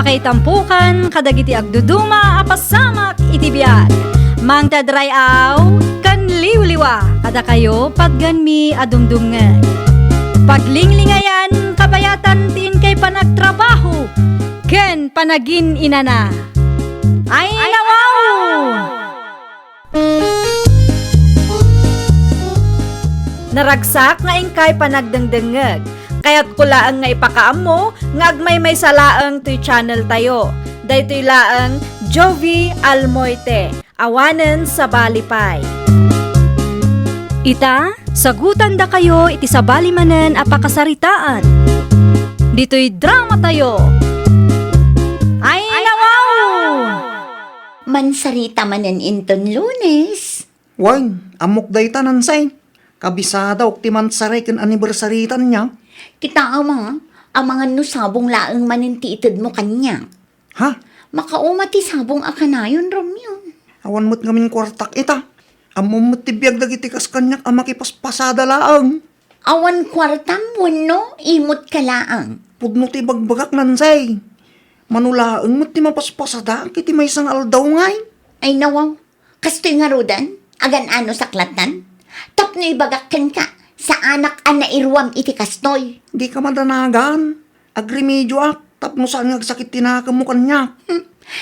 kay tampukan, kadagiti agduduma, apasamak itibiyag. Mang tadray aw, kan liwliwa, kada kayo padganmi adumdumngay. Paglinglingayan, kabayatan tin kay panagtrabaho, ken panagin inana. Ay nawaw! Naragsak nga ingkay panagdengdengeg. Kaya't kulaang nga ipakaam mo, nga agmay may salaang to'y channel tayo. Daytoy laang Jovi Almoite, awanen sa balipay. Ita, sagutan da kayo iti sa balimanen apakasaritaan. Dito'y drama tayo. Ay nawaw! Mansarita manen inton Lunes. Wan, amok day tanan say. Kabisada ok ti mansaray ken anibersaritan niya. Kita ang mga nusabong laang maninti itid mo kanya. Ha? Makaumati sabong akanayon, Romeo. Awan mo't ngamin kwartak ita. Amom mo't tibiyag dagiti kas kanyak ang makipaspasada laang. Awan kwartam no, imot ka laang. Pudno ti bagbagak nansay. Manulaang mo't ti mapaspasada kiti may isang aldaw ngay. Ay nawaw, kastoy nga rodan, agan ano saklatan. Tapno ibagakken ka, sa anak ana irwam iti kastoy. Di ka madanagan. Agrimedyo ak. Tapno saan nagsakit tinakam mo kanya.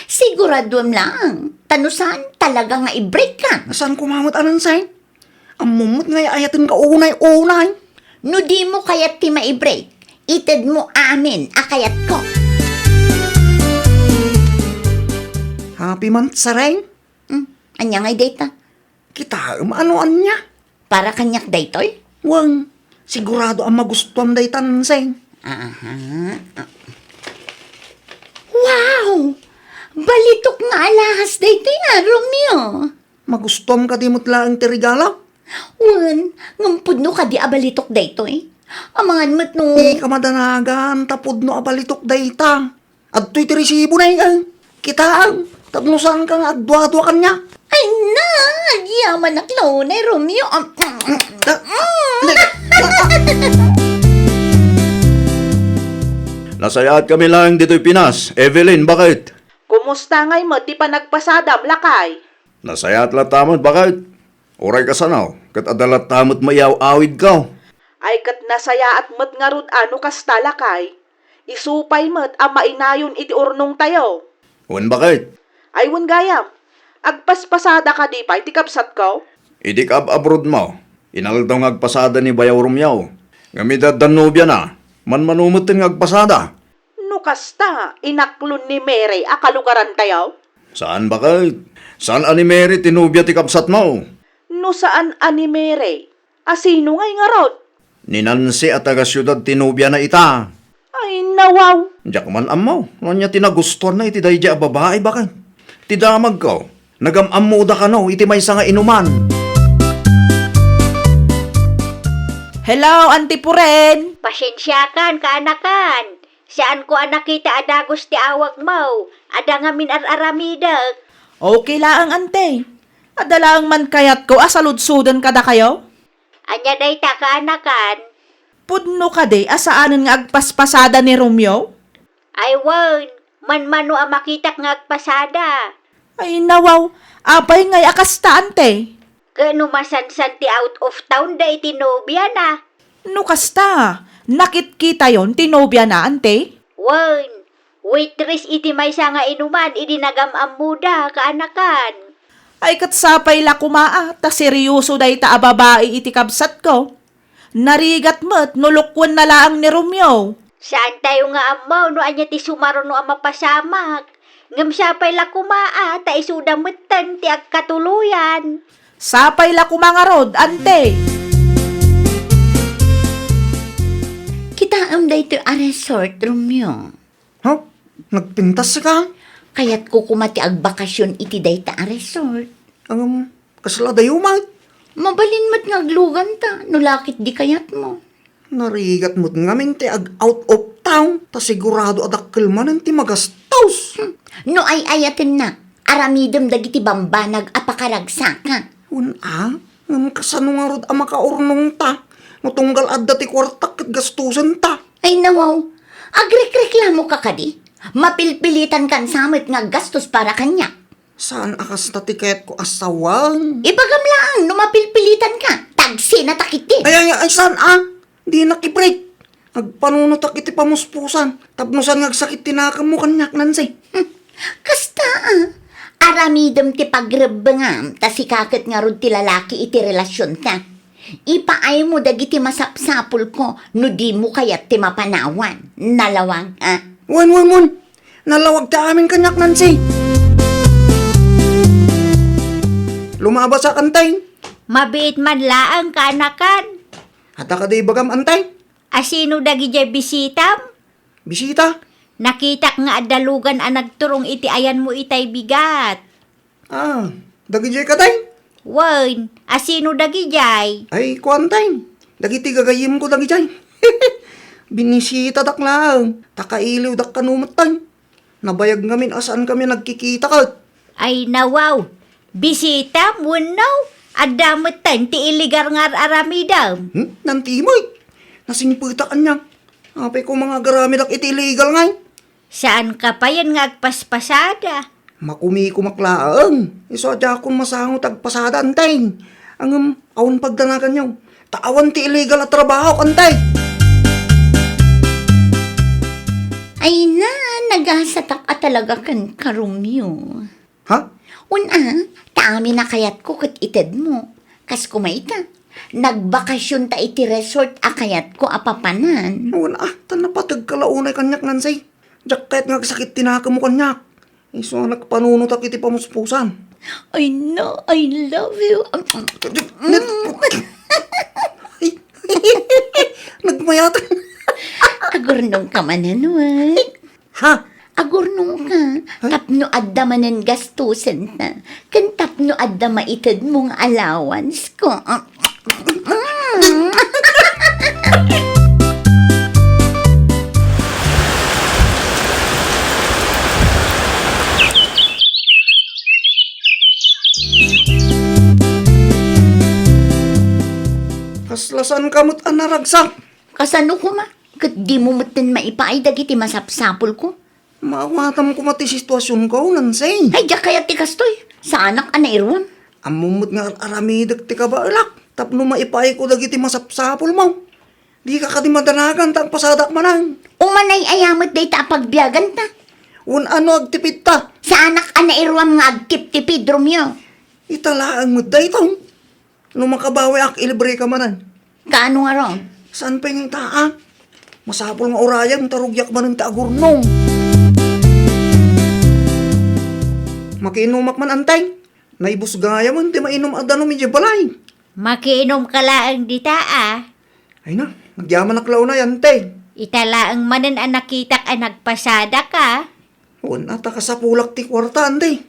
Siguradom lang, tanusan talaga nga i-break ka. Saan kumamot anansay? Amomot ngay ayatin ka unay-unay. No di mo kayat ti ma-i-break, itid mo amin akayat ko. Happy month saray. Anya ngay data? Kita ano niya? Para kanyak daytoy? Wang, sigurado ang magustuhan day tansay. Aha. Wow! Balitok nga alahas daytoy nga, Romeo. Magustuhan ka di mo't laang ti regalo? Wan, ngampud no ka di abalitok daytoy. Amangan mo't no. Di ka madanagan, tapod no abalitok day ta. At to'y ti resibo na yan. Kita ang, tapno saan kang agdwa-dwa kanya. Ay na! Yaman na klonay, Romeo. Nasayaat kami lang dito'y Pinas. Evelyn, bakit? Kumusta ngay mo, ti pa nagpasadam, lakay? Nasayaat latamot, bakit? Oray ka sanaw, kat adalat tamot mayaw awid ka. Ay kat nasaya at mat nga rod ano kasta, lakay? Isupay mat, ama inayon iti urnong tayo. Wan bakit? Ay wan gayam, agpaspasada ka di pa, iti kapsat ko? Idik abroad mo. Inaldaw ng agpasada ni Bayaw Rumyaw. Gamidad danubya na. Manmanumutin ng agpasada. No kasta, inaklon ni Mary, akalugaran tayo? Saan bakit? Saan ani Mary tinubya ti kapsat mo? No saan ani Mary? Asino ngay nga rod? Ni Nancy at taga-syudad tinubya na ita. Ay nawaw. Diyak man amaw. Nanya tinagustuhan na iti dayja babae bakit? Ti damag ko. Nagamamuda ka no, iti may nga inuman. Hello, Auntie Puren. Pasensyakan, kaanakan. Saan ko nakita adagos ti awag mo? Ada nga minararamidag. Okay lang, ante. Adalang man kayat ko, asaludsudan kada kayo? Anya day ta kaanakan. Pudno ka day, asaanan nga agpaspasada ni Romeo? Ay won, manmano ang makitak nga agpasada. Ay nawaw, apay ngay akasta, ante. Kano masansan ti out of town day tinobya na. No kasta, nakit kita yon tinobya na, ante? Won, waitress iti may nga inuman, idi nagamam muda kaanakan. Ay katsapay la kumaa, ta seryoso day ta ababae iti kabsat ko. Narigat mo't nulukwan na laang ni Romeo. Saan tayo nga amaw no anya ti sumaro no ang mapasamak. Ngam sapay la kumaa, ta isudamutan ti agkatuluyan. Sapay la kumangarod, ante. Kita daytoy a resort, Romeo. Ha? Nagpintas ka? Kaya't ko kumati agbakasyon iti dayta a resort. Kasla dayo man. Mabalin mo't ngaglugan ta, nulakit di kayat mo. Narigat mo't ngamin ti ag out of town. Ta sigurado adakkel man ti magastaws. No ay ayatin na, aramidem dagiti bambanag apakaragsakan. Ngam kasano nga rod ang makaurnong ta. Matunggal adda ti kwartak kat gastusan ta. Ay nawaw, agrekreklamo ka kadi. Mapilpilitan kan samit nga gastos para kanya. Saan akas na tiket ko asawang? Ibagam lang, no mapilpilitan ka. Tagsi na takiti. Ay, saan Di nakibreak. Agpanunutak iti pamuspusan. Tapnusan ngagsakit tinakam mo kanyak nansi. Kasta aramidem ti pagrebengam, ta si kakit nga rod ti lalaki iti relasyon ka. Ipaay mo dagiti masapsapul ko, no di mo kayat ti mapanawan. Nalawang, Wan. Nalawag ta amin kanyak nansi. Lumabas sa kantay. Mabiit man laang kaanakan. Hata ka di bagam antay. Asino dagi jay bisitam? Bisita. Nakitak nga adalugan ang nagturong iti ayan mo itay bigat. Dagi jay katay. Wan, asino dagi jay? Ay, kuantay. Dagi ti gagayim ko dagi jay. Binisita dak lang. Takailiw dak kanumatay. Nabayag ngamin asaan kami nagkikita ka. Ay nawaw, bisitam, wanaw. Adamutan ti iligar nga aramidam. Nanti mo Nasingputaan niya. Apay ko mga garami dak iti illegal ngay. Saan ka pa yan nga agpaspasada? Makumi ko maklaang. Isadya akong masangot agpasada antay. Ang awan pagdanagan niyo. Taawan ti illegal at trabaho antay. ay na, nagasatak at talaga kan karumyo. Ha? Una, taami na kayat ko kat ited mo. Kas kumaita, nagbakasyon ta iti resort akayat ko apapanan. Wala tanapatag kalaunay kanyak nansay. Diyak kahit ngagsakit tinaka mo kanyak. Iso nagpanunutak iti pamuspusan. I know, I love you. Nagmayatan. Agurnong ka mananuay. Ha? Agurnong ka. Tapno adda manen gastusen ta. Kan tapno adda maited mong allowance ko. Kaslasan kamot ang naragsak. Kasano ko ma? Kat di mo matin maipaay dagiti masapsapol ko. Maawatam ko mati sitwasyon ko, nansay. Ay, diya kaya ti kastoy. Sa anak ana irwan. Amumot nga aramidag ti kabalak. Tapno maipay ko dagiti masapsapol mo. Di ka kadi madanagan tang pasadak manang. Umanay ayamat day ta pagbiyagan ta. Un ano agtipid ta. Sa anak ana irwan nga agtip-tipid Romeo. Italaan mo da ito. Nung makabawi ak ilibre ka manan. Kaano nga ron? Saan pa yung taa? Masapol nga orayang tarugyak man ng taagurnong. Makiinumak man antay. Naibus gaya man, di mainom adano medyo balay. Makiinom ka laang dita Ay na, nagyaman na klaw na yan, te. Italaang manan ang nakitak ang nagpasada ka. Una, taka sa pulak ti kwarta, ante.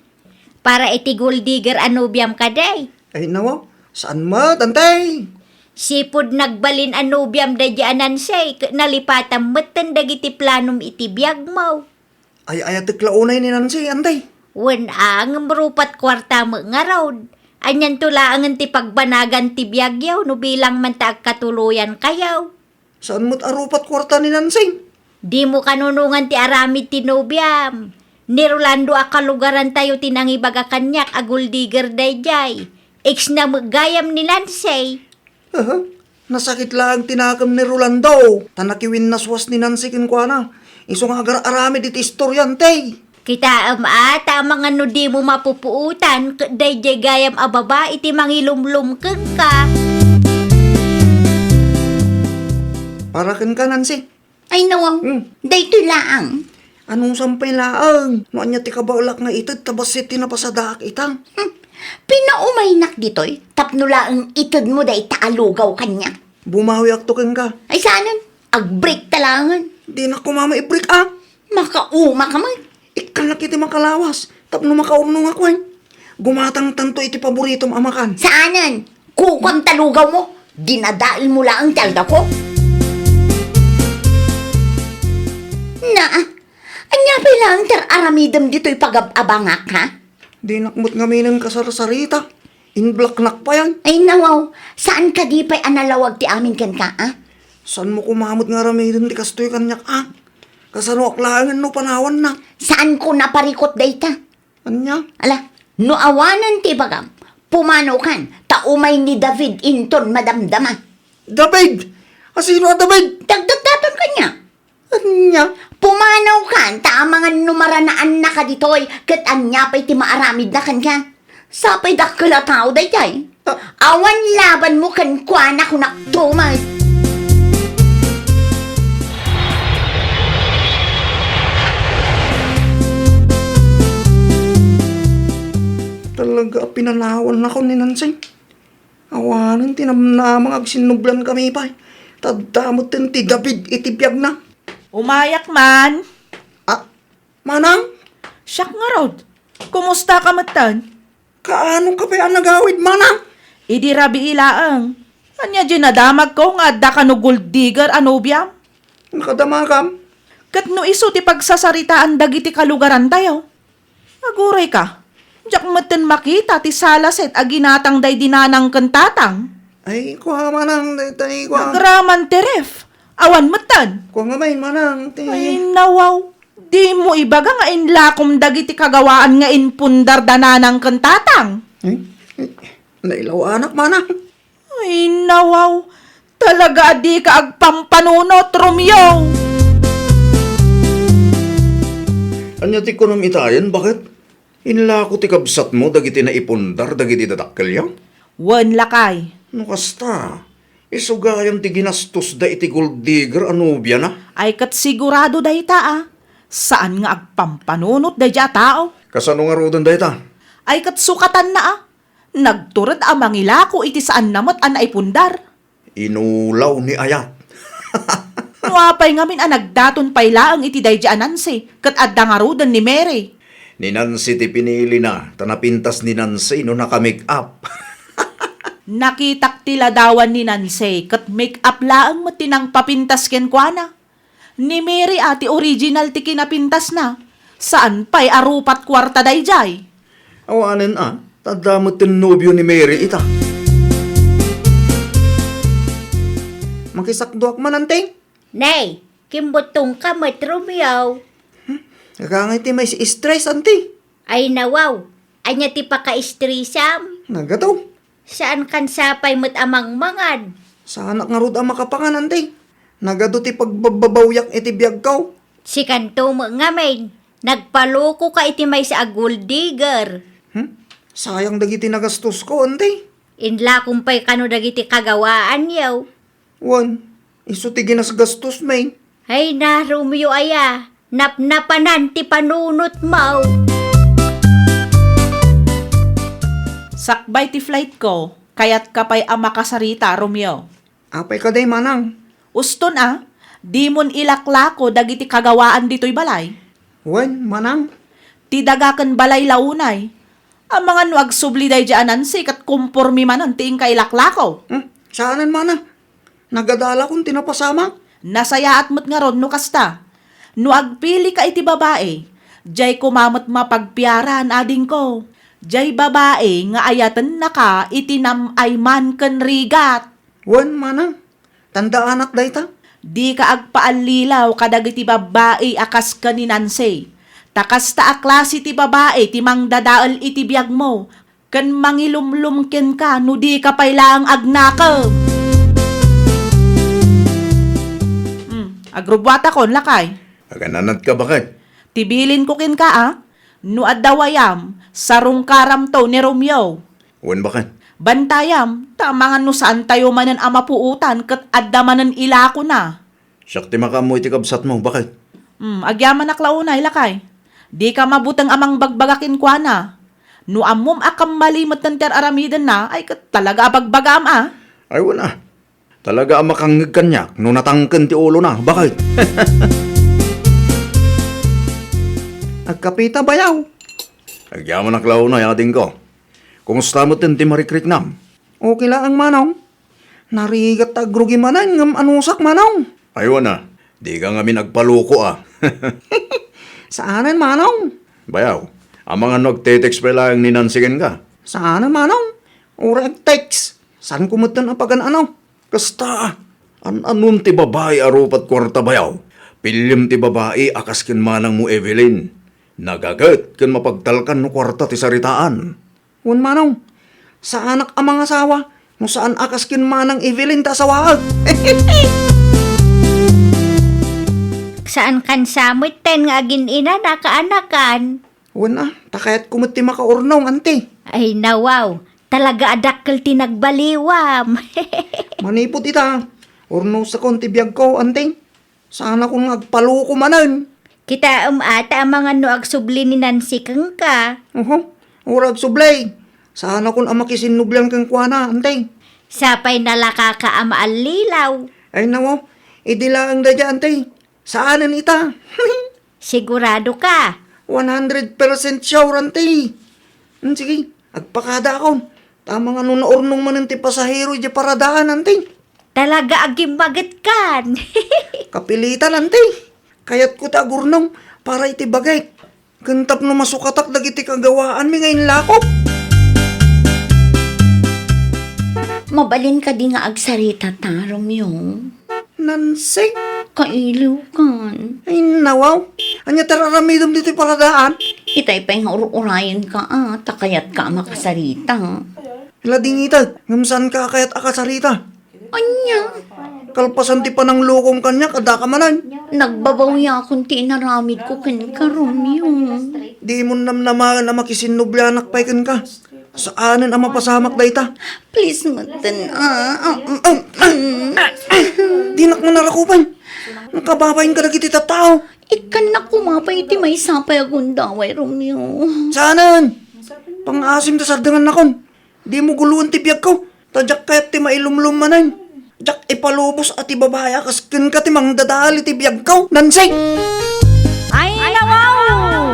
Para iti guldiger anubiam ka day. Ay nawa, saan mat, ante? Sipod nagbalin anubiam da dyanan say, nalipatam matan dagiti planum iti biyag mo. Ay ti klaunay ni Nancy, ante. Wen ang marupat kwarta mo nga road. Anyan tulaangan ti pagbanagan ti biyagyaw no bilang man ta katuluyan kayaw. Saan mo't arupat kwarta ni Nancy? Di mo kanunungan ti aramid ti nobiam. Ni Rolando akalugaran tayo tinangibaga kanyak aguldiger dayjay. Ex na magayam ni Nancy. Nasakit lang tinakam ni Rolando. Tanakiwin naswas ni Nancy kinkwana. Iso nga agar arami dit istoryante. Kita ata mga no di mo mapupuutan, dayjay gayam ababa iti mangilumlum keng ka. Para ken ka, Nancy. Ay nawaw, dayto laang. Anong sampay laang? Noanya ti kabaulak nga itad, tabasit tinapasadak itang. Pinaumaynak ditoy, tapno laang itod mo day taalugaw kanya. Bumawi ak to ken ka. Ay saanan, agbreak talangan. Di na ko mama i-break Makauma ka man. Ikalak iti makalawas. Tapno makaumnong ako Gumatang tanto iti paboritom amakan. Saanan, kukwang talugaw mo. Dinadail mo lang ang talda ko. Anya pa lang aramidam dito'y pag-abangak ha? Di nakmut ngaminan kasarsarita. Inblaknak pa yan. Ay nawaw, saan ka di pa'y analawag ti amin kan ka, ah? San mo kumamot nga ramidan di kastoy kanyak Kasano aklangan no panawan na. Saan ko naparikot dayta? Anya? Ala, no awanan ti bagam, pumanaw kan, taumay ni David inton madamdama. David! Asino ang David? Dagdagdaton kanya. Anya? Pumanaw kan, taamangan numaranaan na ka ditoy, kat anya pa'y ti maaramid na kan ka. Sapay dakala tao dayjay. Awan laban mo kan kwa na kunak tumas. Talaga pinanawan ako ni Nansay. Awanan tinamnamang agsinublan kami pa. Tadamot ti David itibiyag na. Umayak man. Ah, manang? Siyak nga rod. Kumusta ka matan? Kaano ka pa nagawid, manang? Idi rabi ilaang. Anya di nadamag ko nga da ka no gold digger anobyam. Nakadamakam. Kat no iso ti pagsasaritaan dagiti kalugaran tayo. Aguray ka. Diyak matan makita ti salaset aginatang day dinanang kantatang. Ay, kuha manang. Tay, kuha. Nagraman teref. Awan matan. Kuha nga may manang. Ay nawaw. Di mo ibaga nga inlakom dagiti kagawaan nga inpundar dananang kantatang. Nailaw anak, manang. Ay nawaw. Talaga di ka agpampanunot, Romeo. Anya ti kunam itayan, bakit? Inla ko ti kabsat mo, dagiti na ipundar, dagiti dadakkel yaw. Wan lakay. No kasta, isugayan ti ginastos da iti gold digger anubya na. Ay kat sigurado day ta Saan nga agpampanunot day ja tao? Kasano nga rodan da ita? Ay kat sukatan na Nagturad amang ilako iti saan namot an naipundar. Inulaw ni Ayat. Nuapay ngamin nagdaton pay laang iti day ja Nancy, kat adda nga rodan ni Mary. Ni Nancy ti pinili na, tanapintas ni Nancy no naka-make up. Nakitak tila dawan ni Nancy, kat make up laang matinang papintas ken kuana. Ni Mary ati original ti kinapintas na. Saan pa'y arupat kwarta dayjay? Awanen tadamot tin nobyo ni Mary ita. Makisakduak man, anteng. Nay, kimbutong ka mat Romeo. Kakangay ti may stress, ante. Ay nawaw, anya ti paka-istrisam. Nagataw. Saan kan sapay mat amang mangad? Sa anak nga rod ang makapangan, ante. Nagado ti pagbabawyak iti biyag kaw. Si kanto mo nga men, nagpaloko ka iti may sa gold digger. Sayang dagiti nagastos ko, ante. Inla kumpay kano dagiti kagawaan yaw. Wan, iso ti ginasgastos, may. Ay na, Romeo aya, napnapanan ti panunot mo. Sakbay ti flight ko, kayat kapay makasarita, Romeo. Apay ka day, manang. Uston di mon ilaklako dagiti kagawaan dito'y balay. Wan, manang. Ti dagaken balay launay. Ang mga nuag subli day dyan Nancy, kat kumpormi manon tiing kailaklako. Saanan, manang. Nagadala kong tinapasama. Nasayaat mo't nga ron no kasta. Nuagpili ka iti babae, jay kumamot mapagpiaran ading ko. Jay babae nga ayatan na ka itinam ay man ken rigat. Wan, manang. Tanda anak day ta. Di ka agpaalilaw kadag iti babae akas ka ni Nancy. Takas ta aklase ti babae ti mangdadaal iti biyag mo. Ken mangilumlumken ka no di ka pailaang agnakaw. Agrubwata kon lakay. Agananat ka bakit? Tibilin ko kin ka no adawayam sarong karam to ni Romeo. Wan bakit? Bantayam, tamangan no saan tayo manan amapuutan kat addamanan ilako na. Siyak ti makamoy ti kabsat mo, bakit? Agyaman aklaunay lakay. Di ka mabutang amang bagbagakin kwa na. No amom akam malimot ng ter aramidan na, ay kat talaga bagbagam Ay wala. Talaga ang makangig kanyak no natangken ti ulo na, bakit? Agkapita bayaw. Agyaman na klaw na yating ko. Kumusta mo tin ti marikrik nam? Okay lang ang manong. Narigat agrugi manan ngam anusak manong. Ay wala. Di ka nga minagpaluko Saanan manong? Bayaw, ang mga nagtetext pa lang ni Nancy ka. Saanan manong? Ura text. Saan kumutan ang pagan ano? Kasta, an-anun ti babae arupat kwarta bayaw. Pilyam ti babae akas ken manang mo Evelyn. Nagagat ken mapagtalkan no kwarta ti saritaan. Wan manong, sa anak ang mga asawa, no saan akas kin manang Evelyn ta asawaag. Saan kan samot ten nga agin ina nakaanakan? Wan takayat kumot ti makaurnong, ante. Ay nawaw, talaga adakkel ti nagbaliwam. Manipot ita, urno sa konti biyag ko, ante. Sana kung agpaluko manan. Kita ata ang mga no agsubli ni Nancy kang ka. Urag sublay. Sana kung amakisinublan kang kuana, ante. Sapay nalaka ka ama alilaw. Ay nawo, idilaang da dyan, ante. Saanan ita? Sigurado ka. 100% sure, ante. Sige, agpakada ako. Tama nga nung naurnong manan ti pasahero di paradaan, ante. Talaga agim maget kan. Kapilitan, ante. Kayat ko ta gurnong para iti bagay. Kantap no masukatak dagiti kagawaan mi ngayon lakop. Mabalin ka di nga agsarita ta, Romeo. Nancy, Kailiw kan. ay nawaw. Anya tararamidom dito paradaan. Itay pa nga urayan ka takayat ka makasarita. Lading ita, ngamsan ka kayat akasarita. Anya, Kalpasan ti panang lukong kanya kada ka manan. nagbabawya akong tinaramid ko kin ka, Romeo. Di mo namnama na makisinublanak pa ikan ka. Saanan ang mapasamak da ita. Please, matan, Di nak mo narakupan. Nakababayin ka na kiti tao. Ikan na kumapay iti may sapay agundaway, Romeo. Saanan? Pang-asim ta sardangan nakon. Di mo guluan ti biyag ko. Tadyak kayat ti mailumlum manan. Jak ipalubos at ibabaya kaskin ka ti mang dadali ti biyag ko. Nansay! Ay, nawaw!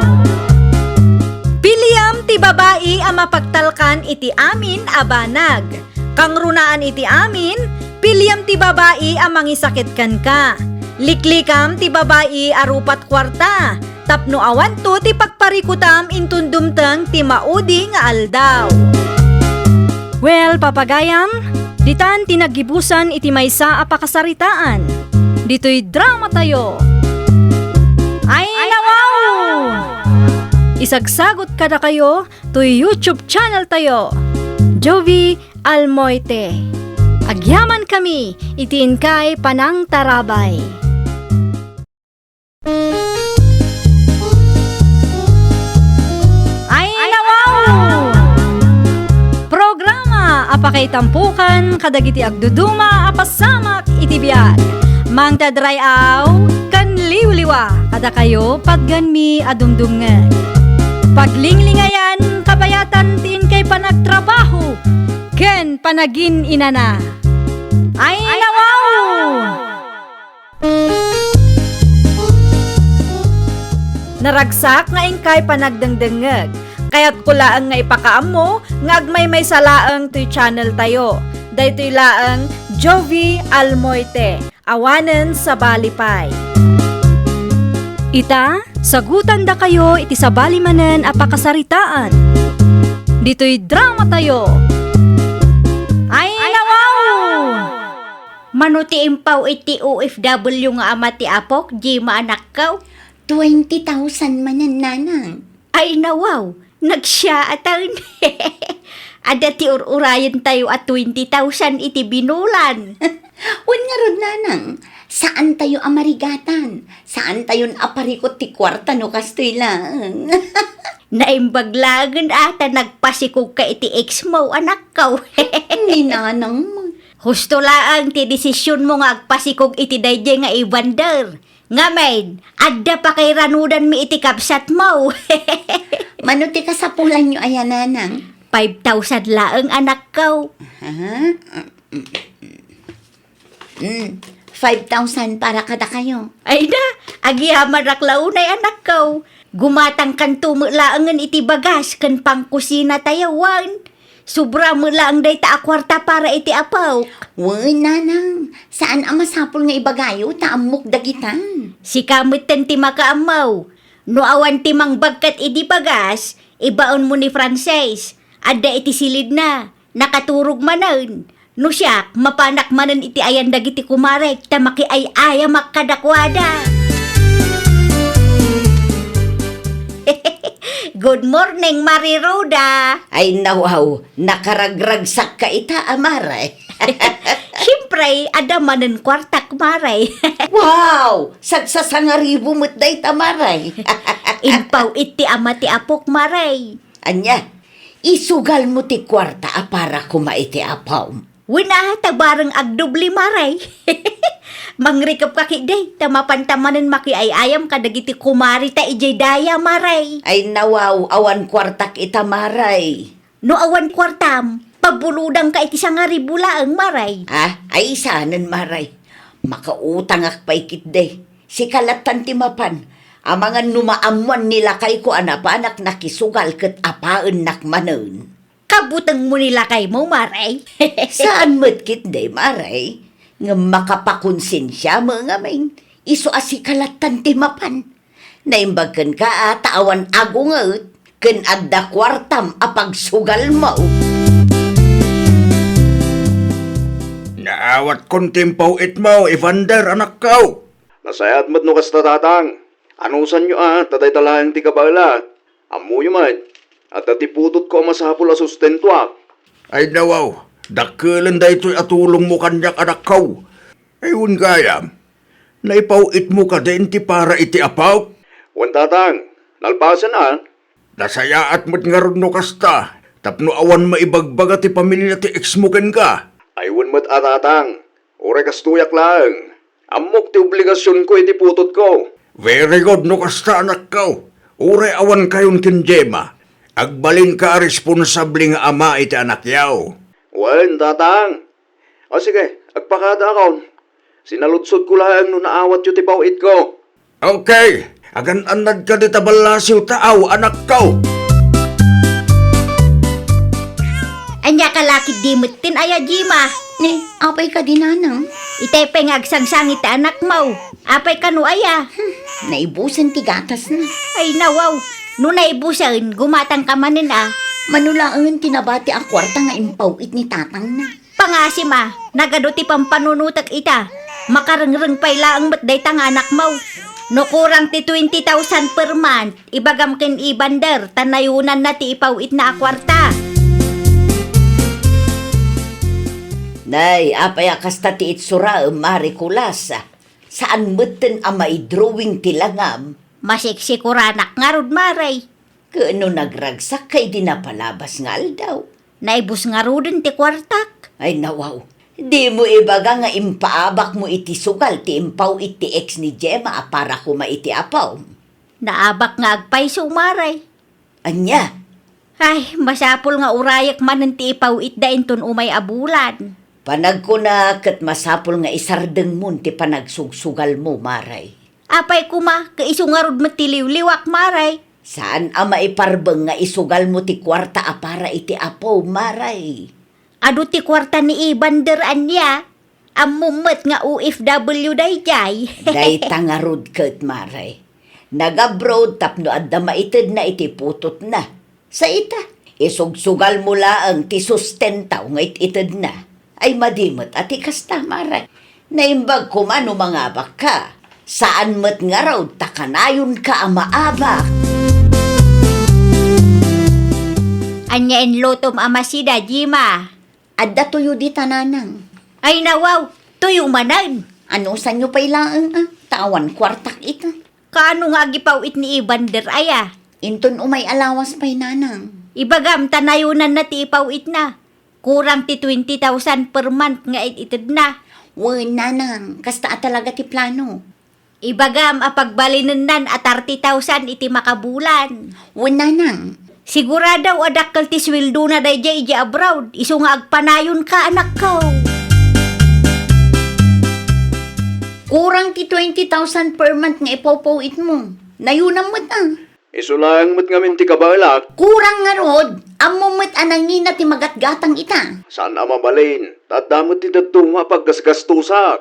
Piliam ti babae ang mapagtalkan iti amin abanag. Kang runaan iti amin, piliam ti babae ang mangisakit kan ka. Liklikam ti babae arupat kwarta. Tapno awan to ti pagparikutam intundumtang ti maudi nga aldaw. Well, papagayam, ditan tinagibusan iti maysa a pakasaritaan. Dito'y drama tayo. Ay, nawaw! Isagsagot kada kayo to YouTube channel tayo. Jovi Almoite. Agyaman kami, itiin kay Panang Tarabay. Ay, nawaw! Programa apakay tampukan kadagiti agduduma apasamak iti biag. Mang tadrayaw kan liwliwa kada kayo pagganmi adumdumngan. Paglinglingayan kabayatan tiin kay panagtrabaho ken panagin inana. Ay, nawaw! Naragsak nga ingkay panagdengdengeg. Kaya't kulaang nga ipakaam mo, nga agmay may salaang to'y channel tayo. Daytoy laang Jovi Almoite, awanen sa balipay. Ita, sagutan da kayo iti sa balimanen apakasaritaan. Dito'y drama tayo. Ay, nawaw! Manuti impaw iti OFW nga ama ti apok, di maanak kaw. 20,000 manan, nanang. Ay nawaw, nagsya ataw Ada ti urayan tayo at 20,000 iti binulan. Wan nga rod, nanang. Saan tayo amarigatan? Saan tayo aparikot ti kwarta no kastoy lang? Naimbaglagan ata nagpasikog ka iti ex mo, anak kaw. Ni nanang mo. Husto laang ti desisyon mo nga agpasikog iti dayjay nga ibander. Nga maid, adda pa kay ranudan mi iti kabsat mo. Manuti ka sa pulan nyo, ayan, nanang. 5,000 laang anak kaw. Ha? 5,000 para kada kayo. Ay na, agihaman raklaunay anak kaw. Gumatang kan tumulaangan iti bagas kan pangkusina tayawan. Sobra mo lang day ta akwarta para iti apaw. Wan, nanang. Saan ang masapol nga ibagayo? Taamok dagitan. Si kamit ten ti makaamaw. No awan ti mangbagkat iti bagas, ibaon mo ni Frances. Adda iti silid na, nakaturog manan. No siya, mapanak manan iti ayan dagiti kumarek, tamaki ay aya makadakwada. Good morning, Mari Roda. Ay nawaw, nakaragragsak ka ita, Amaray. Siyempre, adamanan kwartak, Maray. Wow! Sagsasangaribo mo't day tamaray. Impaw iti ama ti apok, Maray. Anya, isugal mo ti kwarta para kumaiti apaw. Wina, tabarang agdubli, Maray. Mangrikap ka kiday, tamapantamanan makiayayam kadagiti kumari ta ijay daya, Maray. Ay nawaw, awan kwartak ita maray. No awan kwartam, pabuludang ka iti sangaribula ang Maray. Ay isanan maray. Makautang ak paikit day. Si kalatan ti mapan. Amangan numaamuan nila kay ko anapanak nakisugal ket apaan nakmanon. Kabutang mo nila kay mo, Maray. Saan mo't kit day maray? Nga makapakonsensya mo nga main. Iso asi kalatan ti mapan. Naimbagkan ka taawan agungot. Ken adda kwartam apag sugal mo. Naawat kon timpaw it mo, Evander, anak kaw. Nasayat mo't no kasta tatang. Anusan nyo taday talahan ti kabala. Amuyo man. At atiputot ko masapul a sustento Ay nawaw, dakilan da ito'y atulong mo kanyak anak kaw. Ayun gayam, naipawit mo ka din ti para iti apaw. Wan tatang, nalpasan Nasayaat mo't nga ron no kasta. Tapno awan maibagbaga ti pamilya ti ex mo ken ka. Ayun mo't atatang, ure kastuyak lang. Amok ti obligasyon ko iti putot ko. Very good no kasta anak kaw. Ure awan kayon ken Gemma. Agbalin ka responsabling ama iti anak yaw. Wen, tatang. O sige, agpakada akon. Sinaludsod ko lang no naawat yu ti pawit ko. Okay, agan-anad ka di tabalasiw taaw, anak kaw. Anya kalakid di mutin aya Jima. Ni, apay ka dinanang. Itay pengagsang-sangit ta anak mo. Apay kanu aya. Naibusan ti gatas na. Ay nawaw. No naibusan, gumatang ka manin Manulaan tinabati ang kwarta nga impawit ni tatang na. Pangasim nagaduti pampanunutak ita. Makarengreng payla ang matday tang anak mo. No kurang ti 20,000 per month, ibagam ken Evander, tanayunan na ti ipawit na akwarta. Nay, apay akasta ti itsura marikulasa. Saan mutten amay drawing tilangam? Masiksikuраnak nga rod Maray. Kaano nagragsak kay dinapalabas nga aldaw. Naibus nga rodin ti kwartak. Ay nawaw, di mo ibaga nga impaabak mo iti sugal ti impaw iti ex ni Gemma para kuma iti apaw. Naabak nga agpayso Maray. Anya, Ay, masapol nga urayak man ng ti ipawit da inton umay abulan. panag ko na kat masapol nga isardeng mo ti panagsugsugal mo, Maray. Apay kuma, kaiso nga rod matiliw-liwak Maray. Saan ama iparbeng nga isugal mo ti kwarta para iti apaw, Maray? Ado ti kwarta ni Evander anya. Amumet nga OFW dayjay. Day tangarod kat, Maray. Nag-abroad tapno adda maited na iti putot na. Sa ita, isugsugal mo laang ti sustentaw nga ited na. Ay madimot at ikasta, Maray. Naimbag ko man mga baka. Saan mo't nga raw takanayon ka amaabak? Anya en lotom amasida, Jima. Adda tuyo di tananang. Ay nawaw, tuyo manan. Ano sa nyo pailaan Tawan kwartak ita. Kaano nga agipawit ni Evander aya? Inton umay alawas pa'y nanang. Ibagam tanayunan na ti ipawit na. Kurang ti 20,000 per month nga itid na. Wen nanang, kasta talaga ti plano. Ibagam apagbalinan nan at 30,000 iti makabulan. Wen nanang, Siguradaw adakkel ti sweldo na dayjay ija abroad. Isu nga agpanayon ka anak ko. kurang ti 20,000 per month nga ipawpawit mo. Nayunam mo't Isulang mo't ngamin ti kabalak. Kurang nga rod, amo mo't anangin na ti magatgatang ita. Saan mabalin? Tadamot ti datunga paggasgastusak.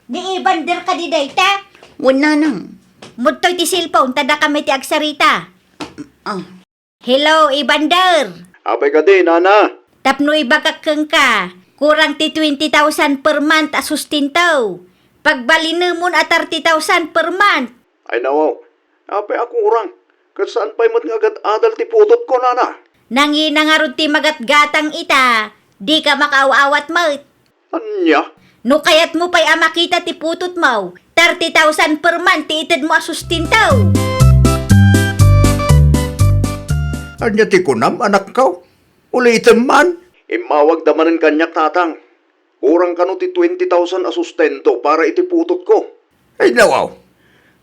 Di Evander ka di dayta. Wen nanang. Mudtoy ti cellphone tada kami ti agsarita. Ah, Hello Evander. Abay ka din, Ana. Tapno ibagakeng ka. Kurang ti 20,000 per month asustintaw. Pagbalinamon at 30,000 per month. Ay nawaw, abay ako urang. Kasaan pa'y mat nga agad adal ti putot ko, nana? Nanginangarod ti magatgatang ita. Di ka makaawawat mo. Anya? No kayat mo pa'y amakita ti putot mo. 30,000 per month ti itid mo asustintaw. Anya ti kunam, anak ko. Ulitin man. Imawag damanin kanyak, tatang. Kurang kano ti 20,000 asustento para iti putot ko. Ay nawaw.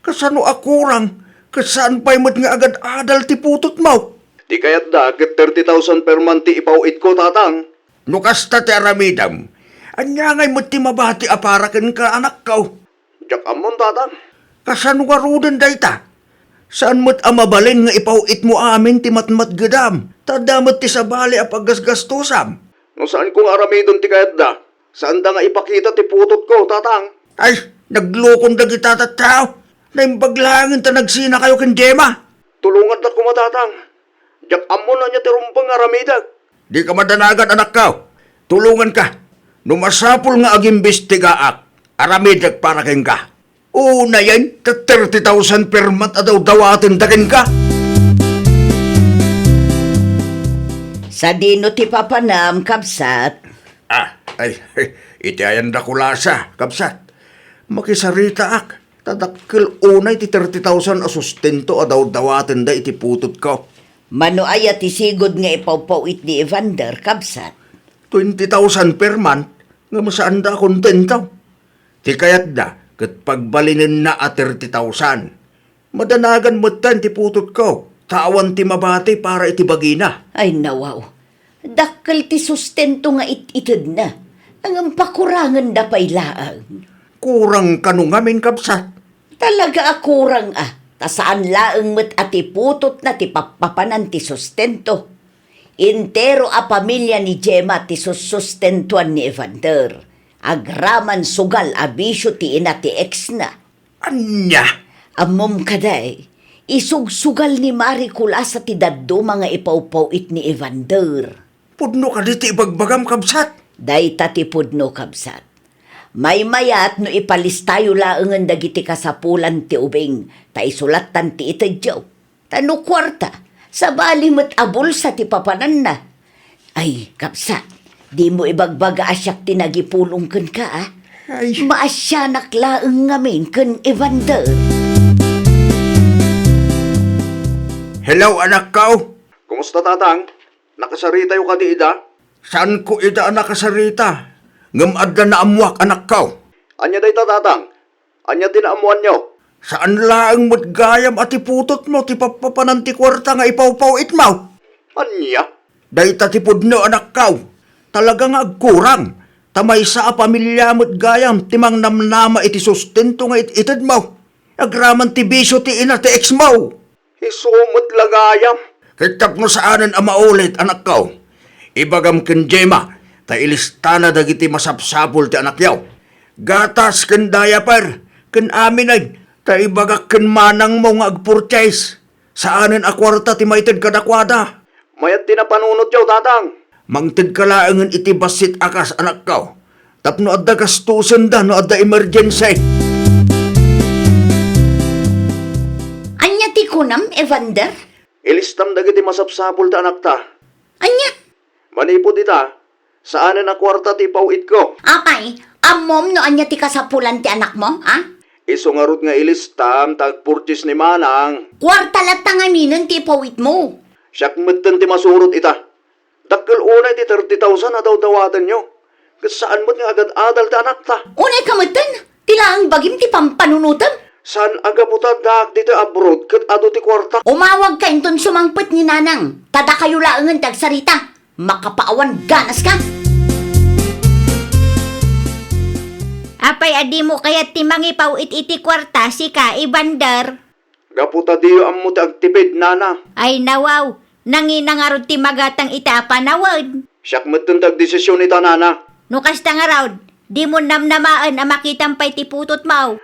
Kasano akurang? Kasaan pa'y mat nga agad adal ti putot mo? Di kayat da, ket 30,000 per month ti ipawit ko, tatang. Nukasta ti aramidam. Anya ngay mat ti mabati aparakin ka, anak ko. Jak amon, tatang. Kasano nga rudan dayta? Saan mo't amabalin nga ipauit mo amin ti matmat gadam? Tadamat ti sabali a paggasgastusam. No saan kong aramidon ti kayat da? Saan da nga ipakita ti putot ko, tatang? Ay, naglukon da kita tataw. Naimbaglangin ta nagsina kayo ken Gemma. Tulungan da kumatatang. Jak amon na niya ti rumpang aramidag. Di ka madanagan, anak ko. Tulungan ka. Numasapol nga agimbestigaak. Aramidag para ken ka. Una yan, 30,000 per month adaw dawatin dakin ka. Sa dino ti papanam, kabsat. Ay, iti ayan da kulasa, kapsat. Makisarita ak. Tadakkel unay ti 30,000 asustento adaw dawatin da iti putot ko. Mano ay ti sigod nga ipawpawit ni Evander, kabsat. 20,000 per month, nga masaan da kontento. Ti kayat da, kat pagbalinin na at 30,000. Madanagan mo tan ti putot ko. Tawan ti mabati para iti bagina. Ay nawaw. Dakkel ti sustento nga itid na. Ang pakurangan da pa'y laang. Kurang kanungamin kapsat. Talaga akurang tasaan laang met ati putot na ti papapanan ti sustento. Intero a pamilya ni Gemma ti sustentuan ni Evander. Agraman sugal abisyo ti ina ti ex na. Anya? Amom kaday, isugsugal ni Marie Kulasa ti daddo mga ipawpawit ni Evander. Pudno ka di ti ibagbagam kapsat. Dayta ti pudno kabsat. May mayat no ipalistayo laangan dagiti kasapulan ti ubing, ta isulatan ti itadyaw. Tano kwarta, sa bali met abul sa ti papanan na. Ay, kapsat, di mo ibagbaga asyak ti nagipulong ken ka Ay, Maasyanak laang ngamin ken Evander. hello anak ko. Kumusta, tatang? Nakasarita yung kadiida? Saan ko ida nakasarita? Ngam adda na amwak anak ko. Anya day tatang? Anya tinaamuan nyo? Saan laang mo't gayam ati putot mo ti papapanan ti kwarta nga ipawpawit mo? Anya? Dayta ti pudno anak ko. Talaga nga agkurang. Tamay sa pamilya mo't gayam timang namnama iti sustento nga itid mo. Agraman ti bisyo ti ina ti ex mo. Isumot lagayam. Kitap mo saanan ang maulit anak ko. Ibagam ken Gemma, ta ilistana dagiti masapsapul ti anak yaw. Gatas ken diaper, ken aminay, ta ibagak ken manang mo nga agpurchase. Saanan a kwarta ti maited kadakwada. Mayat tinapanunot yaw, tatang. Mangted ka laangan iti basit akas anak ko. Tapno adda gastusan da no adda emergency. Anya ti kunam, Evander? Ilistam dagiti masapsapul ta anak ta. Anya? Manipod ita, saanan na kwarta ti pawit ko? Apay, amom no anya ti kasapulan ti anak mo, Isungarot nga ilistam, tag-purchase ni Manang. Kwarta latang aminan ti pawit mo. Siyak matan ti masurot ita. Dakkel unay ti 30,000 na daw dawatan nyo. Saan mo't nga agad adal ti anak ta? Unay kamatan, tila ang bagim ti pampanunutan. Saan aga puta dak dito abroad kat ado ti kwarta? Umawag ka inton sumangpet ni nanang. Tada kayo laangan tagsarita. Makapaawan ganas ka. Apay adi mo kayat ti mangipaw iti kwarta si ka Evander. Gaputa diyo ang muti agtipid, nana. Ay nawaw, nanginangarod ti magatang ita panawad. Siyak matan tag-desisyon ita, nana. No kasta nga raw, di mo namnamaan a makitampay ti putot mo.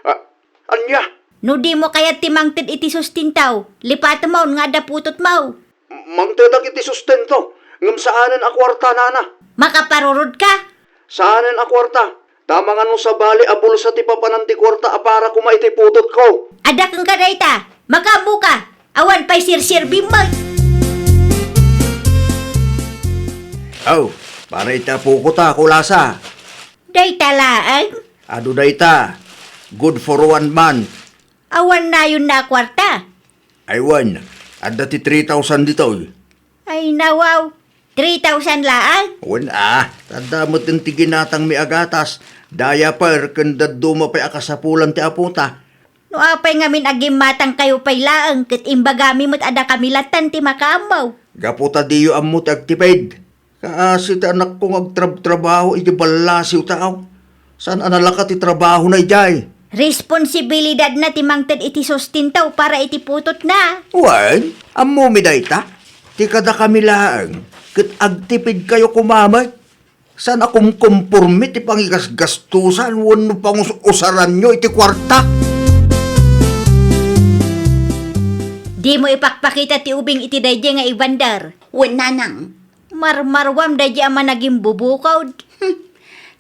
Anya? No di mo kayat ti mangted iti sustintaw, lipat mo nga da putot mo. Mangtedag iti sustento. Ngam saanan a kwarta, nana. Makaparurod ka. Saanan a kwarta? Tama nga nung sa bali abul sa ti papanan ti kwarta para kumaiti putot ko. Adak ang kadayta, makabu ka. Awan pa'y sirsirbi mo. Oh, para itapo ko ta, kulasa. Day talaan. Ado da ita. Good for 1 month. Awan na yun na kwarta. Aywan, ada ti 3,000 dito. Ay nawaw. 3,000 laan. Tanda mo tin tiginatang mi agatas. Daya par, kanda duma pa'y akasapulan ti aputa. No apay ngamin agim matang kayo pa'y laang, kat imbagami mo't ada kamilatan ti makamaw. Gaputa diyo amot agtipid. Kaasi ti anak kong agtrabaho, iti balasiw tao. Saan analaka ti trabaho na ijay? Responsibilidad na ti mangted iti sustintaw para iti putot na. Wan, ammo mi dayta. Ti kada kami laang, kat agtipid kayo kumamay. Saan akong kumpurmi ti pangigasgastusan, wano pang usaran nyo iti kwarta. Di mo ipakpakita ti ubing iti dayjay nga ibandar. Wen nanang, Marmarwam dayjay ama naging bubukaw.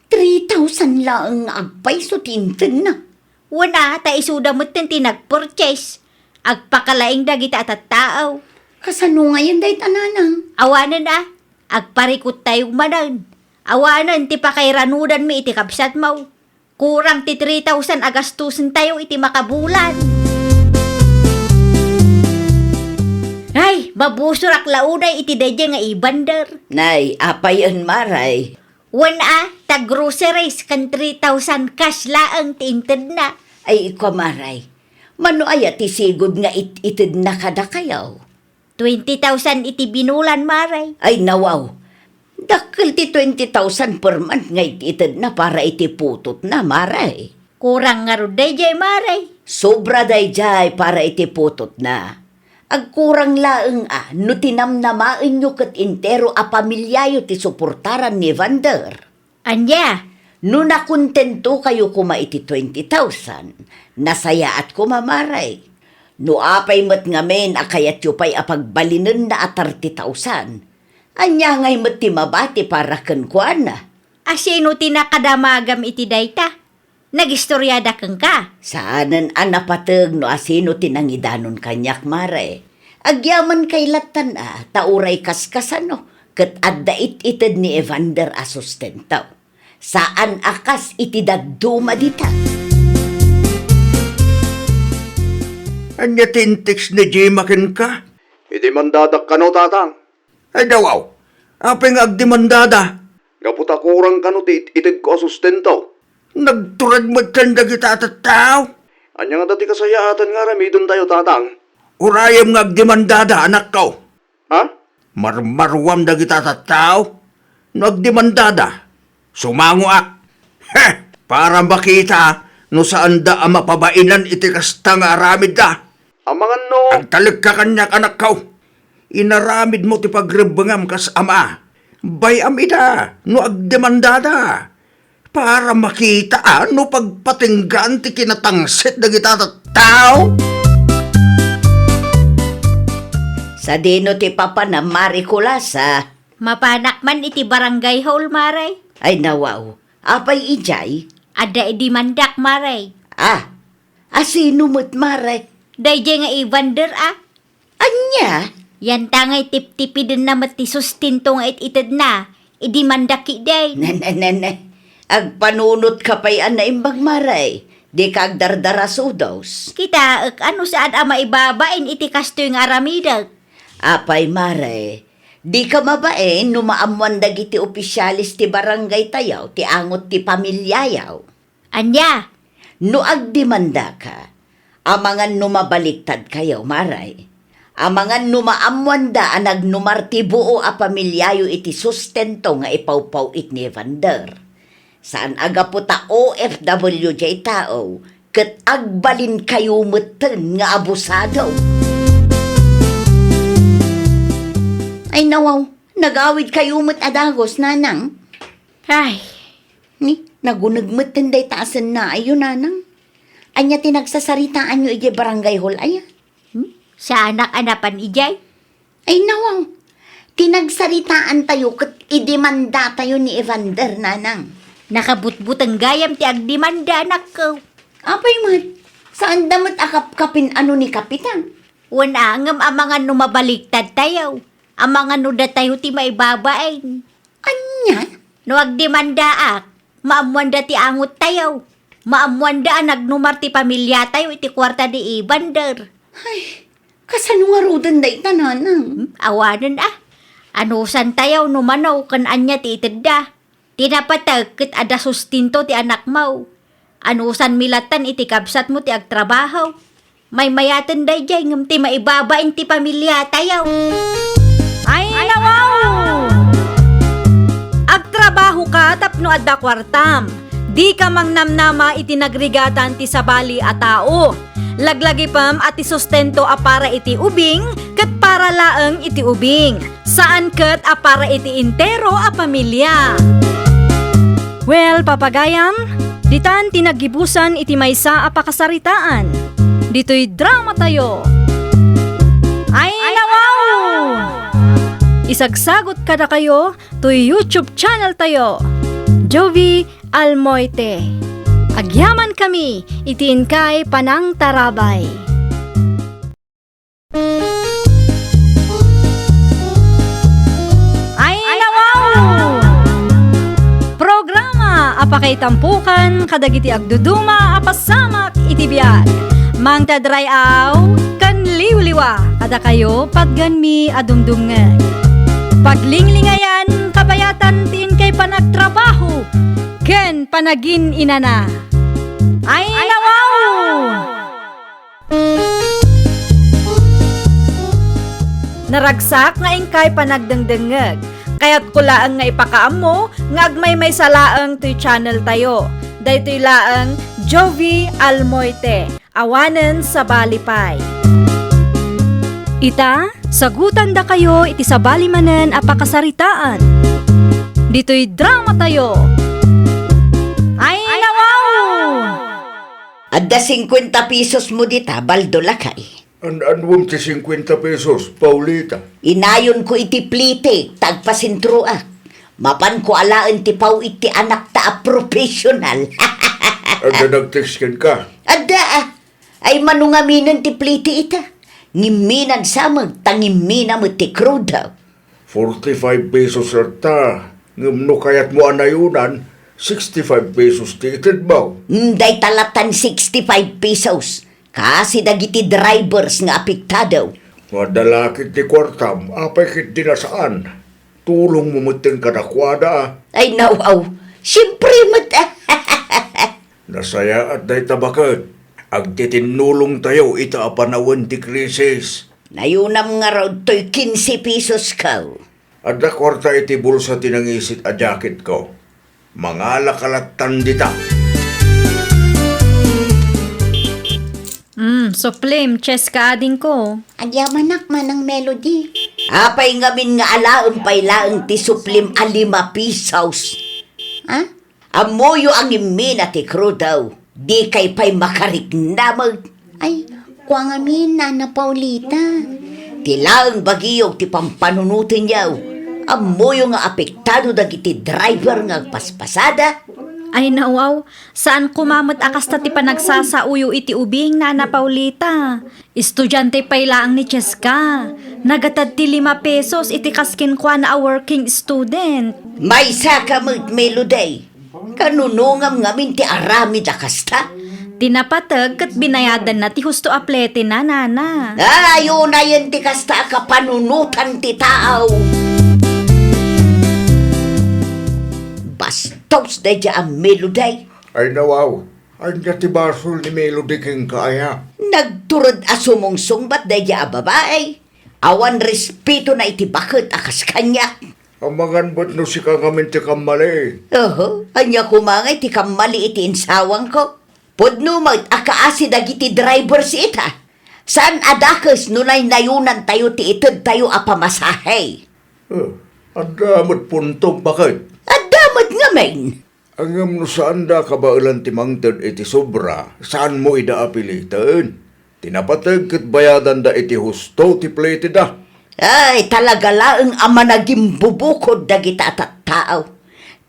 3,000 lang agpay so tintin na. Wana, ta isuda mo't ti nag-purchase. Agpakalaing dagita at tao. Kasano ngayon day tananang? Awanan agparikot tayo manan. Awanan ti pakairanudan mi iti kapsat mo. Kurang ti 3,000 agastusin tayo iti makabulan. Ay, mabusurak launay iti dayjay nga ibandar. Nay, apayan maray. Wana, ta groceries kan 3,000 cash laang tinted na. Ay, ikaw maray. Mano aya ti sigod nga itid na kada kayaw? 20,000 iti binulan maray. Ay, nawaw. Dakil ti 20,000 per month nga itid na para iti putot na, maray. Kurang nga ro dayjay maray. Sobra day jay para iti putot na. Agkurang laeng no tinamnamain nyo kat intero a pamilyayo ti suportaran ni Vander. Anya, No nakontento kayo kuma iti 20,000, nasaya at kumamaray. No apay mat ngamen akayat yu pa'y apagbalinan na at 30,000. Anya ngay mat ti mabati para kenkwan na. asino tinakadamagam iti dayta? Nagistoryada kang ka. Saanan anapateg no asino tinangidanon kanyak mare. Agyaman kay latan tauray kaskasano, kat adda ited ni Evander a sustentaw. Saan akas iti dagduma dita? Anya tintiks ni Jimakin ka? Idimandadak ka no, tatang. Ay dawaw, apeng agdimandada. Gaputa kurang ka no, itig ko asustento. Nagturad mo tanda kita at tao. Anya nga dati kasayaatan nga ramidon tayo, tatang. Urayam nga agdimandada, anak ko. Ha? Marmarwam da kita at tao. Nagdimandada. Sumango para makita no saan da ang mapabainan iti kasta nga aramid da. Amangan no. Ang talig ka kanyak anak ko. Inaramid mo ti pagrebengam kas ama. Bayam ida no agdemandada. Para makita no pagpatinggan ti kinatangsit da kita tao. Sa dino ti papa na Mariculasa. Mapanak man iti barangay hall maray. Ay nawaw, apay ijay? Ada iti mandak maray. Asino mo't mare? Dayjay nga Evander Anya? Yan tangay tip-tipi din na mati sustinto nga ited na. Idi mandaki day. Nananana, agpanunot ka pa'y na imbang maray. Di ka agdardara sudos. Kita, ano saan ama ibabain iti kastoy nga aramidag. Apay mare, di ka mabain no maamuan dagiti opisyalis ti barangay tayaw, ti angot ti pamilyayaw. Anya, No agdemanda ka, amangan no mabaliktad kayaw maray. Amangan no maamuan da anag numarti buo a pamilyayo iti sustento nga ipawpaw it ni Evander. Saan aga po ta OFWJ tao, kat agbalin kayo meten nga abusado. Ay nawaw, nagawid kayo met adagos, nanang. ay, Ni, nagunagmet tinday taasan na ayo, nanang. Anya tinagsasaritaan nyo ije barangay hall, aya. sa anak-anapan ijay. Ay nawaw, tinagsaritaan tayo kat idemanda tayo ni Evander, nanang. Nakabutbut ang gayam ti agdimanda anak ko. Apay mat, saan damat akap-kapin ano ni Kapitan? Wala ngam amangan no mabaliktad tayo. Amangan no da tayo ti maibabain. Anya? No agdemandaak, maamuan da ti angot tayo. Maamuan da nagnumar ti pamilya tayo iti kwarta di ibander. Ay, kasano nga rudan da itananang? Awanan Anusan tayo no manaw kan anya ti itedda. Tinapatag ket ada sustinto ti anak mo. Anusan milatan iti kabsat mo ti agtrabaho. May mayaten day jay ngam ti maibabain ti pamilya tayo. Ay, nawaw! Agtrabaho ka tapno adda kwartam. Di ka mang namnama iti nagrigatan ti sabali a tao. Laglagi pam at sustento a para iti ubing, ket para laeng iti ubing. Saan ket a para iti intero a pamilya. Well, papagayam, ditan tinagibusan iti maysa a pakasaritaan. Dito'y drama tayo. Ay, nawaw! Isagsagot kada kayo to YouTube channel tayo. Jovi Almoite. Agyaman kami, itiin kay Panang Tarabay. Ay, nawaw! Programa apakay tampukan kadagiti agduduma apasamak itibiyag. Mang tadrayaw kan liwliwa kada kayo pagganmi adumdungan. Paglinglingayan kabayatan tin kay panagtrabaho ken panagin inana. Ay, nawaw! Naragsak nga ingkay panagdengdengeg. Kaya't kulaang nga ipakaam mo nga agmay may salaang to'y channel tayo. Daytoy laang Jovi Almoite. Awanen sa Balipay. Ita, sagutan da kayo iti sa balimanen a pakasaritaan. Dito'y drama tayo. Ay, nawaw! Adda 50 pesos mo dita, baldo lakay. Anwam ti 50 pesos, Paulita. Inayon ko iti plite, tagpasintruak. Mapan ko alaan ti pau iti anak ta a professional. Ada nag-text ka. Adda ay manungaminan ti plite ita. Ngiminan samag, tangimina mo ti kruda. 45 pesos rata. Ngumno kayat mo anayunan, 65 pesos ti itid mo. Day talatan 65 pesos. Kasi dagiti drivers nga apektado. Madalakit ti kwartam, apay kit di nasaan. Tulong mo mutin kadakwada. Ay nawaw, siyempre mat. Nasaya at day tabakat. Agtitinulong tayo ita apanawan ti krisis. Nayunam nga raw to'y 15 pesos ka. Adda kwarta iti bulsa tinangisit a jacket ko. Mga lakalatan dita. Suplem, chess ka ading ko. Agyamanak man ang melody. Apay ngamin nga alaang pailaang ti suplim 5 pesos. Ha? Amoyo ang imina ti krudaw. Di kay pa'y makariknamag. Ay, kwa ngamin, Nana Paulita. Tilaang bagiyog ti pampanunutin yaw. Amoyo nga apektado dagiti driver nga paspasada. Ay, nawaw, saan kumamot akas ta ti panagsasauyo iti ubing, Nana Paulita? Estudyante pa ilaang ni Cheska. Nagatad ti 5 pesos iti kaskin kwa na a working student. May saka melody. Kanunungam ngamin ti arami da kasta. Tinapatag kat binayadan na ti husto aplete na, Nana. Ayaw na yan ti kasta kapanunutan ti tao. Bastos na dya ang melody. Ay nawaw, anya ti basol ni Melody king kaya. Nagturod asumungsung ba't na dya ang babae. Awan respeto na iti bakit akas kanya. Amangan ba't no si kangamin ti kamali? Anya kumangay ti kamali iti insawang ko. Pudno mag akaasi dagiti drivers ita. Saan adakas nunay nayunan tayo ti itod tayo apamasahe. Adamot puntong bakit? Adamat nga main. Angam no saan da kabailan ti mangtod iti sobra, saan mo idaapilitan? Tinapatag kat bayadan da iti husto ti plate da. Ay, talaga laang ama naging bubukod dagita at tao.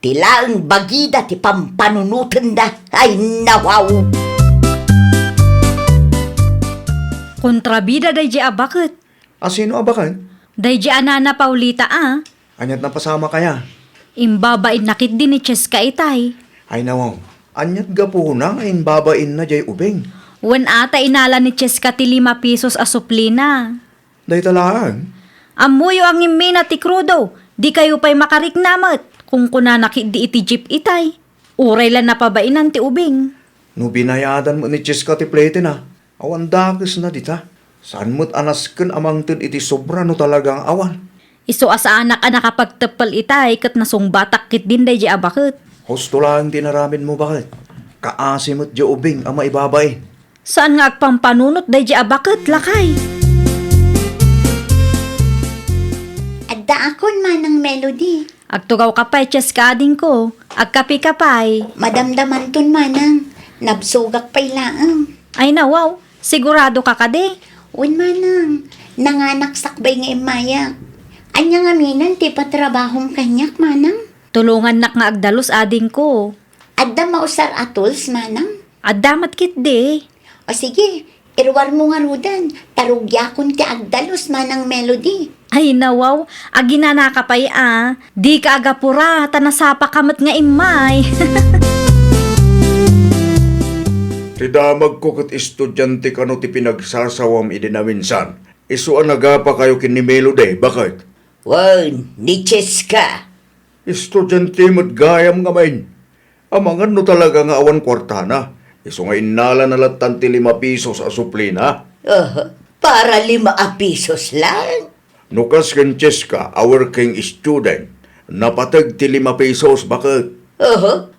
Tilaang bagida ti pampanunutan da. Ay, nawaw. Kontrabida day di bakit? Sino bakit? Day di Anana Paulita Anyat na pasama kaya? Imbabain nakit din ni Cheska itay. Ay nawaw, anyat gapuna ngayon babain na jay ubing. Wen ata inala ni Cheska ti 5 pesos a suplina. Day talaan. Amuyo ang imina ti krudo. Di kayo pa'y makariknamat. Kung kunanakit di iti jeep itay. Uray lang napabainan ti ubing. No binayadan mo ni Cheska ti plete na. Awan dakis na dita. Saan mo't anasken amang tin iti sobra no talagang awan. Iso asa anak nakapagtepal itay kat nasong batak kit din day di bakit. Husto lang tinaramin mo bakit? Kaasimot di ubing ang maibabay. Saan nga agpampanunot day di bakit lakay? Adda akon manang melody. Agtugaw ka pa'y cheskading ko. Agkapi ka pa'y. Madamdaman ton manang. Nabsugak pa'y laang. Ay nawaw, sigurado ka kade. Un manang, nanganak sakbay nga imaya. Anya nga minan ti patrabahong kanyak manang. Tulungan nak nga agdalos ading ko. Adda mausar atols manang. Adamat kit de. O sige, irwar mo nga rudan. Tarugyakon ti agdalos manang melody. Ay nawaw, aginana ka pa'y Di ka agapura, tanasapa kamat nga imay. Tidamag ko kat estudyante ka no ti pinagsasawam idinaminsan. Isuan nagapa kayo kini Melody, bakit? Wan, ni Cheska. Estudyante mo't gayam nga main. Amangan no talaga nga awan kwartana. Isu nga inala na latan ti 5 pesos a suplina. Para 5 pesos lang. Nukas ken Cheska, a working student. Napatag ti 5 pesos, bakit?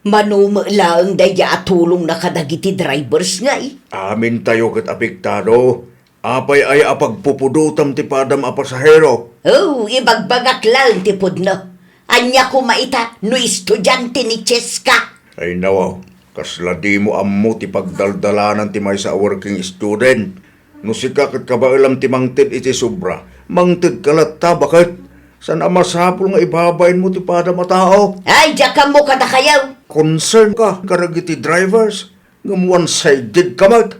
Manuma lang daya tulong na kadagiti drivers nga Amin tayo kat apektado. Apay ay apagpupudutam ti padam a pasahero. Ibagbagak lang ti pudno. Anya ko maita no estudyante ni Cheska. Ay nawaw, kasla di mo ammo ti pagdaldalanan ti may sa working student. No sika kat kabailam ti mangtid iti sobra. Mangtid kalata, bakit? San amasapol nga ibabayin mo ti padam a tao? Ay, diyan mo kada kayaw. Concern ka, karagiti drivers. Ngam one-sided ka mat.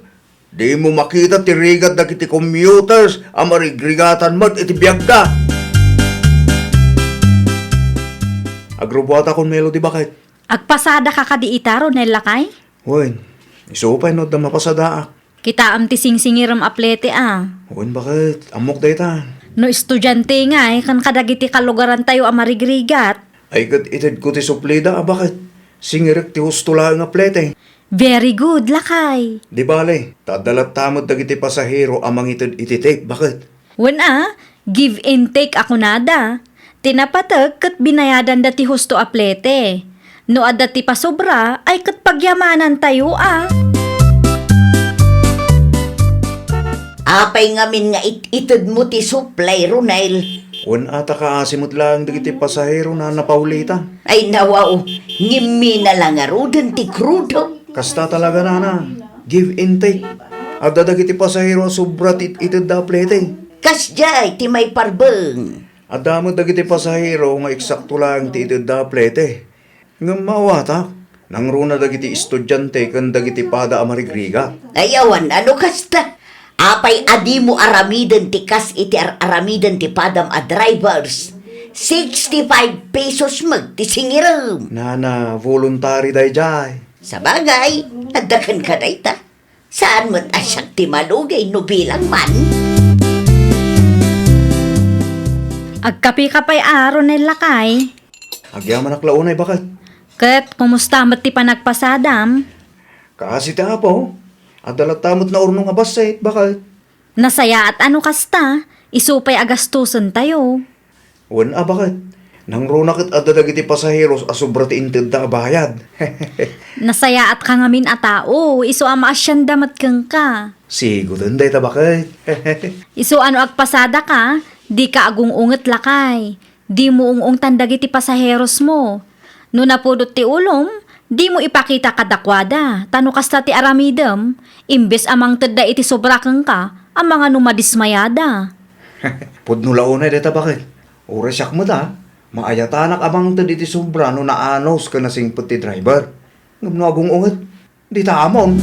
Di mo makita ti rigat na kiti commuters ang marigrigatan mat iti biyag ka. Agrubuat akong Melody, bakit? Agpasada ka kadi itaro nel lakay? Wen, isupay no da mapasada. Kita am ti singsingiram aplete Wen, bakit? Amok day ta. No estudyante nga kan kadagiti kalugaran tayo amarigrigat. Ay kat ited ko ti suplida, bakit? Singirik ti husto lang nga plete. Very good, lakay. Di bale, tadalat tamod dagiti pasahero amang ited ititik, bakit? When give and take ako nada. Tinapatag kat binayadan dati husto aplete. No adda ti pasobra ay kat pagyamanan tayo Apay ngamin nga itid mo ti supply, Ronel. Wen ata kaasimot lang dagiti pasahero na napaulita. Ay nawaw, ngimi na lang nga rudan ti krudo. Kasta talaga na. Give and take. Adda dagiti pasahero sobra ti ited da plete. Kasjay ti may parbeng. Adda mo dagiti pasahero nga eksakto lang ti ited da plete. Ngam mawata, nang runa dagiti estudyante kan dagiti pada amarigriga. Ayawan, ano kasta? Apay adi mo aramiden ti kas iti aramiden ti padam a drivers. 65 pesos mag ti singiram. Nana, voluntary day jay. Sa bagay, nagdakan ka na ita. Saan mo't asyak ti malugay no bilang man? Agkapi ka pa'y aron nel lakay. Agyaman aklaunay, bakit? Kat, kumusta mat ti panagpasadam? Kasi ta po. Adalat tamot na urno nga basit, bakit? Nasaya at ano kasta? Isupay agastusan tayo. Wen bakit? Nang runakit adda dagiti pasaheros asubra ti inted da bayad. Nasaya at kangamin a tao. Isu ama asyan damat kang ka. Sigo day ta bakit? Isu ano agpasada ka? Di ka agungunget lakay. Di mo ungong tandagi ti pasaheros mo. No napudot ti ulom, di mo ipakita kadakwada. Tano kasta ti aramidem, imbes amang tedda iti sobra kang ka, ang mga numadismayada. Pudnulaunay day ta bakit? Oresyak mo ta. Maayatanak amang ted iti sobra no naanos ka na singput ti driver. Ngam no agungunget. Di ta amon.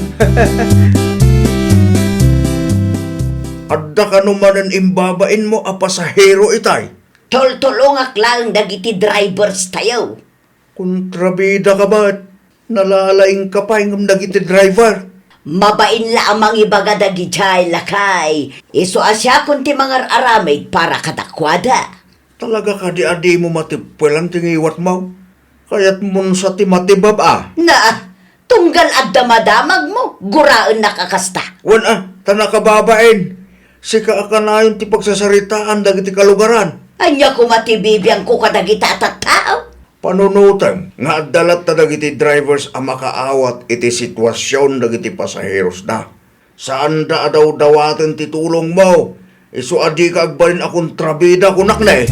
Adda ka naman ang imbabain mo a pasahero itay. Tol-tulongak lang dagiti drivers tayo. Kontrabida ka ba't? Nalalaing ka pa yung nagiti driver. Mabain la amang ibaga dagiti lakay. Iso asya kunti mga aramid para katakwada. Talaga ka di adi mo matipwelang tingiwat mo. Kaya't mun sa ti matibab Na, tunggal at damadamag mo, guraan nakakasta. Wan tanakababain. Sika ka na yung ti pagsasaritaan dagiti kalugaran. Anya ko matibibiyang ko kadagita at tao. Panunutan nga dalat ta dagiti drivers ang makaawat iti sitwasyon dagiti pasaheros na. Saan da daw dawaten ti tulong mo? Isu adi ka agbalin akong trabida kunak na eh.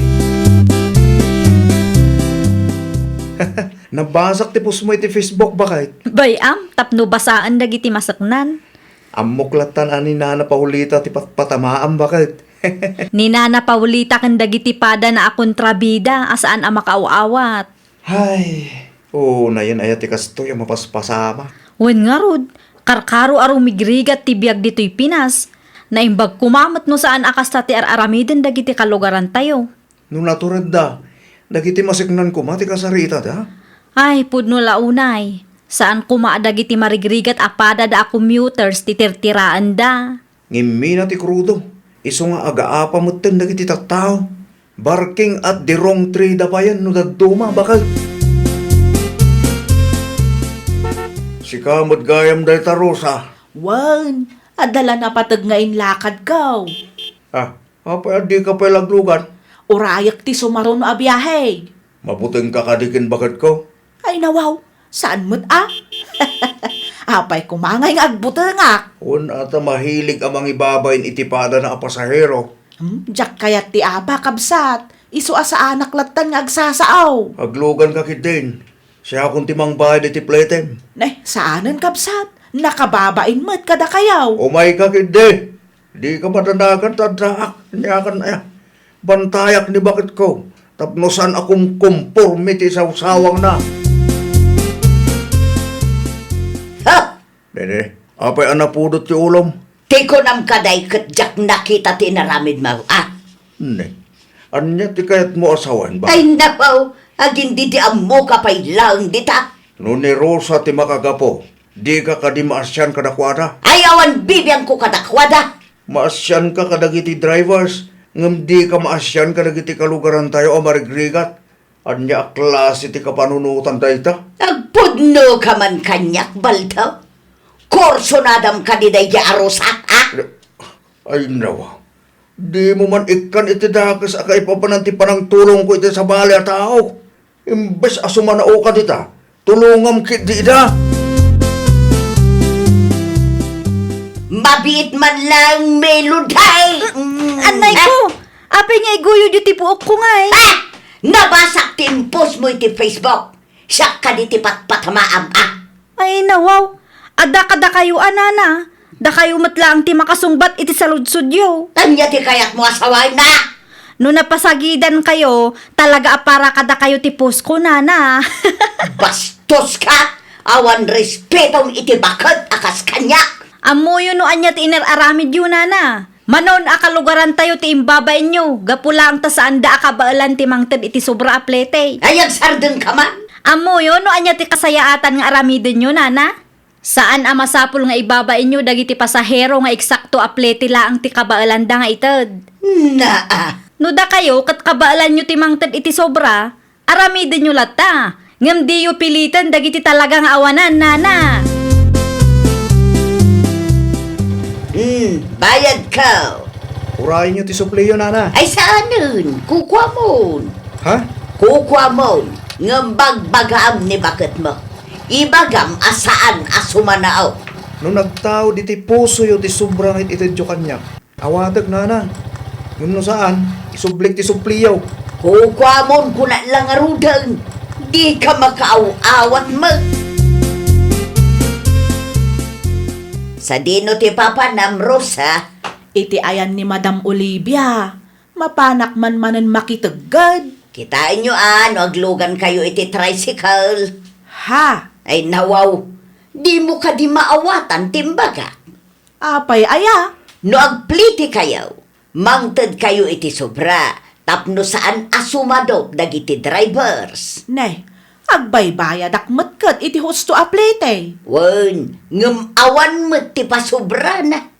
Nabasak ti pus mo iti Facebook bakit? Bayam, tapno basaan dagiti masaknan. Amuklatan ani na napahulita ti patamaam bakit? Ni Nana Paulita kan dagiti pada na akontrabida asaan ang makaawat. Hay, na yan ayat ti kastoy ang mapaspasama. Wen nga rod, karkaro aro migrigat ti biag dito'y Pinas. Naimbag kumamat no saan akasta ti aramiden dagiti kalugaran tayo. Nung naturad da, dagiti masiknan ko mati kasarita da. Ay, pudno launay. Saan kumaadagiti marigrigat apada da commuters titirtiraan da. Ngimmi na ti krudo. Iso nga agaapa mo ten dagiti tattao. Barking at the wrong tree da pa yan no daduma bakal. Si kamot gayam day tarosa. Wan, adala na patag ngayon lakad ka. Apa di ka pa laglugan? Urayak ti sumaron no abiyahe. Mabuting kakadikin bakit ko? Ay nawaw, saan mo't Apay kumangay nga agbutengak. Ata mahilig amang ibabayin itipada na pasahero. Diyak kayat ti apa kabsat. Isu asa anak latan nga agsasaaw. Aglugan ka kidin. Siya akong timang bayad iti pleten. Saanan kabsat? Nakababain mo't kada kayaw. Umay ka kidin. Di ka matanakan tadaak. Niyakan bantayak ni bakit ko. Tapnosan akong conformity sa usawang na. Ha! Dede, apay anapudot ti ulom? Tiko nam kaday katjak nakita ti naramid mo. Ne. Anya ti kayat mo asawan ba? Ay napaw, agin di amo kapay lang dita. No ni Rosa ti makagapo. Di ka kadi maasyan kadakwada. Ay awan bibiyang ko katakwada. Maasyan ka kadagiti drivers. Ngam di ka maasyan kadagiti kalugaran tayo o marigrigat. Anya klase ti kapanunutan dayta? Agpudno ka man kanyak baltaw. Korso nadam ka di day arosak, Ay nawa. Di mo man ikan iti dakas akay papananti panang tulong ko iti sa bali at tao. Imbes asumanao ka dita. Tulungam kit di da. Mabit man lang meluday. Anay ko! Apay nga iguyo di tipuok ko nga eh. Nabasak tin post mo iti Facebook. Siya ka di ti patpatamaam, Ay nawaw. Ada kada kayo anana. Da kayo matlaang ti makasungbat iti saludsudyo. Tanya ti kayat mo asaway na. No napasagidan kayo, talaga apara kada kayo ti post ko nana. Bastos ka. Awan respetong iti bakit akas kanyak. Amoyo no anya ti ineraramid yun nana. Manon akalugaran tayo ti imbabain nyo. Gapulang ta saan da akabaalan ti mangted iti sobra aplete. Ayag sardeng ka man. Amoyo no anya ti kasayaatan nga aramiden nyo nana. Saan ang masapul nga ibabain nyo dagiti pasahero nga eksakto aplete laang ti kabaalan da nga ited. No da kayo kat kabaalan nyo ti mangted iti sobra, aramiden nyo lata. Ngam di yu pilitan dagiti talaga nga awanan nana. Bayad ka. Urayin nyo ti supliyo, nana. Ay saan nun? Kukwa mo. Ha? Kukwa mo. Ngambag-bagam ni bakit mo. Ibagam asaan asumanao. Nung nagtao di ti puso yo ti sobrang itidyo kanyak. Awadag, nana. Yung no saan, isublik ti supliyo. Kukwa mo kuna lang arudang. Di ka makaaw-awat mo. Sa dino ti Papa Namros, ha? Iti ayan ni Madam Olivia. Mapanak man manen makitagad. Kitain nyo aglugan kayo iti tricycle. Ha? Ay nawaw, di mo ka di maawatan, timbaga. Apay aya. No agpliti kayo, mangted kayo iti sobra, tapno saan asumadok dagiti drivers. Ne, agbaybayad akmet kat iti husto aplete. Wen, ngem awan met ti pasobra na.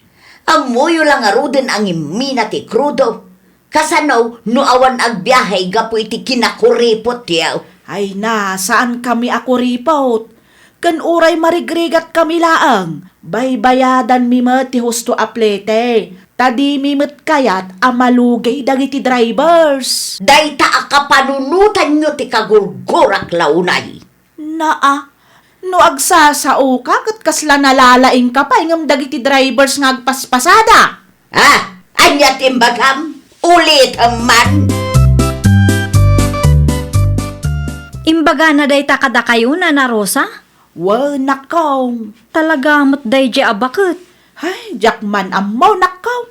Amoyo lang aruden ang imina ti krudo. Kasanaw, no awan agbiyahe gapo iti kinakuripot yaw. Ay na, saan kami ako ripot? Kan uray marigrigat kami laang. Baybayadan mi met ti husto aplete. Tadi mi met kayat amalugay dagiti drivers. Dayta akapanunutan nyo ti kagurgurak launay. Naa, no agsasao ka kat kasla nalalaing ka pa ingam dagiti drivers nga agpaspasada. Anya timbagam? Ulit man. Imbaga na day takada kayo na Rosa? Well, nakaw. Talaga mo't day di abakit. Ay, jakman amaw nakaw.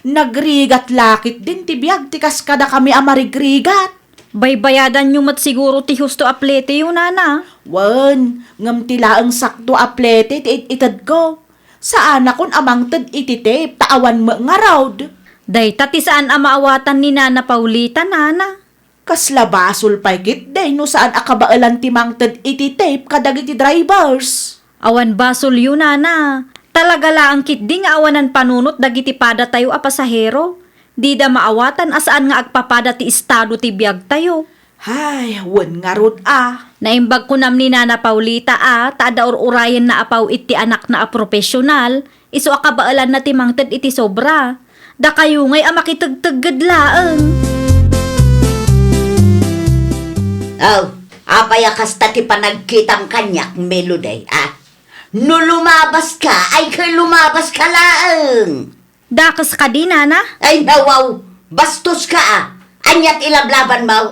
Nagrigat lakit din ti biyag ti kaskada kami amarigrigat. Baybayadan nyo mat siguro ti husto aplete yun, nana. Wan, ngam tila ang sakto aplete ti itad ko. Saan akon amang tad ititape taawan mo nga raud. Day tati saan amaawatan ni Nana Paulita, nana. Kasla basol paikit day no saan akabaalan ti mangtad ititape kadagiti drivers. Awan basol yun, nana. Talaga laang kit di nga awanan panunot dagiti pada tayo a pasahero. Di da maawatan asaan nga agpapada ti estado ti biyag tayo. Ay, wan nga rod Naimbag ko nam ni Nana Paulita taada urayan na apaw iti anak na a profesional, iso akabaalan na ti mangted iti sobra. Da kayo ngay makitagtagad laeng. Apayakas ta ti panagkitang kanyak meloday, No lumabas ka, ay kay lumabas ka laeng. Dakas ka di, Nana? Ay nawaw, bastos ka Anyat ilablaban mo,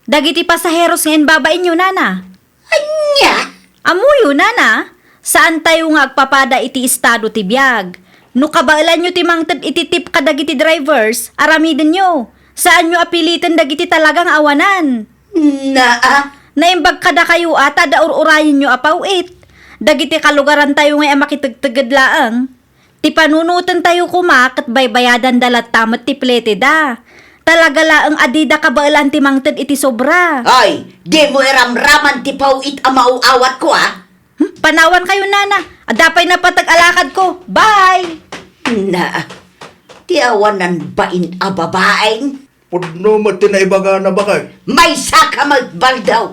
Dagiti pasaheros ngayon babain nyo, Nana. Anya? Amuyo, Nana. Saan tayo nga agpapada iti estado ti biyag? No kabailan nyo ti mangted iti tip ka dagiti drivers, aramidin nyo. Saan nyo apilitin dagiti talagang awanan? Naimbag kada kayo tada ururayin nyo apawit. Dagiti kalugaran tayo ngay makitagtagad laang. Ti panunutan tayo kumakat baybayadan dalat tamat ti plete da. Talaga laang adida kabailan ti mangted iti sobra. Ay, di mo iramraman ti pawit amauawat ko, Panawan kayo, Nana. Adapay na patag-alakad ko. Bye! Ti awanan bain a babaeng? Pudno mo tinaibaga na bakit? May saka magbaldaw.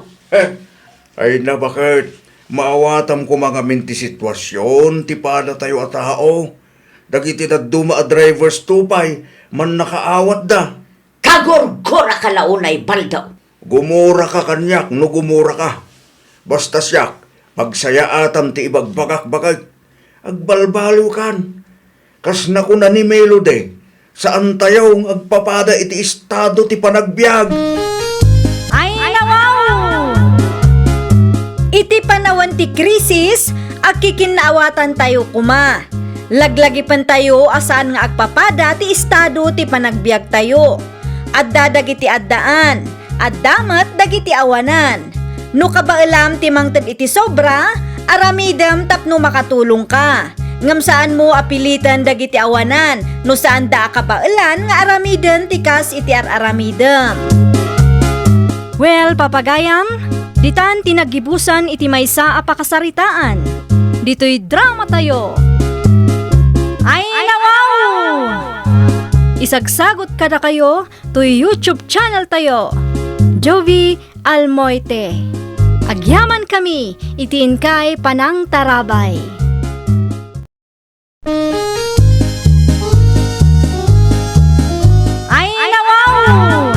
Ay na bakit? Maawatam ko mga minti sitwasyon, ti pada tayo a tao. Dagiti na duma a drivers tupay, man nakaawat da. Kagorgora ka launay baldaw. Gumura ka kanyak, no gumura ka. Basta siyak, pagsaya atam ti ibagbagak-bagag. Agbalbalo kan. Kas na ko na ni Melody, saan tayo ang agpapada iti estado ti panagbiag. Ay, nawaw! Iti panawan ti krisis, akikinnaawatan tayo kuma. Laglagipan tayo asaan nga agpapada ti estado ti panagbiag tayo. Adda dagiti addaan, addamat dagiti awanan. No kabailam ti mangted iti sobra, aramidem tapno makatulong ka. Ngam saan mo apilitan dagiti awanan, no saan da kabailan nga aramiden tikas iti aramidem. Well, papagayam, ditan tinagibusan iti maysa a pakasaritaan. Dito'y drama tayo. Ay, nawaw! Isagsagot kada kayo to YouTube channel tayo. Jovi Almoite. Agyaman kami, itiin kay Panang Tarabay. Ay, nawaw!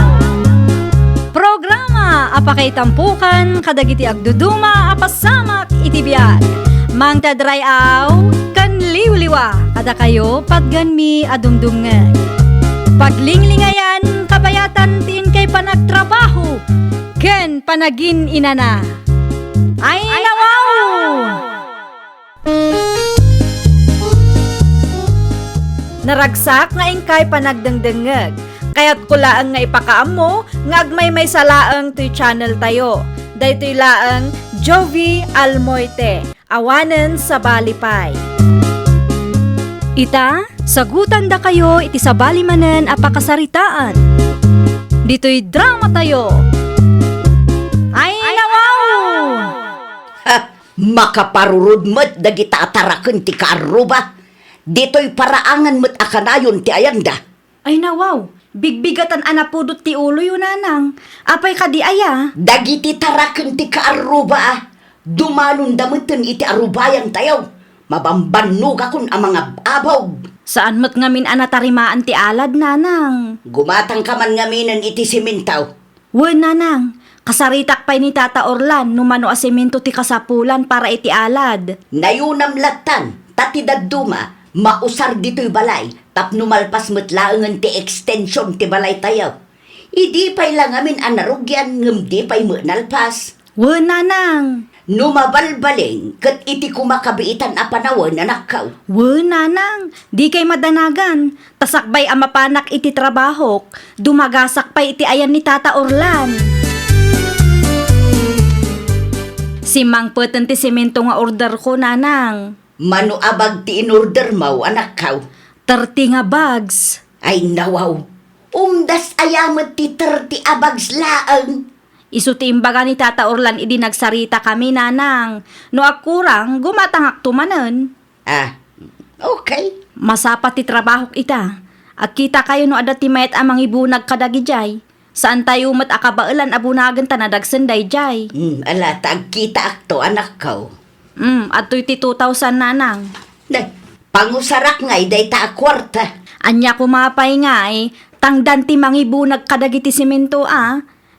Programa apakay tampukan kadagiti agduduma apasamak itibiyag. Mang tadrayaw kan liwliwa kada kayo pagganmi adumdumngan. Paglinglingayan kabayatan tin kay panagtrabaho ken panagin inana. Ay, nawaw! Naragsak nga ingkay panagdengdengeg. Kaya't kulaang nga ipakaam mo nga agmay may salaang to'y channel tayo. Daytoy laang Jovi Almoite. Awanen sa Balipay. Ita, sagutan da kayo iti sabali manen a pakasaritaan. Dito'y drama tayo. Ay, nawaw! Ha, makaparurod mo't dagita ataraken ti karuba. Dito'y paraangan mo't akanayon ti ayanda. Ay, nawaw! Bigbigatan anapudot ti ulo yun, nanang. Apay ka di aya. Dagiti taraken ti kaaruba. Dumalon damutin iti arubayan tayo. Mabambannog akon ang mga abaw. Saan mo't ngamin anatarimaan ti alad, nanang? Gumatang ka man ngaminan iti simintaw. Wen, nanang. Kasaritak pa'y ni Tata Orlan numano asimento ti kasapulan para iti alad. Nayunam latan, tatidad duma, mausar dito'y balay, tapno malpas matlaangan ti extension ti balay tayo. Idi pa'y lang amin anarugyan, ngem di pa'y nalpas. Wen, nanang. Numabalbaling, kat iti kumakabiitan a panawan na nakaw. Wen, nanang. Di kay madanagan. Tasakbay ang mapanak iti trabahok. Dumagasak pa iti ayan ni Tata Orlan. Si Mang Peten ti semento nga order ko, nanang. Mano abag ti in-order mo, anak kaw. 30 nga bags. Ay nawaw, umdas ayamat ti 30 abags laang. Isu ti imbaga ni Tata Orlan idi nagsarita kami, nanang. No akurang, gumatangak tumanen. Ah, okay. Masapat ti trabahok ita. At kita kayo no adat ti mayat amang ibunag kadagijay. Saan tayo mat akabailan abunagan tanadagsenday jay. Ala, tagkita akto, anak kaw. At ti 2,000, nanang. Pangusarak ngay, day ta kwarta. Anya kumapay nga tangdan ti mangibunag kadagiti simento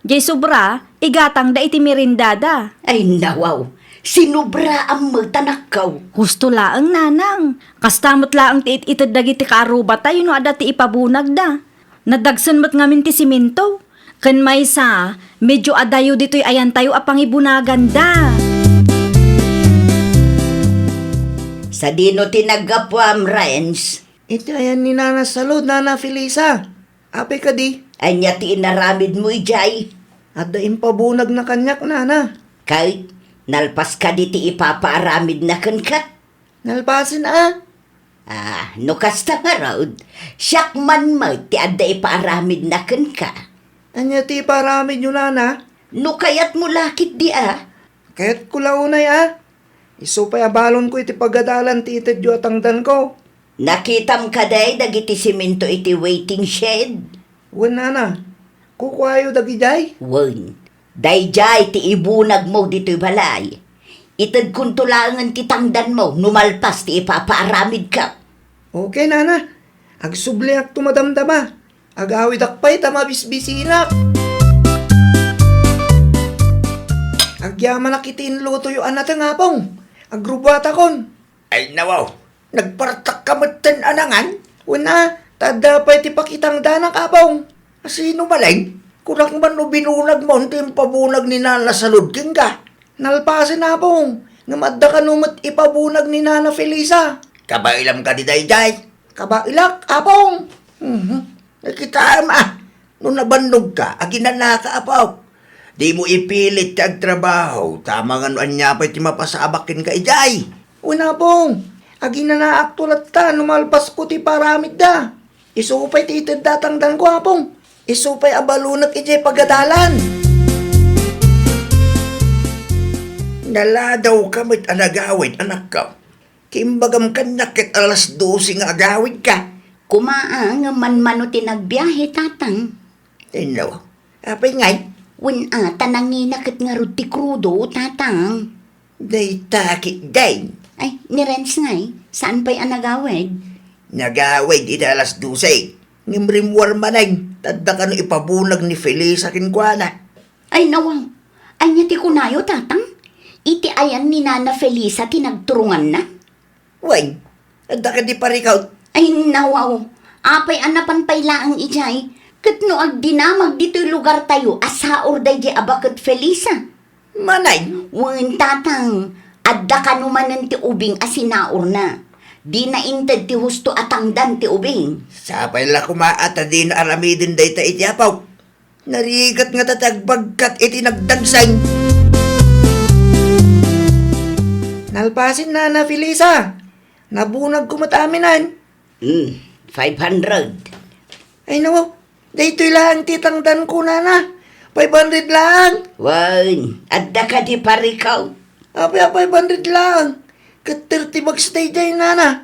Jay sobra, igatang da iti merindada. Ay nawaw, sinubra ang magtanakaw. Husto laang, nanang. Kastamot laang ti itid dagiti kaaruba tayo no ada ti ipabunag da. Nadagsan mo't ngamin ti simento. Kan may sa, medyo adayo dito'y ayan tayo apang ibunagan da. Sa dino tinagapwam, Renz. Ito ayan ni Nana Salud, Nana Felisa. Apay ka di. Anya ti inaramid mo, ijay. At daim pabunag na kanyak, Nana. Kahit nalpas ka di ti ipapaaramid na kan ka. Nalpasin No kasta nga raud, siyak man mo ti adda ipaaramid na kan ka. Anya ti paramid nyo, Nana. No kayat mo lakit di Kaya't kulaunay Isupay abalon ko iti pagadalan ti itid yu atangdan ko. Nakitam ka day dagiti simento iti waiting shed. Wen, Nana. Kukwayo dagijay. Wen, dayjay ti ibunag mo dito'y balay. Itad kung tulangan ti tangdan mo, numalpas ti ipapaaramid ka. Okay, Nana. Agsubliak tumadamdama. Agawid akpay tamabisbisinak. Agyaman nakitiin luto yu anat nga pong. Agrubata kon. Ay nawaw, nagpartak kamatan anangan? Una, tadapay ti pakitang danang kapong. Sino maling? Kurang man no binunag mo, hindi yung pabunag ni Nana Salud king ka. Nalpasin na pong. Ngamadda ka numot ipabunag ni Nana Felisa. Kabailam ka di dayjay. Kabailak, apong. Nakita nung nabandog ka, aginan na ka apaw. Di mo ipilit kag trabaho, tama nga noan niya pa iti mapasabakin ka ijay. Una pong. Agi na naaktulat ta, numalpas ko ti paramid da. Isupay ti itid datangdan ko, apong. Isupay abalunak ijay pagadalan. Naladaw ka mo't anagawid, anak ka. Kimbagam ka nakit alas 12 nga agawid ka. Kumaang man-mano tinagbiyahe, tatang. Tinaw, apay ngay, Wen tanangin nakit nga ruti krudo, tatang. day takit day. Ay, ni Renz ngay, saan pa'y anagawid? Nagawid iti alas 12. Ngimrimwar manay, tadda ka no ipabunag ni Felisa kinkwana. Ay, nawang. Anya ti kunayo, tatang. Iti ayan ni Nana Felisa tinagturungan na. Way, tadda ka di parikaw. Ay, nawaw. Apay anapan pay laang ijay. Kat no agdinamag dito'y lugar tayo, asaor day di abakat Felisa. Manay, Wen, tatang. Adda ka numanan ti ubing asinaor na. Di na inted ti husto atangdan ti ubing. sapay la kumaata din aramidin day ta iti apaw. Narigat nga tatagbagkat iti nagdagsang. Nalpasin, Nana Felisa. Nabunag ko mataminan. 500. Ay nawaw, daytoy lang titangdan ko nana. 500 lang. Wan, adda ka di parikaw. Apa 500 lang. Kat 30 bucks day nana.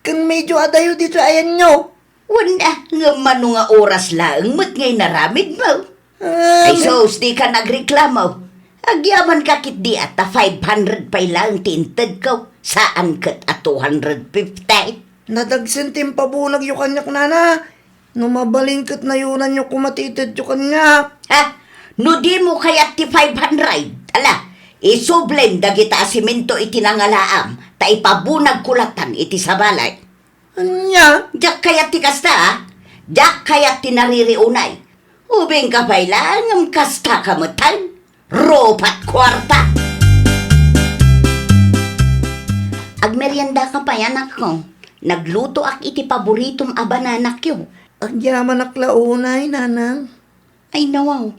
Kung medyo adayo dito ayan nyo. Wala, nga mano nga oras lang, mat ngay naramid mo. Ay sos, di ka nagreklamo. Agyaman ka kit di at 500 pa lang tinted ko. Saan kat at 250? Nadagsentim pabulag yung kanyak nana. Numabalingkit na yunan yung kumatitid yung kanyak. Ha? No di mo kaya ti 500? Ala, isublem dagita asimento iti nangalaam, ta ipabunag kulatan iti sabalay. Anya? Diyak kaya ti kasta, ha? Diyak kaya ti naririunay. Ubing ka pa ilang ang kasta kamutan. Ropat kwarta. Agmeryenda ka pa yan ako. Nagluto ak iti paboritong abananak yun. Ang yaman aklaunay, nanang. Ay nawaw.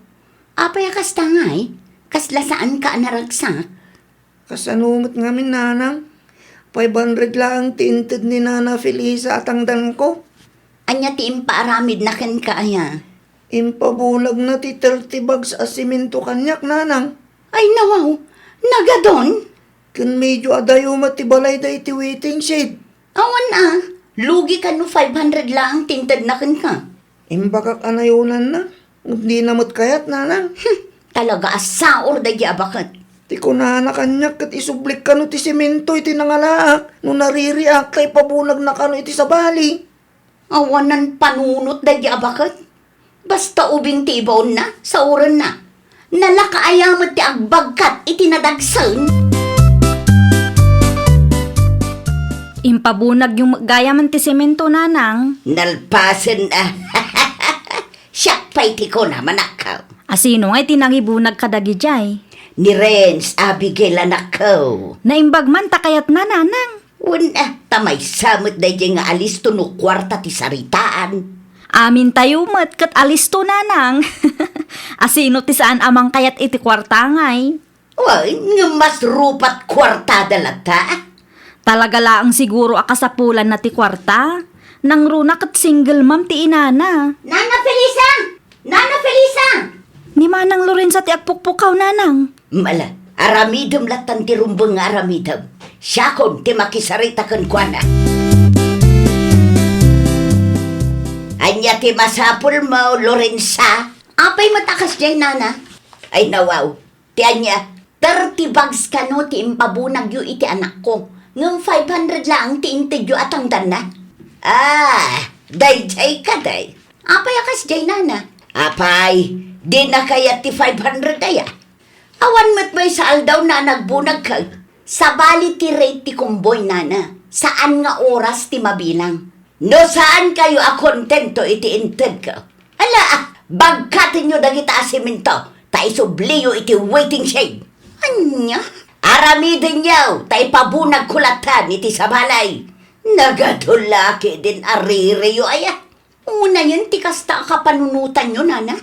Apay kasta nga eh. Kasla saan ka naragsak? Kasanumot ngamin, nanang. 500 lang tinted ni Nana Felisa at tangdan ko. Anya ti impaaramid na ken ka aya. Impabulag na ti 30 bags asiminto kanyak, nanang. Ay nawaw. Nagadon? Kun medyo adayo matibalay da iti waiting shed. Awan Lugi ka no 500 lang tinted na ken ka. Imbakak anayunan na. Hindi namot kayat, nanang. Talaga asaor da bakit? Ti ko na kanyak kat isublik ka no ti simento iti nangalaak. No naririak kay pabulag na kano iti sabali. Awanan panunot da bakit? Basta ubing ti ibaon na, sauran na. Nalakaayamat ti agbagkat iti nadagsan. Impabunag yung gaya man ti semento, nanang. Nalpasen Siya pa'y ti ko naman akaw. Asino nga tinangibunag kadagi jay. Ni Renz Abigail anakaw. Naimbag man takayat na, nanang. Una, tamay samot da nga alis to no kwarta ti saritaan. Amin tayo mat kat alis to, nanang. Asino ti saan amang kayat iti kwartangay. Why, nga mas rupat kwarta dalata. Talaga laang siguro akasapulan na ti kwarta. Nang runa kat single ma'am ti inana. Nana Felisa! Nana Felisa! Ni Manang Lorenza ti agpukpukaw, nanang. Mala, aramidom latan ti rumbeng nga aramidom. Siya kon ti makisarita kan kuana. Anya ti masapul mo, Lorenza. Apay matakas dyan, nana. Ay nawaw, ti anya, 30 bags ka no ti impabunag yu iti anak ko. Ngam 500 lang ti intig yu atang na. Day ka day. Apay akas dyan, nana. Apay, di na kaya ti 500 aya. Awan mo't may saal daw na nagbunag ka. Sa bali ti rate ti kumboy, nana. Saan nga oras ti mabilang? No saan kayo akontento iti inted ka? Ala, bagkatin nyo dagita asiminto. Ta isubliyo iti waiting shade. Anya? Aramidin nyo, ta ipabunag kulatan iti sabalay. Nagadulaki din aririyo aya. Una yun, ti kasta kapanunutan nyo, nana.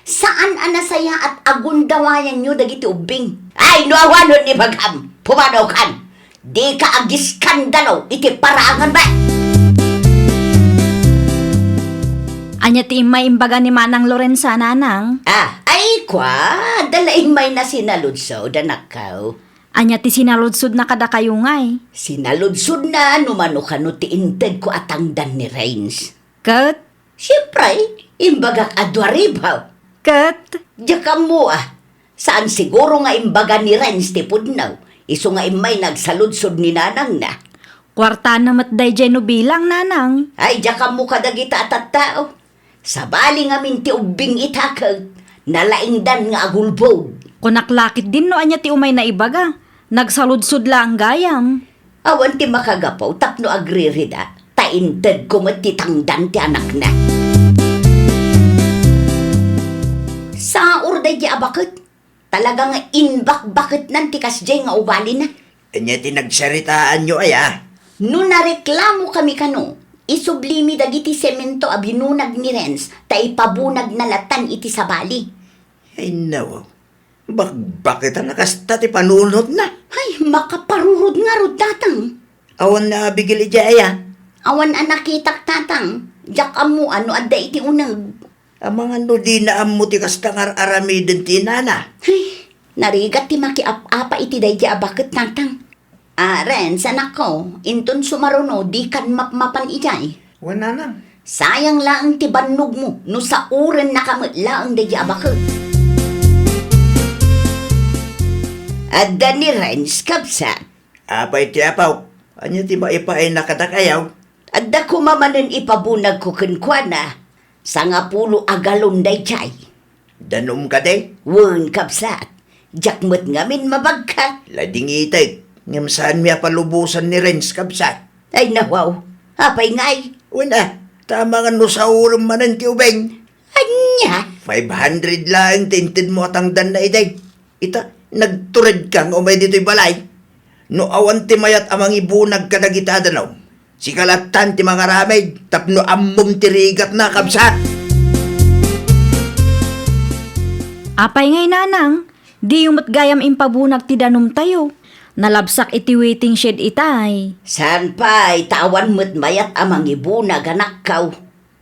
Saan anasaya at agundawayan nyo dagiti ubing? Ay, nuawanon ni Bagam, pumanaw kan. Di ka agiskandalo, iti parangan ba? Anya ti imay imbaga ni Manang Lorenza, nanang. Ay kwa, dalaing may na sinaludso, danakaw. Anya ti sinaludsod na kada kayo ngay. Sinaludsod na, numano ka no ti inted ko atangdan ni Reigns. Kat, Siyempre, imbagak adwaribaw. kat, Diya mo saan siguro nga imbaga ni Renz ti pudnaw, iso nga imay nagsaludsod ni nanang na. kwarta na matday jay no bilang, nanang. Ay, diya mo kadagita at tao. Sabali nga min ti ubing itakag, nalaingdan nga agulbog. Kunaklakit din no anya ti umay na ibaga. Nagsaludsod lang gayam. Awan ti makagapaw, tapno agririda, tainted ko matitangdan ti anak na. Sa urday di abakit, talagang inbak-bakit nan ti kasjay nga ubali na. Anya tinagsaritaan nyo aya. No nareklamo kami kano, isublimi dagiti semento a binunag ni Renz, ta ipabunag na latan iti sabali. Ay nawaw, bakit na kasta ti panunod na? Ay, makaparurod nga rod datang. Awan na bigil ija aya. Awan anakitak tatang. Jak amo ano adda iti unag. Amang ano di na amo ti kastangar aramidin ti nana. Ay, narigat ti makiap-apa iti day abakit tatang. Ren, anak ko, inton sumaruno di kan mapmapan ijay. Wala na. Sayang lang ti bannog mo, no sa uren nakamit lang day abakit. Adda ni Renz kabsat. Apay ti apaw. Anya ti maipaay nakadakayaw. Adda ko mamanen ipabunag ko kenkwana. Sa nga pulo agalon day chay. Danom ka de. Wen kapsat. Jakmet ngamin mabagkat. Lading itig. Ngam saan miya palubusan ni Renz kabsat. Ay nawaw. Apay ngay. Wala. Tama nga no sa uram manan ti ubeng. Anya. 500 lang tintin mo atang dan na itig. Ita, nagtured kang umay dito'y balay. No awan ti mayat amang ibunag ka nagitada no. Si kalatan ti mga ramay, tapno ammong tirigat na kabsat. Apay ngay nanang, di yung matgayam impabunag ti danum tayo. Nalabsak iti waiting shed itay. San pa'y tawan mo't mayat amang ibunag anak kaw.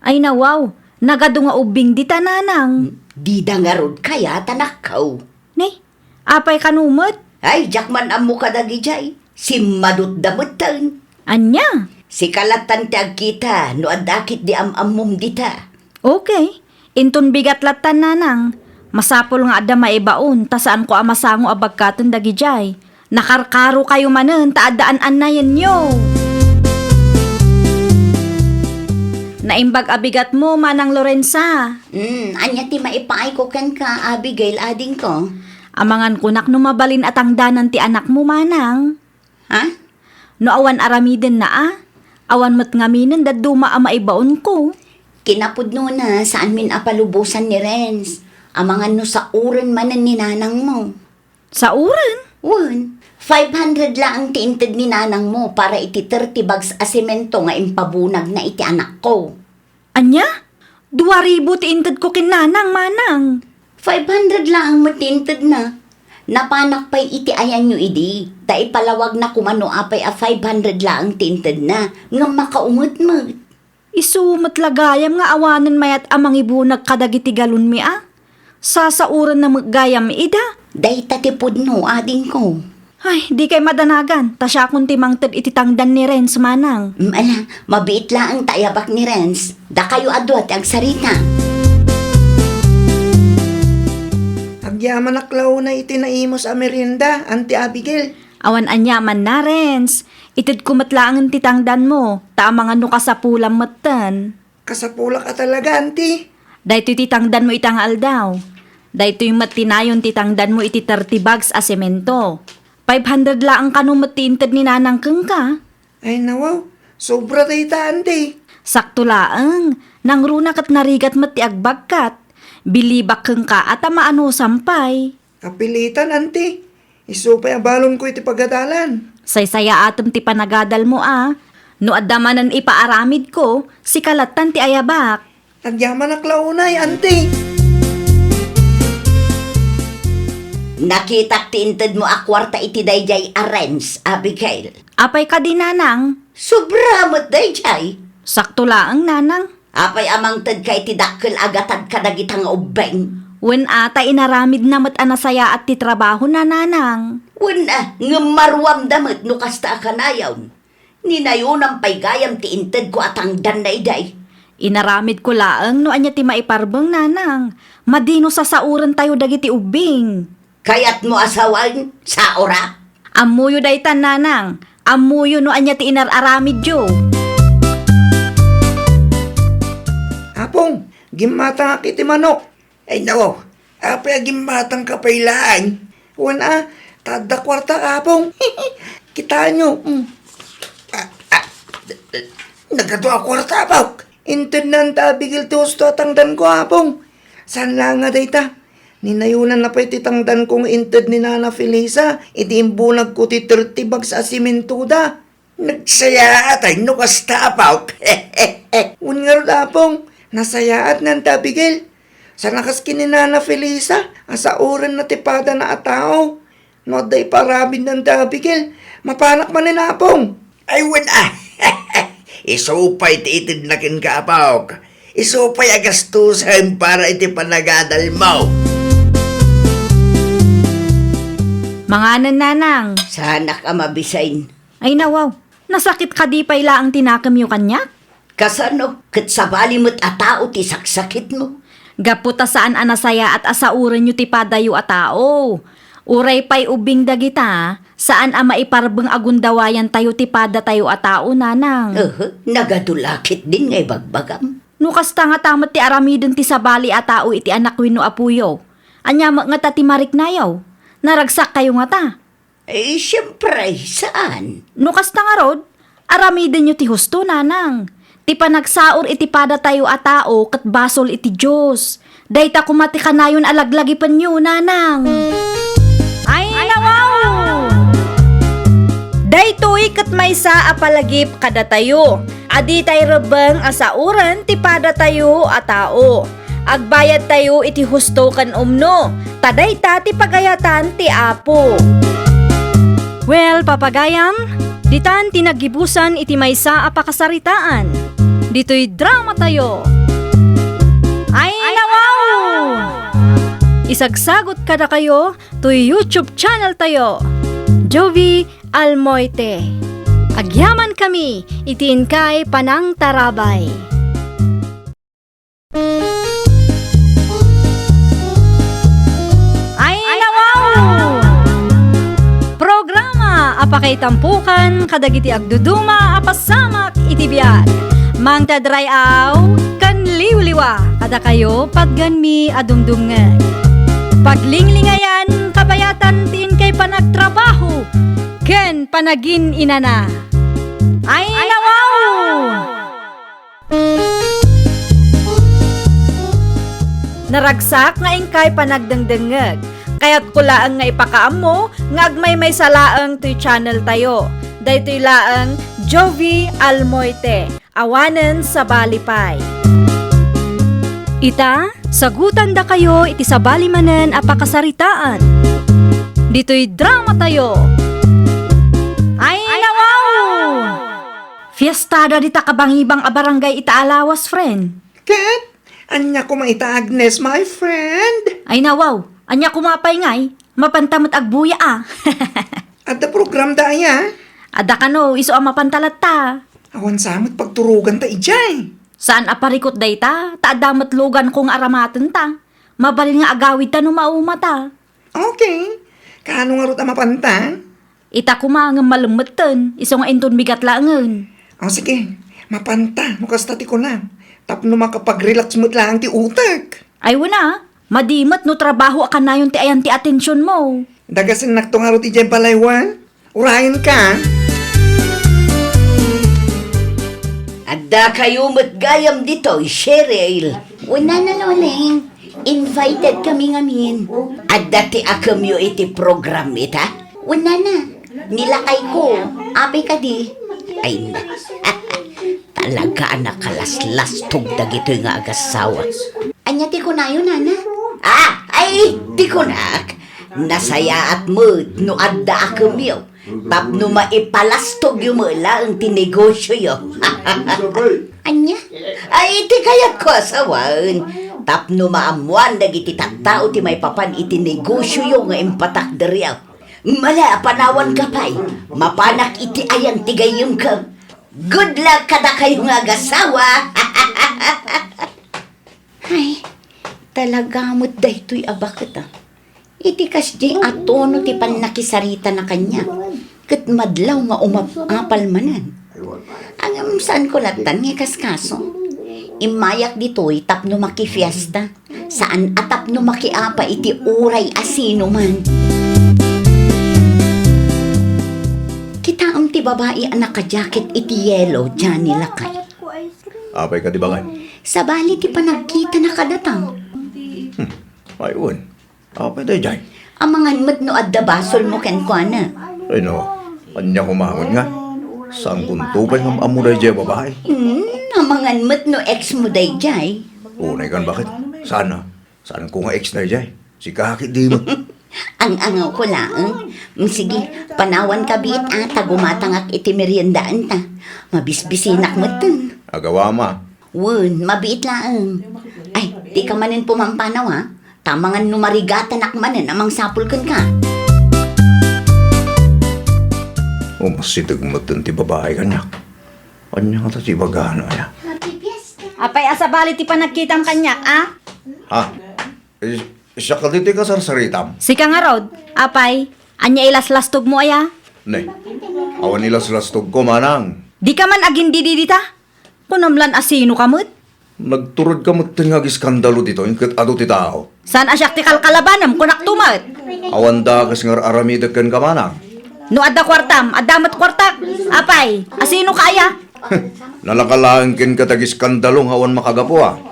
Ay nawaw, nagado nga ubing dita nanang. Di dangarod kaya tanak kaw. Nay, apay kanumot. Ay, jakman amo kadagi jay. Si madut damutan. Anya? Si kalatan ti agkita, no adakit di amamum dita. Okay, inton bigat latan nanang. Masapol nga adda maibaon, ta saan ko amasango abagkaton dagijay. Nakarkaro kayo manen, taadaan na yan yo. Naimbag abigat mo, Manang Lorenza. Anya ti maipaay ko ken ka, Abigail ading ko. Amangan kunak no mabalin atang danan ti anak mo, Manang. Ha? No awan aramiden na awan mat ngaminen daduma a maibaon ko. Kinapudno na saan min apalubusan ni Renz. Amangan no sa uren manen ni nanang mo. Sa uren? Wen, 500 lang ang tiinted ni nanang mo para iti 30 bags a semento nga impabunag na iti anak ko. Anya? 2,000 ti inted ko kinanang, Manang. 500 lang ang matinted na. Napanak pa'y iti ayan nyo idi. Ta ipalawag na kumano apay a 500 lang ang tinted na. Nga makaumot-mot. Isumat lagayam nga awanan mayat amang ibunag kadagiti galon mi Sasauran na maggayam ida. Day tatipod no ading ko. Ay, di kay madanagan. Tasya kung timangtad ititangdan ni Renz, Manang. Ala, mabiit lang ang tayabak ni Renz. Da kayo adwat ang sarita. Agyaman aklaw na itinaimos a merienda, Auntie Abigail. Awan anyaman na, Renz. Itid kumatlaang ang titangdan mo. Tamang ano ka sa pulang matan. Kasapulak ka talaga, Auntie. Dahito titangdan mo itangal daw. Dahito yung matinayon titangdan mo iti 30 bags a semento. 500 lang ang kanumatinted ni nanang keng ka. Ay nawaw, sobra tayo ta, Auntie. Sakto laang. Nang runak at narigat mati agbagkat. Bilibak keng ka at amaano sampay. Kapilitan, Auntie. Isupay ang balon ko iti pagadalan. Say-saya atom ti panagadal mo No adamanan ipaaramid ko, si kalatan ti ayabak. Agyaman aklaw na, Auntie. Nakitak tiinted mo a kwarta iti dayjay a Renz, Abigail. Apay ka din nanang. Sobra mo't dayjay. Sakto laang nanang. Apay amang tad ka iti dakkel agatad ka dagitang ubeng. Wen ata inaramid na mat anasaya at ti trabaho na nanang. Wala, nga marwam damit no kasta kanayaw. Ninayon ang paygayam ti inted ko atang danday day. Inaramid ko laang no anya ti maiparbeng nanang. Madino sa sauran tayo dagiti ubing. Kayat mo asawan sa ora. Amuyo daytan nanang. Amuyo no anya ti inararamid yo. Apong, gimatang akiti manok. Ay nawo, apay agimatang kapailaan. Wana, tada kwarta apong. Kita nyo. Nagkato ako na tapaw. Inted na ang tabigil ti husto tangdan ko apong. San lang nga dayta. Ninayunan na pa ititangdan kong inted ni Nana Felisa. Idiimbunag ko ti 30 bags a simentuda. Nagsaya atay no kastapaw. Ungarod apong. Nasayaat ng tabigil. Sa nakaskin ni Nana Felisa, asa oran na tipada na atao. No day parabid ng tabigil. Mapanak man ni napong. Ay wala. Isupay ti itid nakin kaapawk. Isupay agastusan para iti panagadal mo. Mga nanang. Sana ka mabisain. Ay nawaw, nasakit ka di pa ila ang tinakam yung kanya? Kasano, kat sabali mo't atao ti saksakit mo. Gaputa saan anasaya at asauran nyo ti padayo a tao. Uray pa'y ubing dagita, saan ama iparbeng agundawayan tayo ti pada tayo a tao, nanang. Nagadulakit din ngay bagbagam. Nukas nga tamat ti aramidon ti sabali a tao iti anak wino apuyo. Anya nga ta ti marik nayaw. Naragsak kayo nga ta. Eh, siyempre, saan? Nukas nga rod, aramidon nyo ti husto, nanang. Ti panagsaor iti pada tayo a tao kat basol iti Diyos. Dayta kumati kanayon alaglagi panyo, nanang. Ay, nawaw! Daytoy kat maysa apalagip kada tayo. Adi tay rebeng asauran ti pada tayo a tao. Agbayad tayo iti husto kan umno. Tadayta ti pagayatan ti apo. Well, papagayam, ditan tinagibusan iti maysa apakasaritaan. Dito'y drama tayo. Ay, nawaw! Isagsagot kada kayo to YouTube channel tayo. Jovi Almoite. Agyaman kami, itiin kay Panang Tarabay. Ay, nawaw! Programa apakay tampukan kadagiti agduduma apasamak itibiyag. Mang tadray aw kan liwliwa kada kayo pagganmi adumdumngan. Paglinglingayan kabayatan tin kay panagtrabaho ken panagin inana. Ay, nawaw! Naragsak nga ingkay panagdengdengeg. Kaya't kulaang nga ipakaam mo, nga agmay may salaang to'y channel tayo. Daytoy laang Jovi Almoite, awanen sa balipay. Ita, sagutan da kayo iti sa balimanen apakasaritaan. Dito'y drama tayo. Ay, nawaw! Fiestada dita kabangibang a barangay ita alawas, friend. Kat, anya ko maita Agnes, my friend. Ay, nawaw! Anya kumapay ngay, mapantamot agbuya ah. At the program da ya. Ada ka no, iso ang mapantalat ta. Awan samot pagturugan ta ijay. Saan aparikot day ta? Taadamat lugan kong aramaten ta. Mabalin nga agawid ta no mauma ta. Okay. Kano nga rot ang mapanta? Ita kumang malumeten, iso nga inton bigat laangen. O sige, mapanta. Mukas tati ko na. Tapno makapag-relax mo't lang ti utak. Ay wala, madimat no trabaho akan na yun ti ayan ti atensyon mo. Dagasin nakto nga rot ijay balaywan. Urahin ka. Adda kayo matgayam dito, Cheryl. Una na noling, invited kami ngamin. Adda ti akamyo iti program ita? Una na, nilakay ko. Api ka di. Ay na. Talaga nakalaslas tog dagito nga agasawa. Anya ti ko na yun, Nana? Ay, ti ko nak. Nasaya at mood no adda akamyo. Tapno maipalastog yung mula ang tinegosyo yo. Anya? Ay, iti kayat ko asawan. Tapno maamuan dagiti tattao ti may papan iti negosyo yo nga impatak deriyaw. Mala, panawan ka pa'y. Mapanak iti ayang tigayong ka. Good luck kada kayo nga gasawa. Ay, talaga mo't dahito'y abakit ah. Iti kasdi atono ti panakisarita na kanya. Kat madlaw nga umapal manan. Ang saan ko latan nga kaskaso. Imayak dito'y tapno makifiesta. Saan atapno makiapa iti uray asino man. Kita ang ti babae ang nakajakit iti yellow dyan nilakay. Apay ka di ba Sa bali ti panagkita na kadatang. Ayun. Apay tayo dyan. Amangan mo't no adda basol mo ken kwa na. Ay no, anya kumangon nga. Saan kuntubay ng amuray dyan babae? Amangan mo't no ex mo day jay. Unay kan bakit? Sana. Saan ko nga ex na dyan? Si kakit di mo. Ang angaw ko lang. Sige, panawan ka bit ata gumatangak iti meriendaan ta. Mabisbisinak mo dun. Agawa ma. Wun, mabiit lang. Ay, di ka manin pumampanaw ha. Tamangan numarigatan akmanin amang sapulkan ka. Umasitig mo ti babae kanya. Anya nga ta si bagano ya. Apay asa bali ti panagkitang kanyak, ah? Ha? Siya ka dito ka sarsaritam. Sika nga rod, apay, anya ilas-lastog mo aya? Nay, awan nila silastog ko manang. Di ka man agin dididita? Kunamlan asino ka mo't? Nagturod ka mo tingag iskandalo dito, yung ado ti tao. Saan asyak ti kalkalabanam kunak tumat? Awan da kas nga aramidag kan ka manang. No adda kwartam, addamat kwartak. Apay, asino ka aya? Nalakalaan kin katag iskandalong awan makagapo ah.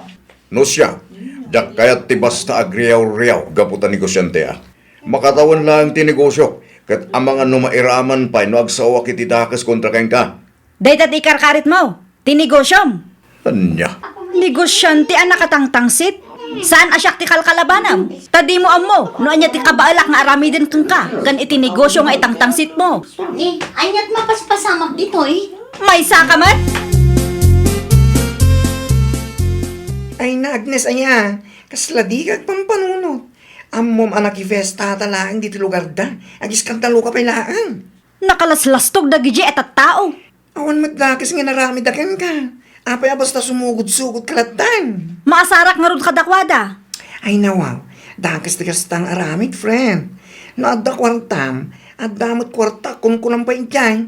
No siya, dak kayat ti basta agriyaw-riyaw gaputan negosyante ah. Makatawan lang ti negosyo, kat amang ano mairaman pa, no agsawa kiti dakas kontra kain ka. Dayta ti karkarit mo, tinigosyom. Anya? Negosyante ang nakatangtangsit. Saan asyak ti kalkalabanam? Tadi mo amo, no anya ti kabaalak nga aramiden kang ka, kan itinegosyo nga itangtangsit mo. Eh, anyat mapaspasamak dito eh. May sakamat? Ay na, Agnes, aya. Kasladi kag pampanunod. Ammom anak ifesta talaang dito lugar da. Agis kantalo ka pailaan. Nakalaslastog dagiji etat tao. Awan magdakis nga naramidakan ka. Apay basta sumugod-sugod kalatan. Maasarak nga ron kadakwada. Ay nawaw, dakas tigas tang aramid, friend. No adda kwartam, at damot kwarta kung kulang pa ikay.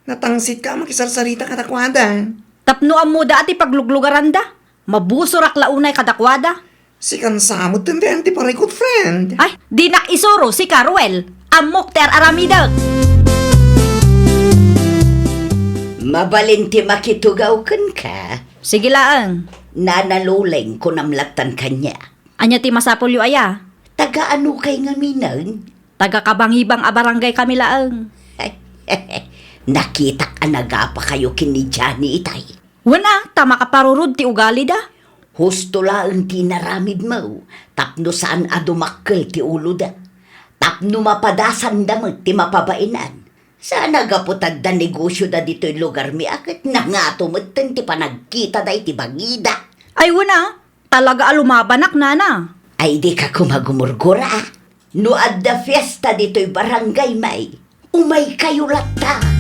Natangsit ka makisarsarita katakwada. Tapno amuda ati pagluglugaran da. Mabusurak launay kadakwada. Si kansamot tindi anti parikot, friend. Ay, di nak isuro si Carwell. Amok ter aramidag. Mabalinti makitugaw kan ka. Sige laang. Nanaluleng ko namlatan kanya. Anya ti masapol yu aya. Taga ano kay nga minang? Taga kabangibang abarangay kami laang. Nakita ka naga pa kayo kini Johnny itay. Wala, tama ka parurod ti ugali da. Husto lang ti naramid mo. Tapno saan adumakkel ti ulo da. Tapno mapadasan da mo ti mapabainan. Sana gaputag da negosyo da dito'y lugar mi akit na nga tumuteng ti panagkita da iti bagida. Ay wala, talaga alumabanak nana. Ay di ka kumagumurgura. No adda fiesta dito'y barangay may. Umay kayo lata.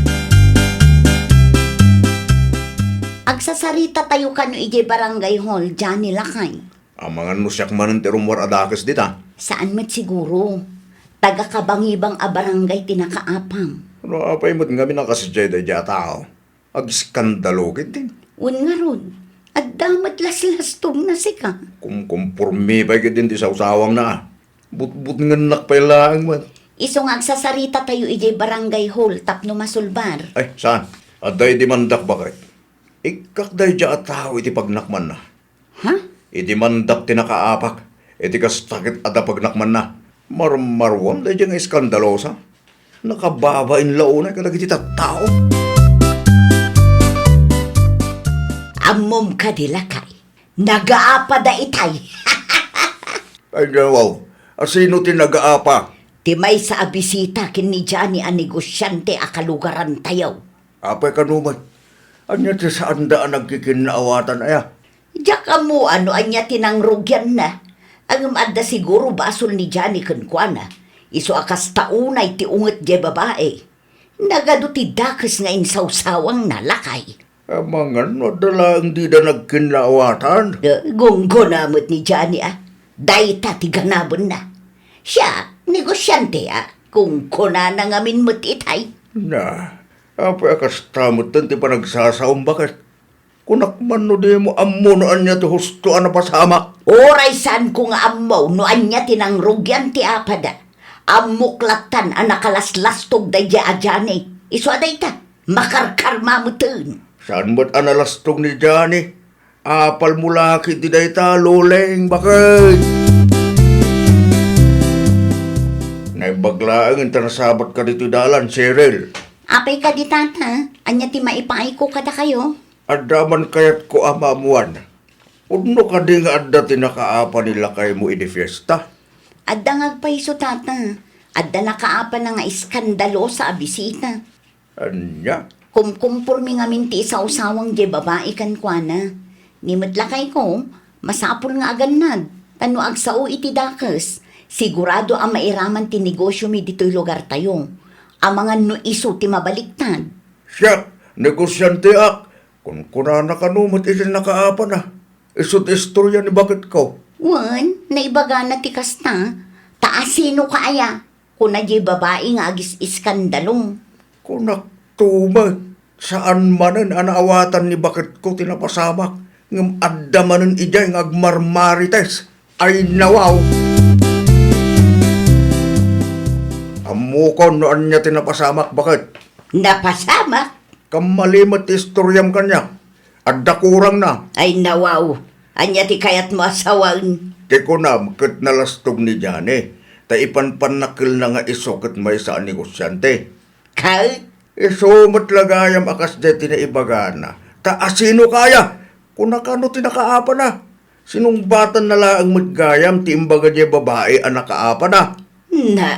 Agsasarita tayo kano ije barangay hall, Johnny Lakay. Amangan no siyak manan ti rumor adakas dita. Saan met siguro? Taga kabangibang a barangay tinakaapam. No apay mo't nga minakasadya da dya tao. Ag-iskandalo kit din. Un nga ron. At damat las-lastong na sika. Kung kumpurmi pa kit din ti sausawang na. But nga nakpailaang man. Iso nga agsasarita tayo ije barangay hall tapno masulbar. Ay, saan? Aday di mandak bakit? Ikakday dya at tao iti pagnakman na. Ha? Iti mandak ti nakaapak. Iti kastakit ada pagnakman na. Marmarwam day dya nga iskandalosa. Nakababain launay kalag iti tao. Amom ka dilakay. Nagaapa da itay. Ay, wow. Asino ti nag-aapa? Timay sa abisita kin ni Johnny a negosyante a kalugaran tayaw. Apay kanuman. Anya ti saan daan nagkikinaawatan aya? Diyak mo ano anya tinangrugyan na. Ang adda siguro basol ni Johnny kunkwana. Iso akas taunay ti unget je babae. Nagado ti dakes nga insawsawang nalakay. Amangan no dala ang di da nagkinaawatan. Gunggo namot ni Johnny Dayta ti ganabon na. Siya, negosyante kung kuna na ngamin mo't itay. Na, apay akas tamutan ti panagsasaom bakit? Kunakman no di mo amunoan niya ti husto na pasama. Oray saan ko nga amaw no anya tinangrugyan ti apada. Amuklatan ang nakalaslastog da Johnny. Iso aday ta, makarkar mamutun. Saan mo't analastong ni Johnny? Apal mula kiti day ta, loleng bakit? Naibaglaang intanasabat ka dito dalan, Cheryl. Apay ka di tata, anya ti maipaay ko kada kayo. Adaman kayat ko amamuan. Udno ka di nga adda tinakaapa nila kay mo ini fiesta. Adda ngagpaiso tata, adda nakaapa na nga iskandalo sa abisita. Anya? Kumkumpurmi nga minti sa usawang di babae kan kwa na. Nimadlakay ko, masapul nga aganad. Tano agsao iti dakas. Sigurado ang mairaman ti negosyo mi dito'y lugar tayo. Ang mga no iso ti mabaliktad. Siya, negosyante ak. Kung kunana ka numot iti nakaapa na. Isot istorya ni bakit ko. Wan, naibaga na ti kasta. Taasino ka aya? Kung na di babae nga agis iskandalong. Kunak tumay. Saan manan anaawatan ni bakit ko tinapasamak. Ngam adda manan ijay ng agmarmarites. Ay nawaw. Amukon noan niya tinapasamak bakit? Napasama? Kamalimat istoryam kanya. Adda kurang na. Ay nawaw. Anya ti kayat mo asawan. Di ko na kat nalastog ni Jane. Ta ipanpanakil na nga iso kat may saan negosyante. Kahit Iso matlagayam akas deti na ibagana. Ta asino kaya? Kung nakano tinakaapa na. Sinong batan na laang matgayam ti imbaga niya babae ang nakaapa na. na.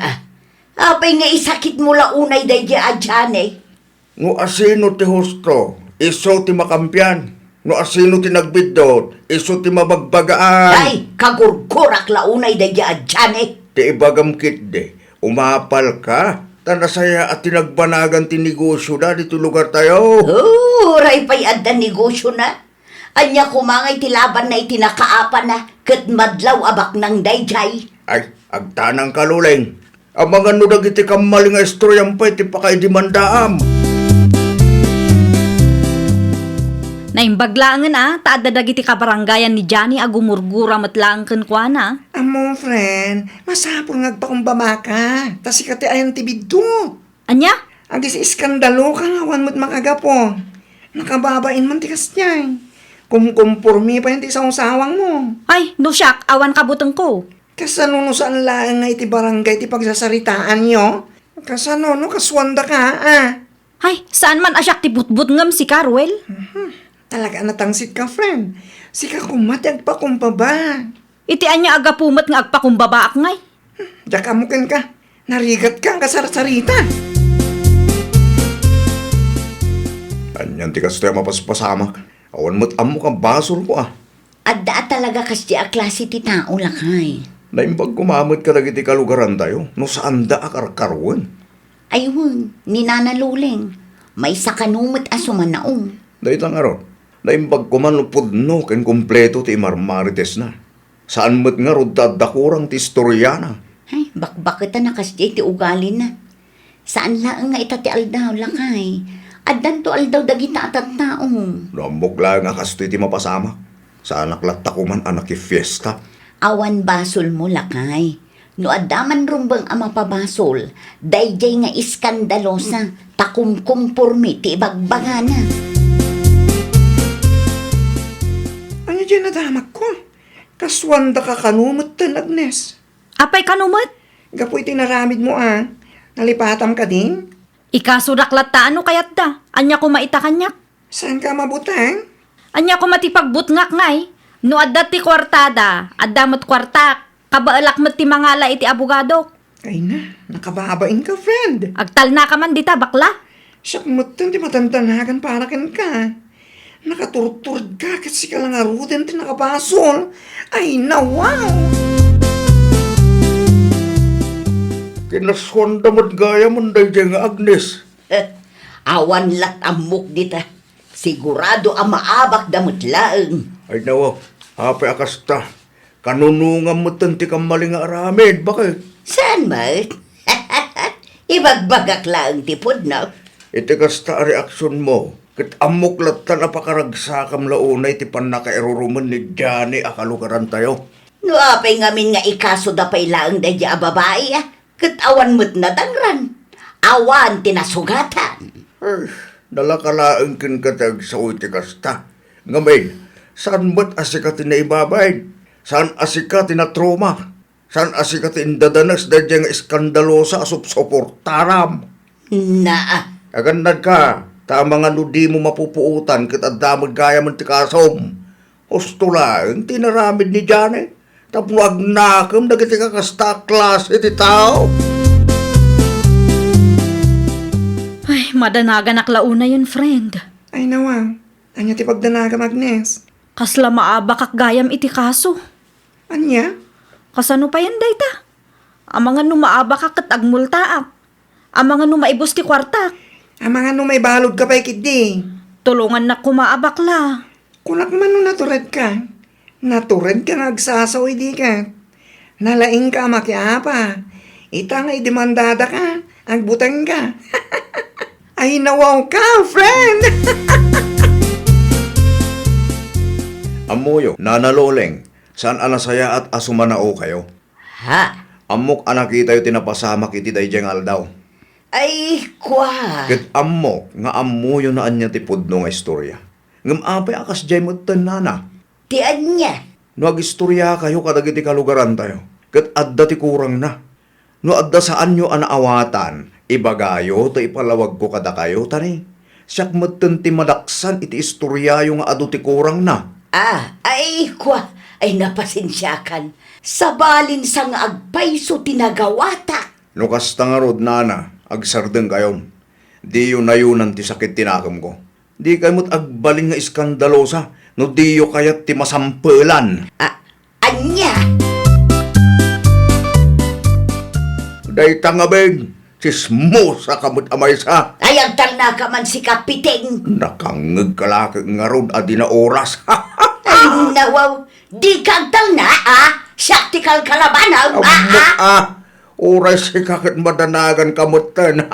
Apay nga isakit mo launay day di adyan eh. No asino ti husto, iso ti makampiyan. No asino ti nagbidot, iso ti mabagbagaan. Ay, kagurgurak launay day di adyan eh. Ti ibagam kitde, umapal ka. Tanasaya at tinagbanagan ti negosyo na dito lugar tayo. Ray pa'y adda negosyo na. Anya kumangay ti laban na itinakaapa na kat madlaw abak ng dayjay. Ay, agtanang kaluleng. Ang mga nudag iti kamaling istoryan pa iti pakaidimandaam. Naimbaglaangan taada dagiti kabarangayan ni Johnny agumurgura matlaang kenkwana. Amo, friend, masapul ngagpakumbaba ka. Tas ikati ayan tibidto. Anya? Agis iskandalo ka nga, wan mo't makagapo. Nakababain man tikas niya. Kumkumpurmi pa yun ti isang usawang mo. Ay, no siyak, awan kabutang ko. Kasano no saan laang nga iti barangay ti pagsasaritaan nyo? Kasano no kaswanda ka, ah. Ay, saan man asyak ti butbut ngam si Carwell? Talaga natangsit ka, friend. Sika kumat, agpakumbaba. Iti anya aga pumat nga agpakumbaba ak ngay. Diyak amukin ka. Narigat ka ang kasarsarita. Anyan ti kastoy mapaspasamak. Awan mo't amo kang basol ko ah. Adda talaga kasi a klase ti tao lakay. Naimbag kumamot ka iti kalugaran tayo. No saan da akarkarwan. Ayun, ninanaluleng. May sakanumot asuman naong. Dahitang aron. Naimbag kumanupod no ken kumpleto ti marmarites na. Saan mo't nga rod dadakurang ti istorya na. Ay, bakbakitan na kasi ti ugali na. Saan lang nga itati aldaw lakay? Addan to aldaw dagita at taong. Namok lang nga kastoy ti mapasamak. Sa anak latakuman anak fiesta. Awan basol mo lakay. No adaman rumbang ama pabasol, dayjay nga iskandalosa, takumkumpurmi ti ibagbagana. Ano dyan nadamak ko? Kaswanda ka kanumot tan, Agnes. Apay kanumat? Gapoy tinaramid mo, ah. Nalipatam ka din? Ikasuraklat ta ano kayat da? Anya ko maita kanyak? Saan ka mabutang? Anya ko matipagbutngak ngay? No adda ti kwartada, adda mat kwartak, kabaalak mat ti mangala iti abogado. Ay na, nakababain ka, friend. Agtal na ka man dita, bakla. Siyak mo tan, di matantanagan para kan ka. Nakaturturd ka kasi ka lang aruden ti nakabasol. Ay na, wow! Kinaswanda mo't gaya mo dayjay nga Agnes. Awan lat amok dita. Sigurado ang maabak damot laeng. Ay nawa, hape akasta. Kanunungan mo tanti kang maling aramid. Bakit? Saan mo? Ibagbagak lang tipod na. Iti kasta reaksyon mo. Kat amok latan apakaragsakam launay ti panakairuruman ni Johnny akalugaran tayo. No apay ngamin nga ikaso da pay laeng dadya a babae ah. Kat awan mo't natangran. Awan tinasugatan. Ay, nalakalaang kinkatag sa uti kasta. Ngamin, saan ba't asikat na ibabayin? Saan asikat na trauma? Saan asikat indadanas dadyang iskandalosa asupsoportaram? Na Agandad ka, tama nga no di mo mapupuutan kat adamag gaya man ti kasom. Husto lang, tinaramid ni Johnny. Tapuag nakam, nagiti ka kasta klase ti tao. Ay, Madanagan aklauna yun, friend. Ay nawa, anya ti pagdanaga Agnes. Kasla maaba kak gayam iti kaso. Anya? Kasano pa yan, dayta? Ang mga numaaba ka kat agmultaak. Ang mga numaibos ti kwartak. Ang mga no may balod ka pa ikidi. Tulungan na kumaabakla. Kunak man no natured ka. Natured ka nagsasaw di ka. Nalaing ka makiapa. Ita nga idemandada ka. Agbutang ka. Ay nawaw ka, friend! Amuyo, nanaloleng, saan anasaya at asumanao kayo? Ha? Amok anak kita yung tinapasama kiti dayjeng aldaw. Ay, kwa. Ket amok, nga amuyo na anya ti pudno nga istorya. Ngam apay akas jay mo tanana. Ti anya. No agistorya kayo kadagiti kalugaran tayo. Ket adda ti kurang na. No adda saan nyo anaawatan, ibagayo to ipalawag ko kada kayo tani. Siyak matan ti madaksan iti istorya yung nga adu ti kurang na. Ay, kwa. Ay, napasensyakan. Sabalin sang agpayso tinagawata. No kasta nga rod nana, agsardeng kayon. Di yun na yunan ti sakit tinakam ko. Di kayo mo't agbaling nga iskandalosa, no di yun kayat ti masampelan. Anya. Day tangabeng, sismo sa kamot amay sa. Ay, agtal na ka man si Kapiting. Nakangag kalaki nga rod adi na oras. Ay, nawaw. Di ka agtal na, Saktikal kalabanaw, Oras si kakit madanagan kamutan.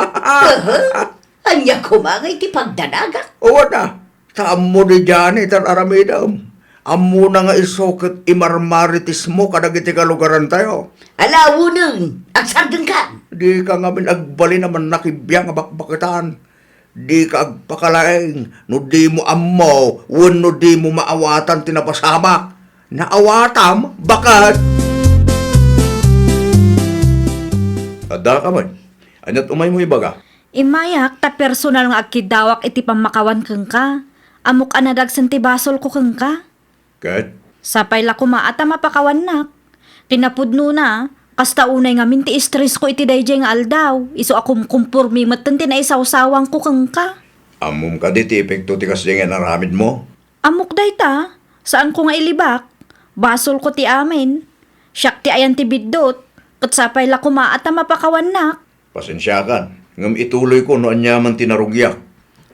Anya kumangay ti pagdanaga. O na, saan mo di dyan itan aramidam. Amo na nga isokit imarmaritis mo kadagiti kalugaran tayo. Alawo nun, agsardeng ka. Di ka nga agbali naman nakibiyang bakbakitan. Di ka agpakalaing, no di mo amo, no di mo maawatan tinapasama. Naawatam, bakat. Ada ka man, anyat umay mo ibaga. Imayak ta personal nga agkidawak iti pamakawan keng ka. Amok anadagsan ti basol ko keng ka. Kat, Sapay la kumaata mapakawan nak. Kinapudno na, kasta unay nga minti stress ko iti dayjay nga aldaw. Iso akum kumpurmi matan ti na isawsawang ko keng ka. amom ka di ti epekto ti kasdingen aramid mo. Amok dayta, saan ko nga ilibak? Basol ko ti amin. Siyak ti ayan ti biddot. Kat sapay la kumaata mapakawan nak. Pasensya kan, ngam ituloy ko no anyaman tinarugyak.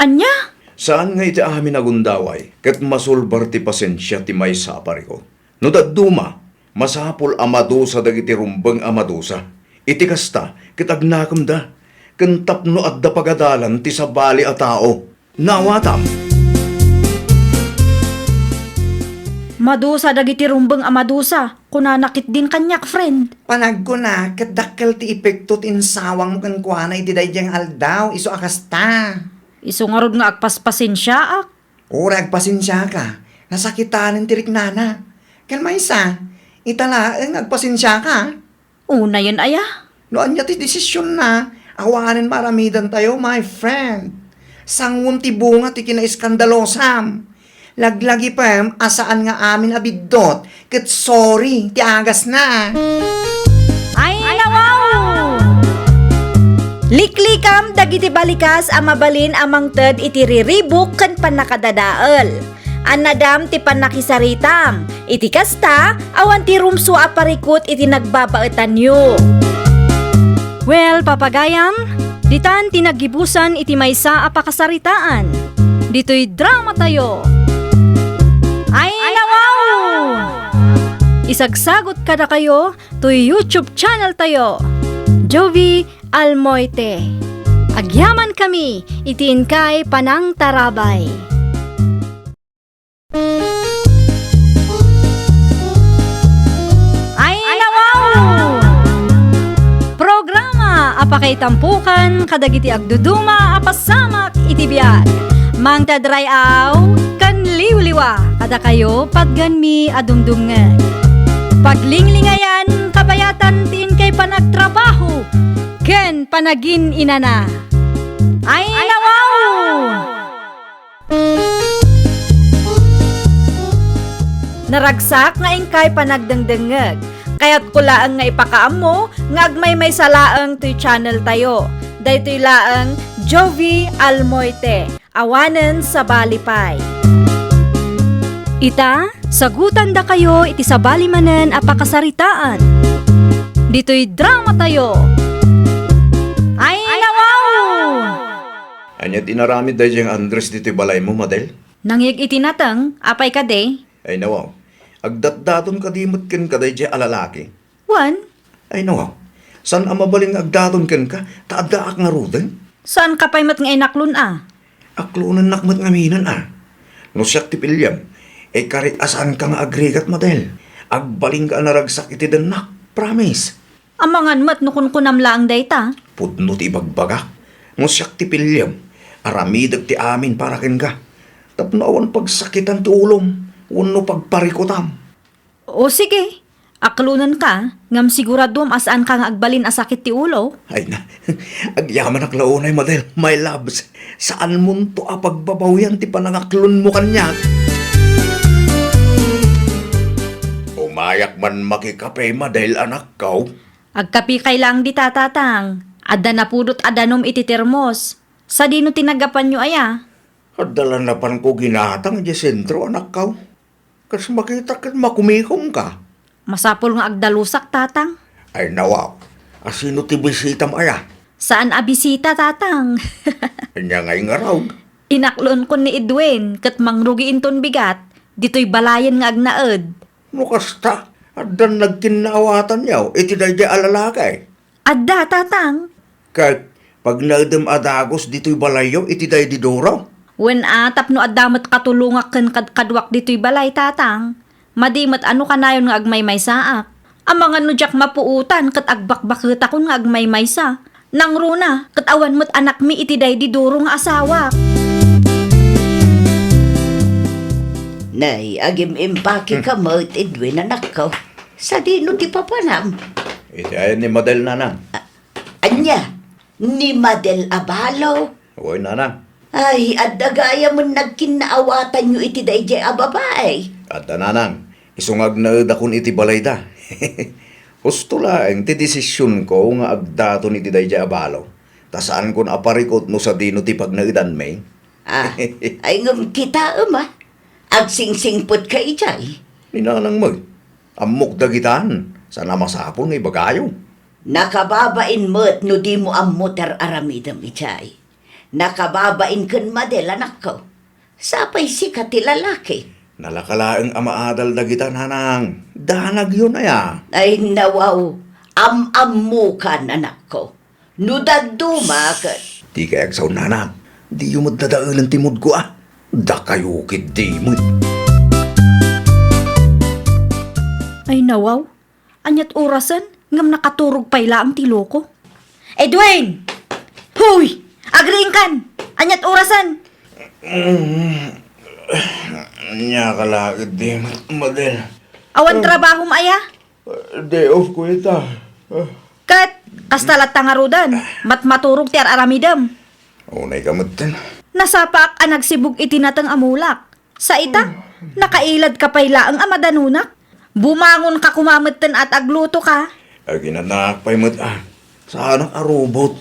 Anya? Saan nga iti amin agundaway, ket masulbar ti pasensya ti may sapari ko. No dadduma, masapol amadusa dagiti rumbeng amadusa. Iti kasta, ket agnakam da, kentap no adda pagadalan ti sabali a tao. Nawatam. Madusa dagiti rumbeng amadusa. Kunanakit din kanyak, friend. Panag ko na, kadakkel ti epekto ti insawang mo kan kuana iti dayjeng aldaw, iso akasta. Iso nga rod nga agpaspasensya ak. Urag pasensya ka, nasakitanin ti riknana. Ken maysa, italaeng agpasensya ka. Una yun aya. No anya ti desisyon na, awanin maramidan tayo, my friend. Sangun ti bunga ti kinaiskandalosam. Laglagi pa, asaan nga amin abiddot, ket sorry, ti agas na. Ay, nawaw! Liklikam dagiti balikas ang mabalin amang ted iti riribuk ken panakadadael. Anadam ti panakisaritam. Iti kasta, awan ti rumso aparikot iti nagbabaetan yu. Well, papagayam, ditan tinagibusan iti maysa a pakasaritaan. Dito'y drama tayo. Ay, nawaw! Isagsagot kada kayo to YouTube channel tayo. Jovi Almoite. Agyaman kami, itiin kay Panang Tarabay. Ay, nawaw! Programa apakay tampukan kadagiti agduduma apasamak itibiyag. Mang tadrayaw kan liwliwa kada kayo pagganmi adumdumngeg. Paglinglingayan kabayatan tiin kay panagtrabaho ken panagin inana. Ay, nawaw! Naragsak nga ingkay panagdengdengeg. Kaya't kulaang nga ipakaam mo, nga agmay may salaang to'y channel tayo. Daytoy laang Jovi Almoite, awanen sa Balipay. Ita, sagutan da kayo iti sabali manen apakasaritaan. Dito'y drama tayo. Ay, nawaw! Anya tinaramid da yung Andres dito'y balay mo, Madel? Nangyag itinatang, apay ka de. Ay nawaw, agdatdaton kadimot ken kaday dya alalaki. Wan, Ay nawaw, san amabaling agdaton ken ka, taaddaak nga ruden? saan ka pa'y mat nga inaklon Aklunan nakmat ngaminan No siyak ti pilyam, kari asaan ka nga agregat, Madel? Agbaling ka naragsak iti denak, promise. Amangan mat nukun kunam lang dayta. Pudno ti ibagbagak, no siyak ti pilyam, aramidag ti amin para ken ka. Tapno awan pagsakitan ti ulom, wano pagparikutam. O sige, aklunan ka, ngam siguradom asaan ka nga agbalin asakit ti ulo. Ay na, agyaman ak launay, Madel, my loves. Saan mo to pagbabawian ti panangaklon mo kanya? Umayak man makikape, Madel, anak kaw. Agkapi kay lang di tatatang, adda na pudot adanom iti termos. Sa dino tinagapan nyo aya? Adalan na pan ko ginatang di sentro, anak kaw. Kas makita kat makumikom ka. Masapol nga agdalusak tatang. Ay nawaw, asino ti bisitam aya? Saan abisita tatang? Anya ngay nga raw. Inaklon ko ni Edwin, kat mangrugiin ton bigat, dito'y balayan nga agnaed. No kasta, adan nagkinaawatan yaw, iti day di alalakay. Adda tatang. Kahit pag naadam adagos dito'y balayo, iti day di doro. Wen atap no addamat katulungak ken kadwak dito'y balay tatang. Madimat ano kanayon nga agmay saak. Ang mga nudyak mapuutan kat agbakbakit ako nga agmay sa. Nang runa, kat awan mo't anak mi iti day di duro nga asawa. Nay, agim impake ka mo, Edwin, anak ko. Sa dino ti papanam. Iti ayan ni Madel nanang. Anya, ni Madel Abalo. Uy nanang. Ay, adagaya mo nagkinaawatan nyo iti dayjay ababay. At nanang, isungag na dakon iti balay da. Husto lang, ti desisyon ko nga agdaton iti day abalo. Tasaan ko na aparikot no sa dino ti pagnaidan may. Ah, ay ngam kita agsingsingpot ka ijay. Ninanang mo, amok dagitan, sana masapon ngay bagayo. Nakababain mo't no di mo amuter aramidam ijay. Nakababain kun Madel, anak ko. Sapay sikat ti lalaki. Nalakalaang amaadal dagitan hanang. Danag yun aya. Ay nawaw, am-amukan, anak ko. Nudaduma ka. Di kayag sa nanang. Di yung madadaalan timod ko Da kayo kid di mo. Ay nawaw, anyat orasan, ngam nakaturog payla ang tiloko. Edwin! Huy! Agriing kan! Anyat orasan! Nya kalakid di Madel. Awan trabaho maya? Day off ko ita. Kat, kastalat tangarudan, mat maturog ti aramidam. Unay kamutin. Nasapak ang nagsibog itinatang amulak. Sa ita, nakailad ka payla ang amadanunak. Bumangon ka kumamatan at agluto ka. Aginanak pa'y sa anak arubot.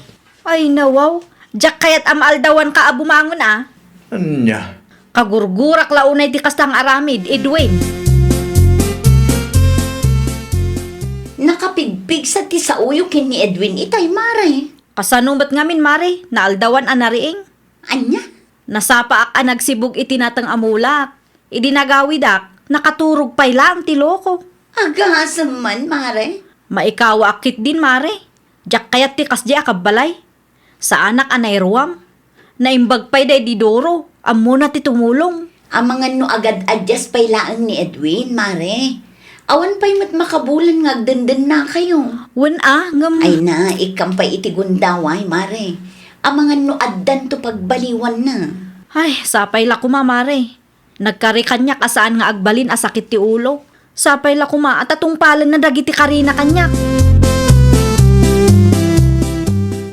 Ay nawaw, jak kayat amaaldawan ka bumangon Anya. Kagurgurak launay ti kastang aramid, Edwin. Nakapigpig sa ti sa uyo kin ni Edwin itay maray. Kasanong ba't ngamin, Mare? Naaldawan anariing? Anya? Nasapa ak nagsibog itinatang amulak. Idinagawidak, nakaturog payla ang tiloko. Agasam man, mare. Maikawa akit din, Mare. Jak kayat ti kasdi akabalay. Sa anak anay ruwam. Naimbag pay day di doro. Amo na ti tumulong. Ang mga no agad adjust pay laang ni Edwin, mare. Awan pa'y mat makabulan nga agdandan na kayo. Wen ngam. Ay na, ikampay iti gundaway, mare. Ang mga no addan to pagbaliwan na. Ay, sapay la kuma, Mare. Nagkari kanyak asaan nga agbalin asakit ti ulo. Sapay la kuma at atungpalan na dagiti karina kanyak.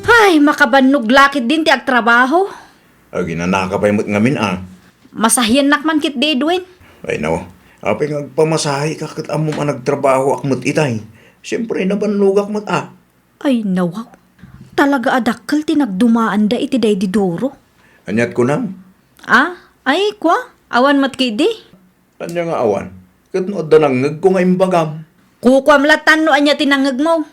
Ay, makabannog lakit din ti agtrabaho. Aginanaka pa'y ngamin Masahyan nakman kit di, Edwin. Ay no, apay ngagpamasahe ka kat amom nagtrabaho akmat itay. Siyempre nabanlugak mat Ay, nawaw. talaga adakkel ti nagdumaan da iti day di duro. Anyat ko nam. Ay kwa, awan mat kidi. Anya nga awan. Kat no danangag ko nga imbagam. Kukwam latan no anya tinangag mo.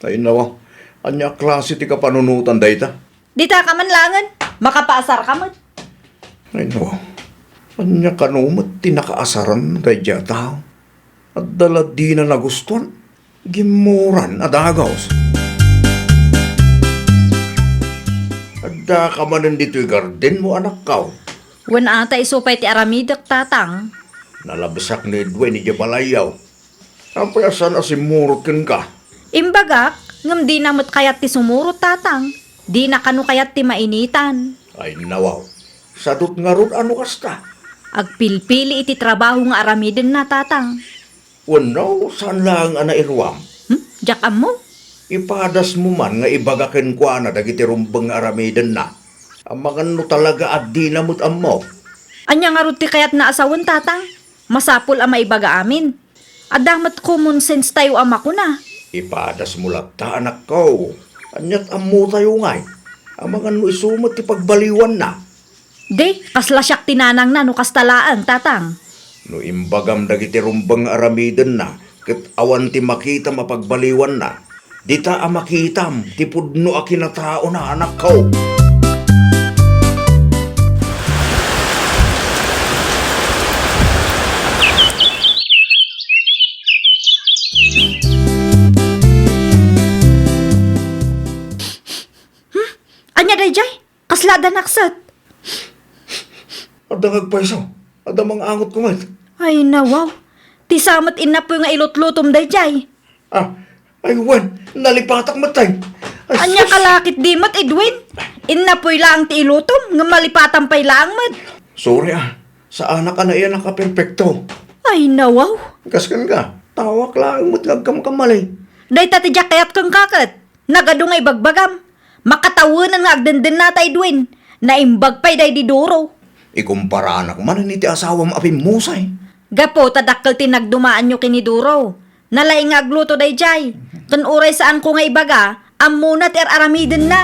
Ay nawa. Anya klase ti kapanunutan dayta. Dita ka man langan, makapaasar ka man. Ay nawa. Anya kanumat ti nakaasaran dayta tao. At dala di na nagustuhan. Gimuran adagaws. Adda ka manan dito'y garden mo anak kaw. Wen ata isupay ti aramidak tatang. Nalabasak ni Edwin ni Jabalayaw. Apay asan asimurken ka. Imbagak, ngam di namot kayat ti sumurot tatang. Di na kanu kayat ti mainitan. Ay nawaw. Sadot nga ron ano kasta. Agpilpili iti trabaho nga aramiden na tatang. Wano, saan lang ana irwam? Jakam mo? Ipadas mo man nga ibagaken ko na dagiti rumbang aramidan na. Ang mga no talaga at di namot mo. Anya nga ruti kayat na asawan tatang. Masapul ang maibaga amin. Adamat common sense tayo ama ko na. Ipadas mo lakta anak ko. Anyat amo tayo ngay. Ang mga no isumat ipagbaliwan na. De, kasla siyak tinanang na no kastalaan tatang. No imbagam dagiti rumbang aramidan na. Kat awan ti makita mapagbaliwan na. Dita ang makitam, ti pudno a kinatao na anak ko. Anya dayjay, kaslada naksat. Ada ngagpaiso, ada mga angot kumat. Ay nawaw, ti samat inapoy nga ilutlutom dayjay. Ay wan, nalipatak matay. Ay, Anya kalakit di mat Edwin. Inapoy lang ti ilutom, nga malipatan pay lang mat. Sorry sa anak ka na iyan nakaperpekto. Ay nawaw, Kaskan ka, tawak lang mo't nagkamkamali. day tati kayat kang kakat. Nagado nga ibagbagam. Makatawanan nga agdenden na ta Edwin. Naimbag pay day di duro. Ikumpara anak man ni ti asawam apim musay. Gapo tadakkel ti nagdumaan nyo kiniduro. Nalay nga agluto day jay. Kan uray saan ko nga ibaga, amuna ti aramiden na.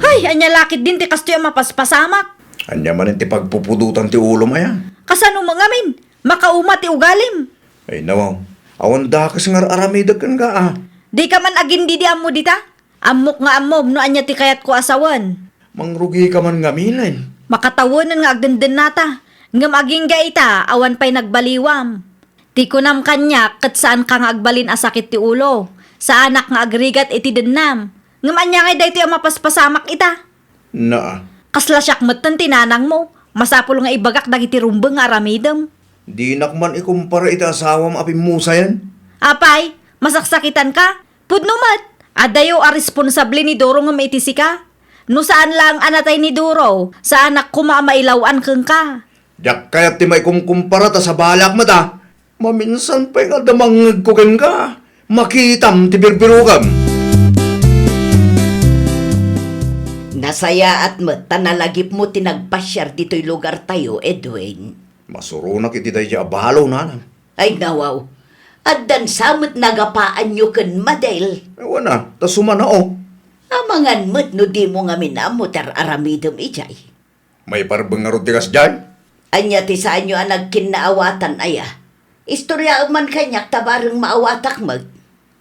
Ay, anya lakit din ti kasto yung mapaspasamak. Anya man ti pagpupudutan ti ulo maya. Kasano mga min? Makauma ti ugalim. Ay nawaw, awan dakas nga aramidag kan ka Di ka man agin di ammo dita. Amok nga amom no anya ti kayat ko asawan. Mangrugi ka man nga milay. Makatawanan nga agdenden nata. Ngam aging gaita, awan pa'y nagbaliwam. Ti kunam kanya, kat saan ka nga agbalin asakit ti ulo. Sa anak nga agrigat iti dennam. Ngam anya ngay dayto yung mapaspasamak ita. Na, Kasla siyak matan tinanang mo. Masapul nga ibagak dagiti rumbeng nga aramidem. di nakman ikumpara iti asawam apim musayan. Apay, masaksakitan ka? Pudnumat, adayo a responsable ni Doro nga maitisi ka. No saan lang anatay ni Doro, sa anak ko mamailawan keng ka. Yak kaya ti may kumkumpara ta sa balak mo ta. Maminsan pa nga damangag ko ken ka. Makitam ti birbirugam. Nasaya at tanalagip mo tinagpasyar dito'y lugar tayo, Edwin. Masurunak iti dahi abalo na. Ay nawaw, at dan samot nagapaan nyo ken madel. Ewan na, ta sumanao. Amangan mo't no di mo nga minamot aramidom ijay. May parbeng nga rutigas dyan. Anya ti saan nyo ang nagkinaawatan aya. Istorya man kanyak tabarang maawatak mag.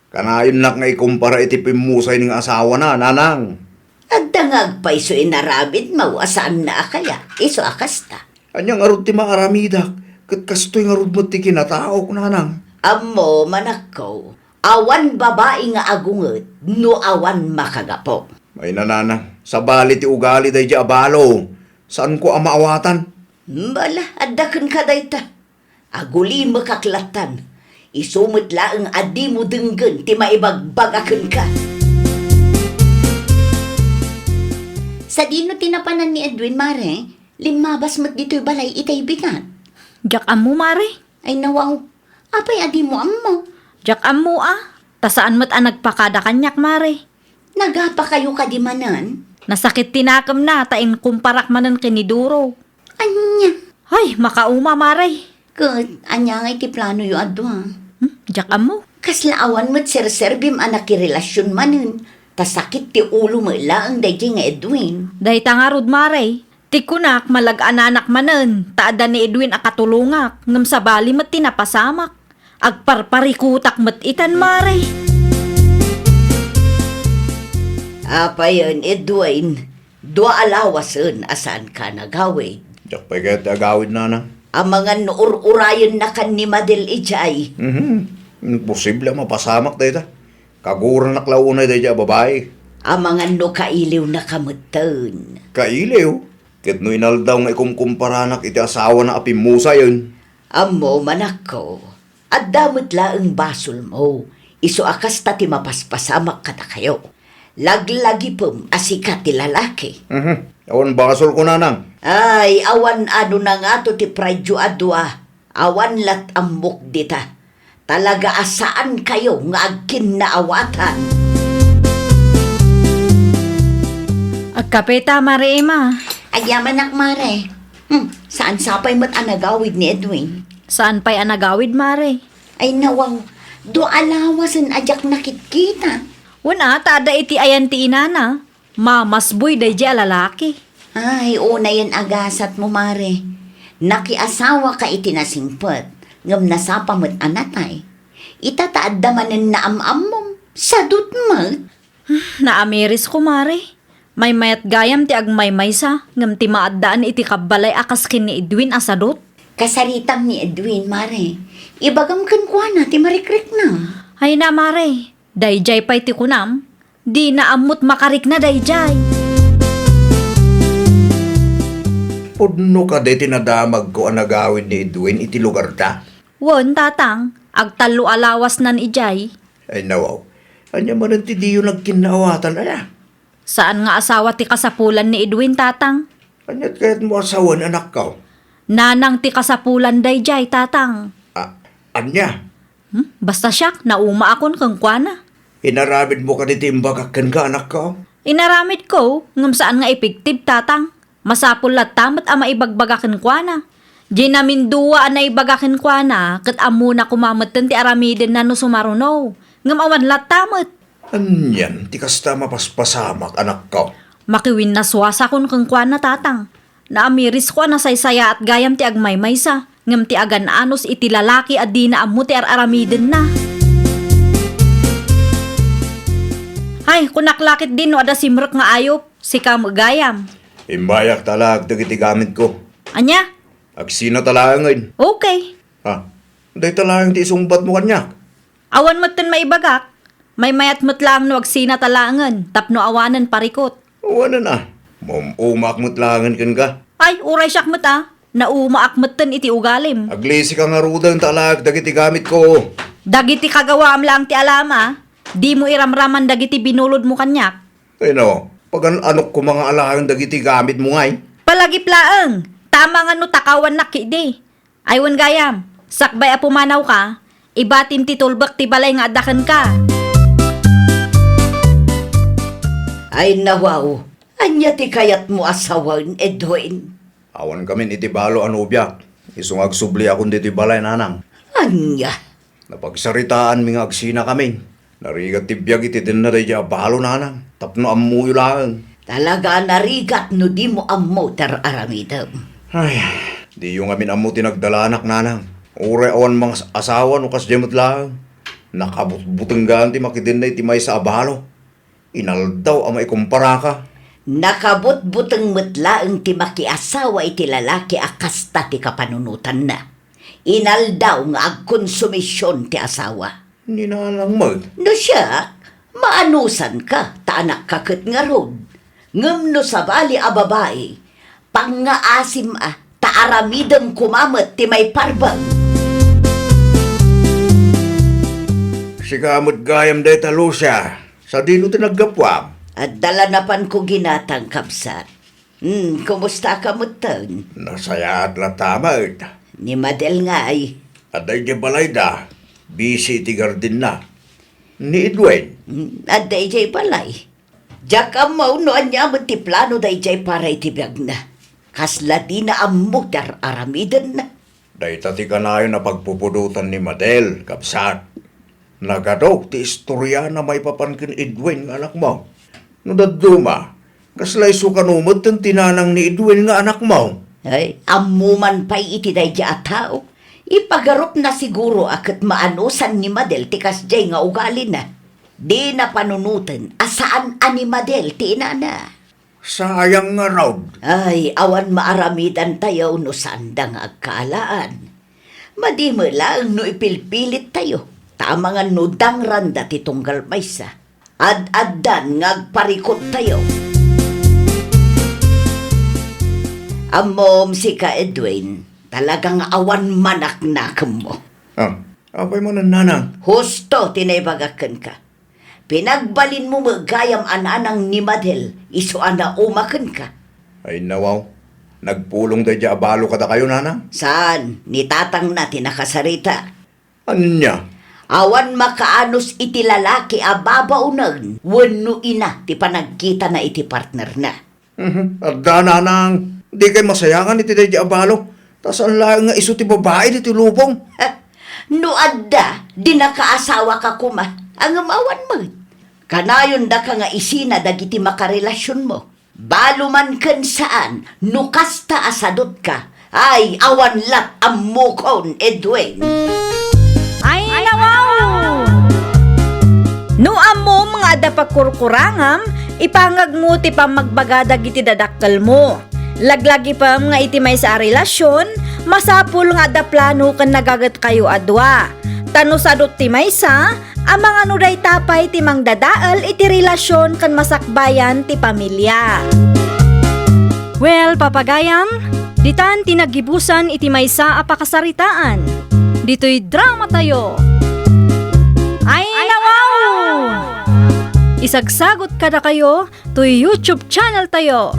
Kanayon nak nga ikumpara iti pimusay ng asawa na, nanang. At dangag pa iso inarabid mau asaan na kaya. Iso akasta. Anyang arod ti maaramidak. Kat kastoy nga arod mo ti kinataok, nanang. Amo manakaw. Awan babae nga agunget, no awan makagapo. May nananang, sa bali ti ugali dahi di abalo. Saan ko ang maawatan? Bala, adakan ka dayta. Aguli makaklatan. Isumot laang adi mo denggan ti maibagbagakan ka. Sa dino tinapanan ni Edwin, Mare, limabas mo't dito'y balay itay bigat. Jak ammo mare. Ay nawaw, apay adi mo ammo. Jak ammo tasaan mat ang nagpakada kanyak mare. Nagapa kayo kadimanan? Nasakit tinakam na, tain kumparak manan kiniduro. Anya? Ay, makauma mare. Kat, anya nga iti plano yu adwa. Jak amo, Kaslaawan mo't sir-serbim anak relasyon manin. Tasakit ti ulo mo lang dayjay nga Edwin. Day nga rod mare. Ti kunak malag-ananak manen. Taada ni Edwin akatulungak. Ngam sa bali mat tinapasamak. Agparparikutak mat itan mare. Apa yun, Edwin? Dua alawasan asan ka nagawid. Jak pa kayo agawid nanang. Ang mga nuur-urayon na kan ni Madel Ijay. Imposible mapasamak dayta. Kaguran na klaunay dayta babae. Ang mga nukailiw na kamutan. Kailiw. Ket no inaldaw nga ikumkumparanak iti asawa na apimusa yun. Amo manak ko. At damot laang basol mo. Iso akas ta ti mapaspasamak ka na kayo. Laglagi pum asika ti lalaki. Awan basol ko nanang. Ay, awan ano na nga to ti pradyo adwa. Awan lat amok dita. Talaga asaan kayo nga agkin na awatan. Agkapeta mare ema. Ayaman nak mare. Saan sapay mo't anagawid ni Edwin? Saan pa'y anagawid mare? Ay nawaw, do alawasan ajak nakikita. Wala, tada iti ayan ti inana. Mamasboy day di alalaki. Ay, una yan agasat mo mare. Nakiasawa ka iti nasingpet. Ngam nasapa mo't anatay. Itataad damanin na am-am mo. Sadot mo't. Naamiris ko mare. May mayat gayam ti agmaymaysa. Ngam ti maaddaan iti kabalay akas kin ni Edwin asadot. Kasaritam ni Edwin, mare. Ibagam kan kwa na, ti marikrik na. Ay na mare. Dayjay pa'y ti kunam. Di na amot makarik na dayjay. Pudno ka de tinadamag ko ang nagawid ni Edwin iti lugar ta. Won tatang. Agtalo alawas nan ijay. Ay nawaw. Anya man ti diyo nagkinaawatan aya. Saan nga asawa ti kasapulan ni Edwin tatang? Anya't kaya't mo asawan anak ka. Nanang ti kasapulan dayjay tatang. Anya? Basta siya, nauma akon kang kwana. Inaramid mo ka ni timbagakan ka anak ka. Inaramid ko, ngam saan nga epektiv tatang. Masapul lat tamat ama ibagbagakin kwana. Di namin duwa na ibagakin kwana, kat amuna kumamatan ti aramidin na no sumaruno. Ngam awan lat tamat. Anyan, ti kasta mapaspasamak anak ka. Makiwin na swasa kon kang kwana tatang. Naamiris ko na saysaya at gayam ti agmaymaysa. Ngam ti agan anos iti lalaki at di na amu ti aramidin na. Ay, kunaklakit din no ada simrek nga ayop. Si kam gayam. Imbayak talag dagiti gamit ko. Anya? Agsina talangan. Okay. Day talang ti isungbat mo kanya. Awan mo't tin maibagak. May mayat mo't lang no agsina talangan. Tapno awanan parikot. Wala na. Umak mo't langan kan ka. Ay, uray siyak mo't Naumaak mo't tin iti ugalim. Aglisi ka nga rudan talag dagiti gamit ko. Dagiti kagawaam lang ti alama. Di mo iramraman dagiti binulod mo kanyak. Ay no, pag anok ko mga alagang dagiti gamit mo ngay. Palagi plaeng. Tama nga no takawan na kidi. Aywan gayam. Sakbay a pumanaw ka. Ibatim ti tulbak ti balay nga adakan ka. Ay nawaw, anya ti kayat mo asawan, Edwin. Awan kami iti balo anubyak. Isungag subli akong diti balay nanang. Anya? Napagsaritaan mi nga agsina kami. Narigat ti biyag iti din na rin balo nanang. Tapno amuyo lang. Talaga narigat no di mo ammo tar aramidam. Ay, di yung amin amu tinagdalanak nanang. Ure awan mga asawa no kas jemot lang. Nakabutbutenggan ti makidin na iti may sa abalo. Inaldaw ama ikumpara ka. Nakabut-buteng mutlaeng ti makiasawa iti lalaki akasta ti kapanunutan na. Inaldaw nga agkonsumisyon ti asawa. Hindi na lang mag. No siya, maanusan ka, taanak kakit nga rod. Ngam no sa bali a babae, pangaasim taaramidang kumamat ti may parbang. Sikamot gayam day talo siya. Sa dino tinaggapwam. At dala na pan ko ginatang kapsat. Kumusta ka mo tan? Nasaya at latamad. Ni Madel nga ay. Aday di balay da. Busy ti garden na. Ni Edwin. At dayjay balay. Diyak amaw no anya mo ti plano dayjay para itibiyag na. Kasla di na amudar aramidan na. Day tati ka na yun na pagpupudutan ni Madel, kapsat. Nagadaw, ti istorya na may papankin Edwin nga anak mo. No daduma, kaslay so kanumot ang tinanang ni Edwin nga anak mo. Ay, amuman pa'y iti day at tao. Ipagarup na siguro akat maanusan ni Madel tikas jay nga ugali na. Di na panunutan, asaan ani Madel ti inana. Sayang nga raw. Ay, awan maaramidan tayo no sandang agkalaan. Madimo lang no ipilpilit tayo. Tama nga no dangranda ti tunggal maysa. Ad-addan ngagparikot tayo. Amom si ka Edwin, talagang awan manak na mo. Apay mo nanang. Husto tinaybagakan ka. Pinagbalin mo magayam ananang ni Madel, iso ana umakan ka. Ay nawaw, nagpulong da dya abalo kada kayo nanang. Saan? Ni tatang na tinakasarita. Ano niya? Awan makaanos iti lalaki ababaunan, wano ina ti panagkita na iti partner na. Adda nanang, di kay masayangan iti da dya abalo. Tas ang lang nga iso ti babae di ti lubong. No adda, di nakaasawa ka kuma, ang amawan mo. Kanayon da ka nga isina dagiti makarelasyon mo. Balo man ken saan, no kasta asadot ka, ay awan lat ang mukon, Edwin. Ay, nawaw! No amo mga ada pagkurkurangam, ipangag mo ti pa magbagadag iti dadakkel mo. Laglagi pa mga iti may sa relasyon, masapul nga da plano kan nagagat kayo adwa. Tano sadot ti maysa, ang mga nuday tapay ti mangdadaal iti relasyon kan masakbayan ti pamilya. Well, papagayam, ditan tinagibusan iti maysa a pakasaritaan. Dito'y drama tayo. Ay, nawaw! Isagsagot kada kayo to YouTube channel tayo.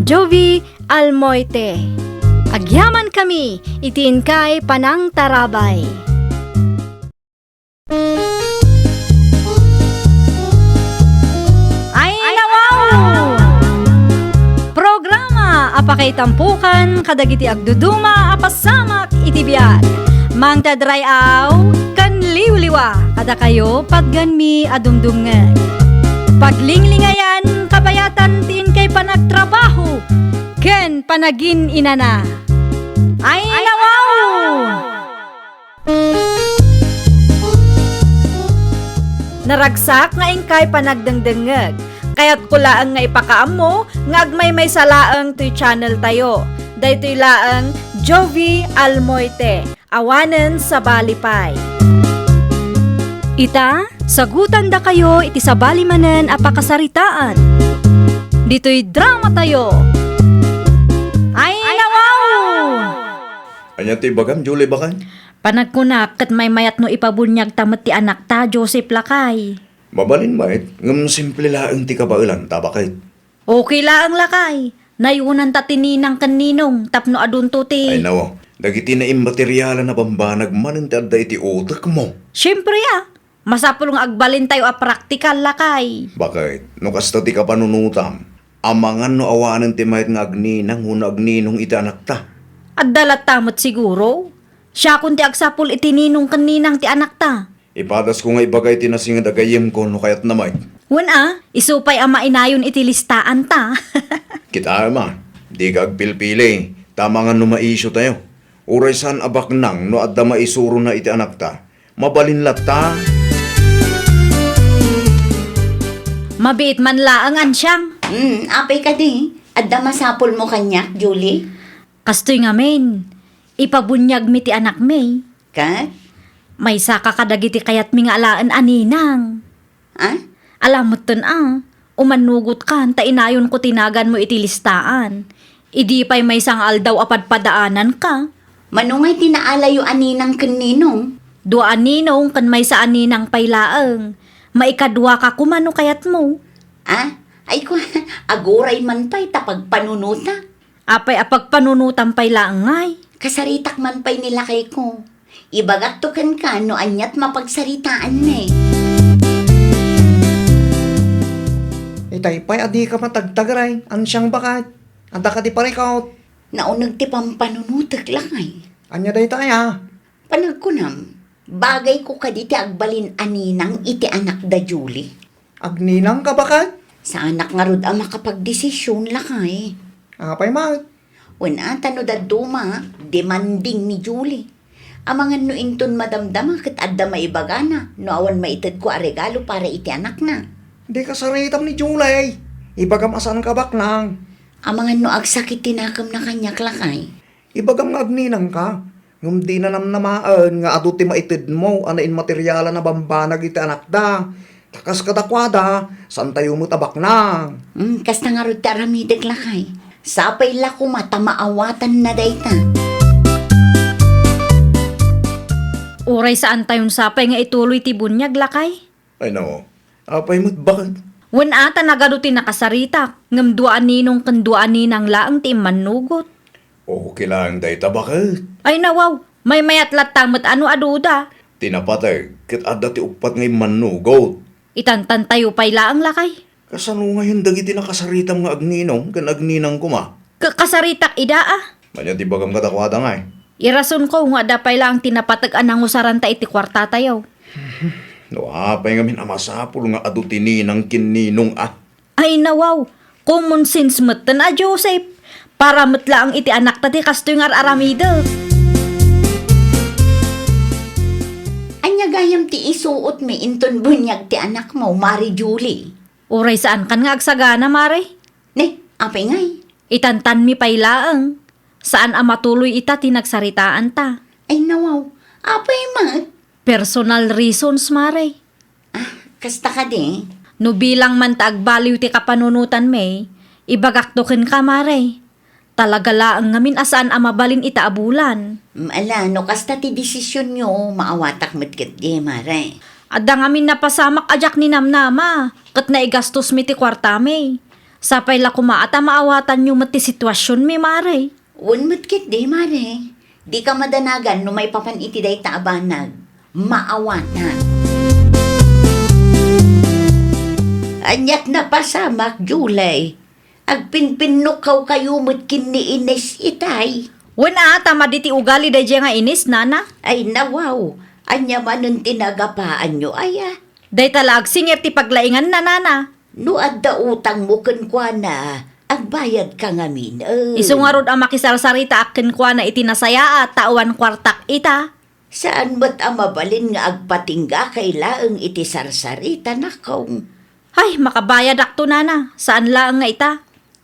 Jovi Almoite. Agyaman kami, itiin kay Panang Tarabay. Ay, nawaw! Programa apakay tampukan kadagiti agduduma apasamak itibiyag. Mang tadray aw kan liwliwa kada kayo padganmi adumdumngeg. Paglinglingayan kabayatan tin kay panagtrabaho ken panagin inana. Ay, nawaw! Naragsak nga ingkay panagdengdengeg. Kaya't kulaang nga ipakaam mo, nga agmay may salaang to'y channel tayo. Daytoy laang Jovi Almoite, awanen sa balipay. Ita, sagutan da kayo iti sabali manen a pakasaritaan. Dito'y drama tayo. Ay, nawaw! Anya ti bagam, Julie bakay? Panagkunak kat may mayat no ipabunyag tamat ti anak ta, Joseph Lakay. Mabalin mait, ngam simple laang ti kabailan, tabakay. Okay lang lakay. Nayunan ta tininang kaninong tapno adunto ti. Ay nawaw, dagiti na immateryalan na bambanag manin ti adda iti utak mo. Siyempre masapul nga agbalin tayo a praktikal lakay. Bakit? No kasta ti kapanunutam, amangan no awanan ti mayat nga agninang huno agninong iti anak ta. At dalat tamot siguro. Siya kun ti agsapul itininong kaninang ti anak ta. Ipadas ko nga ibagay tinasingad agayem ko no kayat namay. Wan isupay ama inayon iti listaan ta. Kita ma, di ka agpilpili, tama nga no maisyo tayo. Uray san abak nang no adda maisuro na iti anak ta. Mabalin ta. Mabiit man laangan siyang. Apay ka di. Adda masapol mo kanyak, Julie. Kastoy nga men. Ipabunyag mi ti anak may. Kat? May saka kadagiti kayat mi nga alaan aninang. Alamot ton umanugot kan ta inayon ko tinagan mo iti listaan. Idi pa'y may sang aldaw apadpadaanan ka. Manungay tinaalayo aninang kaninong. Dua aninong kan may sa aninang paylaang. Maikadwa ka kumano kayat mo. Ay ko, aguray man pa'y tapag panunuta. Apay apagpanunutan paylaang ngay. Kasaritak man pa'y nila kay ko. Ibagat to kan ka no anyat mapagsaritaan na Itay pa'y adi ka matagtagaray, ang siyang bakat. Anda ka di parikaw. Naunag ti pampanunutak lang ay. Anya day tayo. Panagkunam, Bagay ko kaditi agbalin aninang iti anak da Julie. Agninang ka bakal? Sa anak nga rod ang makapagdesisyon lakay. Apay mat. Wala tano da duma, demanding ni Julie. Amangan no inton madamdama kat adda maibagana, no awan maitid ko a regalo para iti anak na. Di ka saritam ni Julay. Ibagam asan ka baknang. Amangan no agsakit tinakam na kanya lakay. Ibagam nga agninang ka. Ngum di na namnamaan nga aduti maitid mo anain materyala na bambanag iti anak da. Takas kadakwada, san tayo mo tabak na. Kasta nga rod taramidag lakay. Sapay la ko mata maawatan na dayta. Uray saan tayon sapay nga ituloy ti bunyag lakay? Ay no, apay mo't bakit? Wen ata nagaduti nakasarita, ngam duaan ninong kan duaan ninang laang ti manugot. Okay lang dayta bakit? Ay nawaw, may mayat latang ano aduda. Tinapatay, kit adda ti upat ngay manugot. Itantan tayo pay laang lakay. Kasano ngayon dagiti nakasaritam nga agninong, kan agninang kuma? Kasaritak ida ah. Manya ti bagam kadakwada nga eh. Irason ko nga dapay lang tinapatag anang usaran ta iti kwarta tayo. No, apay ngamin amasapul nga adutini ng kininong ah. Ay nawaw, common sense matan a Joseph. Para matla ang iti anak tati kastoy nga aramida. Anya gayam ti isuot mi inton bunyag ti anak mo, Mari Julie. Uray saan kan nga agsagana mare? Ne, apay ngay. Itantan mi pay laang. Saan a matuloy ita tinagsaritaan ta? Ay nawaw, apay mat. Personal reasons mare. Kasta ka di. No bilang man ta agbaliw ti kapanunutan may, ibagaktoken ka mare. Talaga laang ngamin asaan a mabalin ita abulan. Ala, no kasta ti desisyon nyo, maawatak matkit di, Mare. Adda ngamin napasamak ajak ni namnama, kat naigastos mi ti kwarta may. Sapay la kumaata maawatan yung mati sitwasyon mi mare. Un matkit di, Mare. Di ka madanagan no may papan iti day taabanag. Maawatan. Anyak na pasamak, July. Agpinpinukaw kayo matkin ni Ines itay. Wala ata maditi ugali da nga inis nana. Ay nawaw, anya manun tinagapaan nyo aya. Day talag singer ti paglaingan na nana. No adda utang mo kwa na, agbayad ka ngamin. Isungarod ang makisarsarita akin kwa na itinasaya at tawan kwartak ita. Saan mo't ang mabalin nga agpatingga kailaang iti sarsarita na kong. Ay, makabayad akto nana. Saan lang nga ita?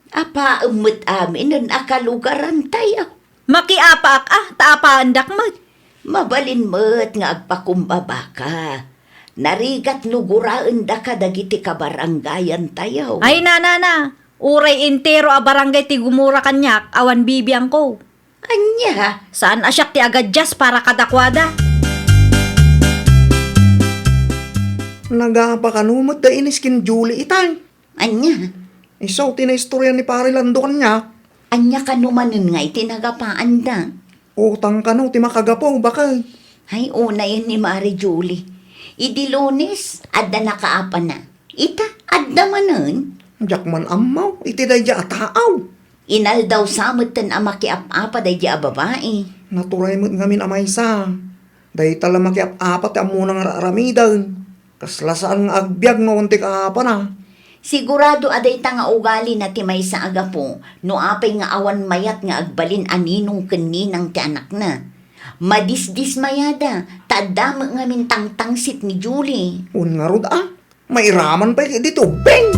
Apa umut amin nun akalugaran tayo. Makiapak taapaandak mo. Mabalin mo't nga agpakumbaba ka. Narigat luguraan da ka dagiti kabaranggayan tayo. Ay nana, uray entero a barangay ti gumura kanyak, awan bibiyang ko. Anya, Saan asyak ti agadjas para kadakwada? Nagapakanumot da iniskin Julie itay. anya, Isaw tinaistorya ni pare Lando kanya. anya ka numanin nga itinagapaan da. Utang ka no, ti makagapaw bakal. Ay, una yan ni Mari Julie. Idi Lunes, adda nakaapa na. Ita, adda manon. Jak man amaw, iti day ja ataaw. Inal daw samot ten amakiap-apa day di babae. Naturay mo't ngamin amay sa. Day tala makiap-apat ang munang raramidan. Kaslasaan nga agbyag no unti ka na. Sigurado aday ta nga ugali na ti may sa agapo, no apay nga awan mayat nga agbalin aninong kaninang ti anak na. Madisdis mayada, tadam nga mintang-tangsit ni Julie. Un nga rod mairaman pa dito, beng!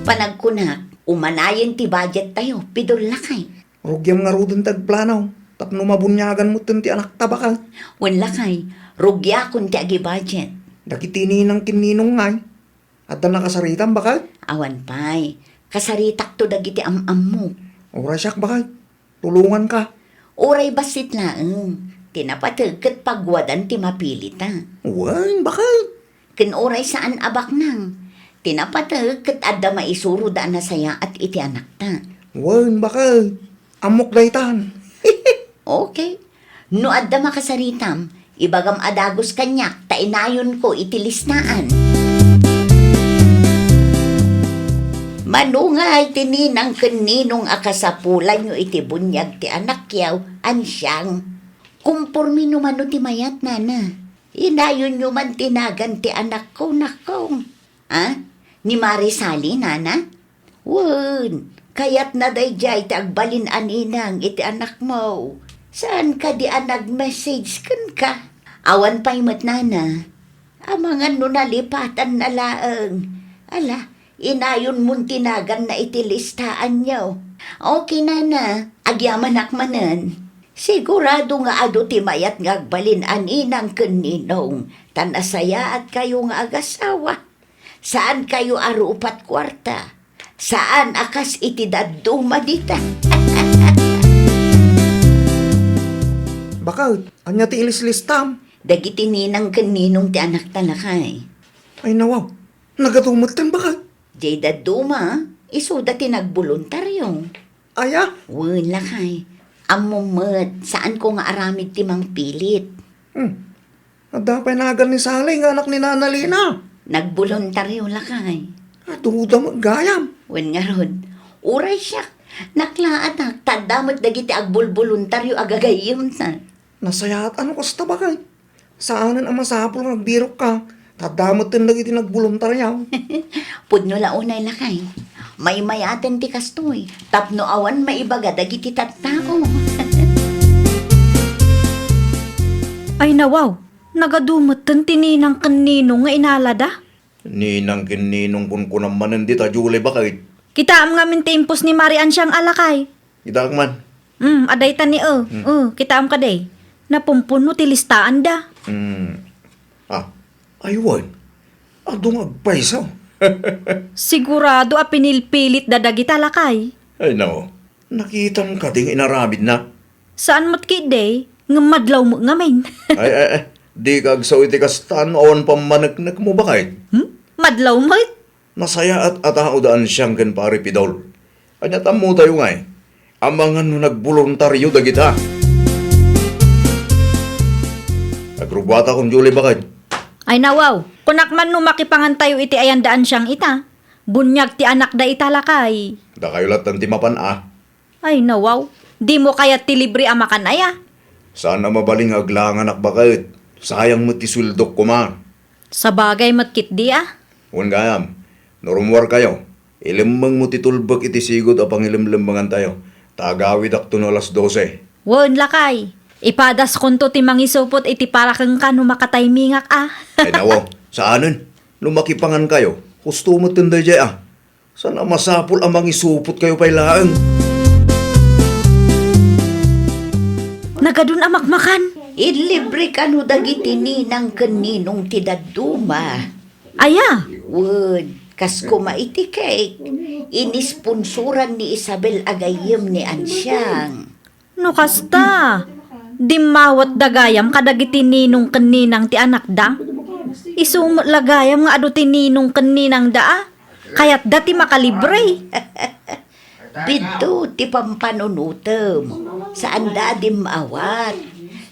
Panagkunak, umanayan ti budget tayo, pidol lakay. Rugyam nga rodon tagplanaw. Tapno mabunyagan mo ti anak tabakal. Wan lakay, rugya kun ti agi budget. Dagiti ninang kininong ngay. At na nakasaritan bakal. Awan pay, kasaritak to dagiti am-am mo. Oray siyak bakal. Tulungan ka. Oray basit laeng, tinapatagkat pagwadan ti mapilita. Uwan, bakal. Ken oray saan abak nang, tinapatagkat adda maisuro da na saya at iti anak ta. Uwan, bakal. Amok daytan. Okay, no adda makasaritam, Ibagam adagos kanyak, tainayon ko itilisnaan. Manungay tininang kaninong akasapulan nyo iti bunyag ti anak yaw, ansyang. Kumpurmi numano ti mayat, nana. Inayon nyo man tinagan ti anak ko, nakong. Ha? Ni Marisali, nana? Wen, kayat na dayjay ti agbalin aninang iti anak mo. Saan ka di nag-message kan ka? Awan pa'y mat, nana. Amangan no nalipatan na laeng. Ala, inayon mong tinagan na itilistaan nyo. Okay, nana. Agyaman akmanan. Sigurado nga ado ti mayat nga agbalin aninang kaninong. Tanasaya at kayo nga agasawa. Saan kayo arupat kwarta? Saan akas iti daduma dita? Bakit? Anya ti ilis-listam? Dagiti ninang kaninong ti anak talakay. Ay nawaw, nagatumot kan bakit? Jay daduma, isuda ti nagboluntaryo. Aya? Wen lakay. Amumet, saan ko nga aramid ti mang pilit? Adapay nagan ni Sally nga anak ni Nana Lina. Nagboluntaryo lakay. Duda magayam. Wen nga ron, uray siya. Naklaat na, tadamot dagiti agbulboluntaryo agagayim na. Nasaya at ano kasta bakit? Saanan ang masapol nga nagbirok ka? Tadamot din lagi tinagboluntaryaw. Pudno launay lakay. May mayaten ti kastoy. Tapno awan maibaga dagiti tattao. Ay nawaw, nagadumot tan tininang kaninong nga inalada. Ninang kininong kun naman hindi ta Julie bakit? Kita am nga mintimpos ni Marian siyang alakay. Kita man. Aday ta ni kita am kaday. Napumpun mo tilistaan da. Aywan. Adong agpaisaw. Sigurado a pinilpilit dadagita lakay. Ay no. Nakita mo ka ting inarabid na. Saan mo't kiday, nga madlaw mo ngamin. Ay. Di kag sa iti kastan awan pamanagnak mo bakit? Madlaw mo? Nasaya at atao daan siyang kan pare pidol. Anya tamo tayo nga amangan no nagboluntaryo dagita. Agrubata kong Julie bakit? Ay nawaw, kunakman no makipangan tayo iti ayandaan siyang ita. Bunyag ti anak da italakay. Da kayo latan ti mapan Ay nawaw, di mo kaya ti libre amakan aya. Sana mabaling aglangan ak bakit? Sayang mo ti suldok ko man. Sa bagay matkit di Wan gayam, norumwar kayo. Ilimang mo titulbak iti sigod apang ilimlimbangan tayo. Tagawid ak to no alas 12. Won lakay, ipadas konto ti mangisupot iti para kang kano makataymingak Ay nawo, saanan? Lumakipangan kayo. Gusto mo tinday jay Sana masapul amang isupot kayo pay laang. Nagadun amakmakan. Ilibre ka no dagiti ninang kaninong ti daduma. Aya, Wen, kas kumaiti cake. Inisponsoran ni Isabel Agayem ni Ansyang. no kasta. Di mawat dagayam kadagiti ninong kaninang ti anak da. Isumot lagayam nga adu ti ninong kaninang da Kayat dati makalibre. Pito ti pampanunutem. Saan da di maawat.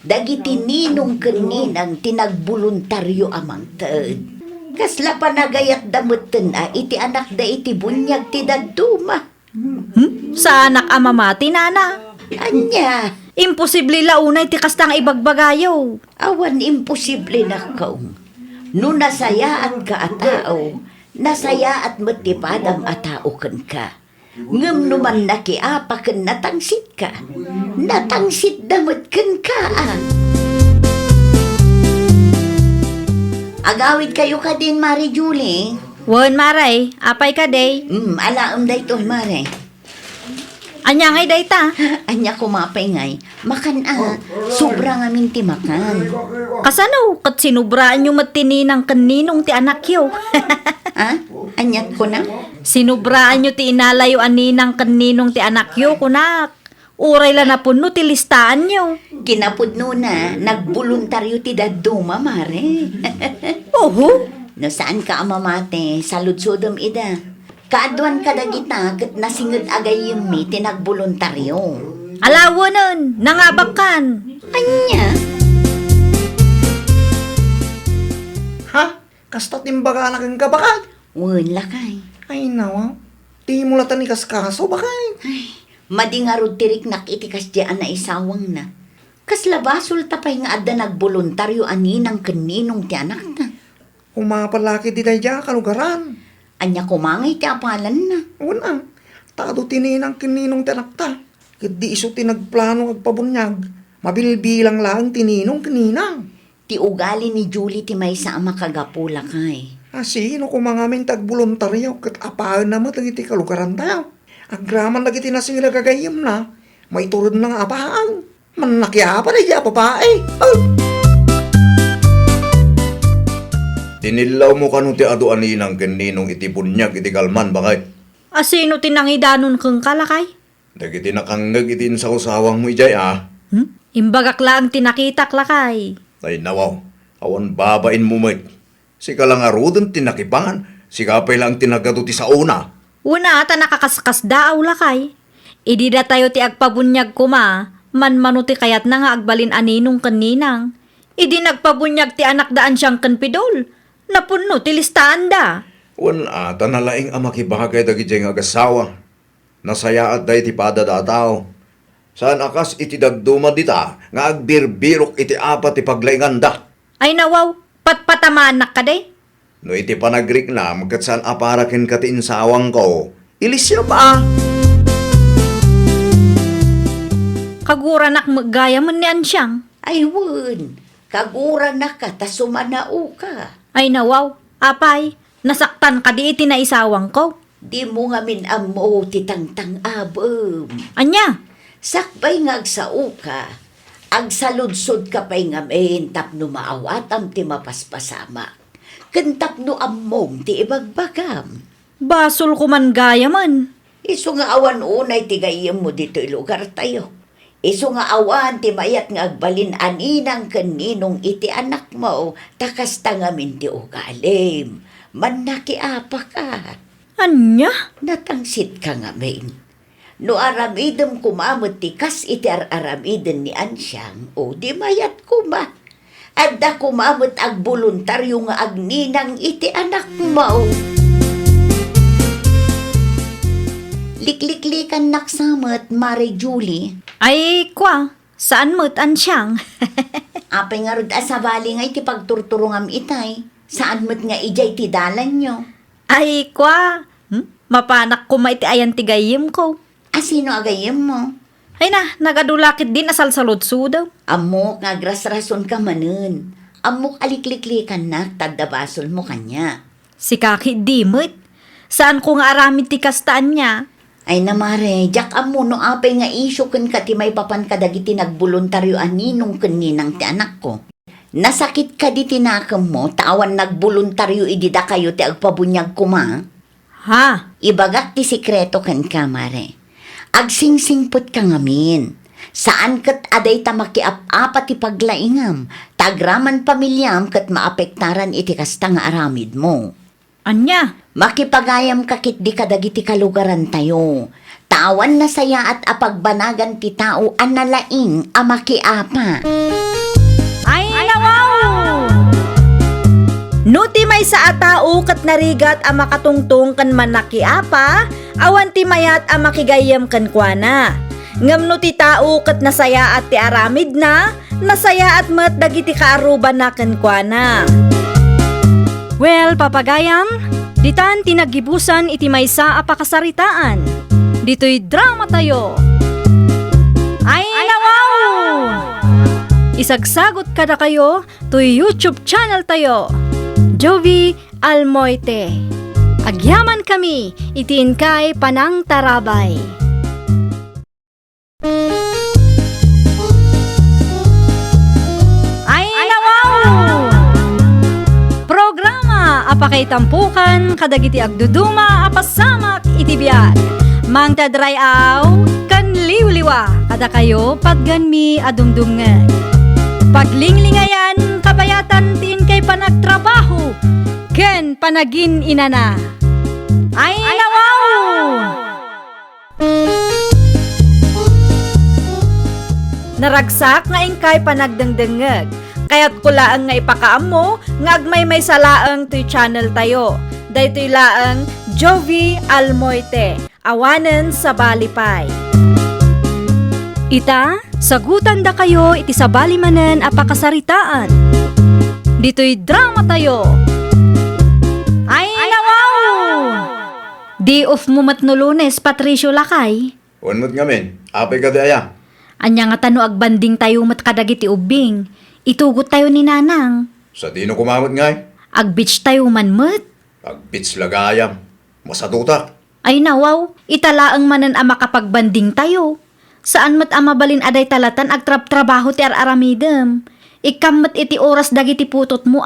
Dagiti ninong kaninang tinagboluntaryo amang ted. Kasla panagayat damutten iti anak da iti bunyag ti daduma. Sa anak amamati nana. Anya, Imposible launay ti kastang ibagbagayo. awan imposible na kaong. No nasaya at ka atao, nasaya at matipadam atao kan ka. Ngem numan nakiapa ken natangsit ka. Natangsit damot ken ka. Agawid kayo ka din, Mari Julie. Won maray, apay ka day. Alaam day to, Mari. Anya ngay day ta. Anya kumapay ngay. Makan sobra nga minti makan. Kasano, kat sinubraan nyo matini ng kaninong ti anak yo. Anyat ko na? Sinubraan nyo ti inalayo aninang kaninong ti anak yo, kunak. Uray la na puno ti listaan nyo. Kinapudno na, nagboluntaryo ti daduma, Mare. Oho, No saan ka amamate, sa ludsudom ida. Kaadwan ka dagita, kat nasingod agay yung mi, tinagboluntaryo. alawo nun, nangabakan. Anya? Kasta timbaga na kang kabakad. Wan lakay. Ay nawa, di mo latan ni kaskaso bakay. Madingarod tirik nakitikas diyan na isawang na. Kas labasol tapay nga adda nagboluntaryo aninang kaninong ti anak na. Umapalaki di tayo dyan kalugaran. Anya kumangay ti apalan na. Una, tado tininang kininong tinakta. Kadi iso tinagplano agpabunyag. Mabilbilang lang tininong kininang. Ti ugali ni Julie ti may sa makagapula kay. Sino kung mga min tagboluntaryo kat apahan na matang iti kalugaran tayo. Agraman lagi tinasila gagayim na. May turod ng apahan. Manakya pa na iya babae. Oh. Tinilaw mo kanu ti adu aninang keninong iti bunyag iti kalman bakay. Asino tinangidanon kang kalakay? Dagiti nakangag iti sa usawang mo ijay Imbagak lang tinakitak lakay. Ay nawaw, awan babain mo may. Sika lang arudon tinakipangan, sika pa'y lang tinagado ti sa una. Una ata nakakaskas daaw lakay. Idi da tayo ti agpabunyag kuma, man ti kayat na nga agbalin aninong kaninang. Idi nagpabunyag ti anak daan siyang kanpidol. Napunno ti listaan da. Wan ata nalaing amakibagay dagiti nga agasawa. Nasaya at day ti padadataw. Saan akas iti dagduma dita, nga agbirbirok iti apat ti paglainganda. Ay nawaw, patpatamanak ka de. No iti panagrik na, magkat saan aparakin ka ti insawang ko, ilisya pa. Kaguranak magaya man ni Ansyang. Ay wan, kagura na ka ta sumanao ka. Ay nawaw, apay, nasaktan ka di iti na isawang ko. Di mo nga minamo ti tangtang abem. Anya, Sakbay nga agsao ka, agsaludsod ka pa'y nga main tapno maawatam ti mapaspasama. Kentapno ammong ti ibagbagam. basol ko man gaya man. Iso nga awan unay ti gayem mo dito lugar tayo. Iso nga awan ti mayat nga agbalin aninang kaninong iti anak mo, takas tangamin ti ugalim. Man nakiapa ka. Anya? Natangsit ka nga main. No aramidem kumamot ti kas iti aramiden ni Ansyang, o di mayat kuma. Adda kumamot ag voluntaryo nga agninang iti anak mo. Likliklikan naksamot, Mare Julie. Ay, kwa, saan mo't Ansyang? Apay nga rod asabali nga iti pagturturungam itay. Saan mo't nga ijay ti dalan nyo? Ay, kwa, mapanak ko maiti ayan tigayim ko. Asino agayem mo? Ay na, nagadulakit din asal saludso daw. Amok nga grasrason ka manen. Amok alikliklikan na, tadabasol mo kanya. Si Kaki di mo't. Saan ko nga aramid ti kastaan niya? Ay namare, jak amo no apay nga isyo ken ka ti may papan kadagiti nagboluntaryo aninong kaninang ti anak ko. Nasakit ka di tinakam mo, tawan nagboluntaryo idida kayo ti agpabunyag kuma. Ha? Ibagak ti sikreto ken kamare. Agsingsingpot ka ngamin. Saan kat aday ta makiap-apa ti paglaingam, tagraman pamilyam kat maapektaran iti kasta nga aramid mo. Anya? Makipagayam kakit di kadagiti kalugaran tayo. Tawan na saya at apagbanagan ti tao analaing amakiapa. Ay, nawaw! Nuti may sa atao kat narigat ang makatungtong kan manakiapa, awan ti mayat ang makigayam kan kuana. Ngam no ti tao kat nasaya at ti aramid na, nasaya at mat dagiti kaaruban na kan kuana. Well, papagayam, ditan tinagibusan iti maysa a pakasaritaan. Dito'y drama tayo. Ay, nawaw! Isagsagot kada kayo to YouTube channel tayo. Jovi Almoite. Agyaman kami, itiin kay Panang Tarabay. Ay, nawaw! Programa apakay tampukan kadagiti agduduma apasamak itibiyag. Mang tadrayaw kan liwliwa kada kayo padganmi adumdumngan. Paglinglingayan kabayatan tin kay panagtrabaho ken panagin inana. Ay, nawaw! Naragsak nga ingkay panagdengdengeg Kaya't kulaang nga ipakaamo nga agmay may salaang to'y channel tayo. Daytoy laang Jovi Almoite, awanen sa balipay. Ita, sagutan da kayo iti sabali manen a pakasaritaan. Dito'y drama tayo. Ay, nawaw! Day off mo matno Lunes, Patricio Lakay. Unmat ngamin, apay ka daya. Anya nga tano agbanding tayo mat kadagiti ubing. Itugot tayo ni Nanang. Sa dino kumamot ngay, Ag-beach tayo manmet. pag-bits lagayam, masadutak. Ay nawaw, italaang manan a makapagbanding tayo. Saan mat amabalin aday talatan agtrab-trabaho ti aramidem. Ikam mat iti oras dagiti putot mo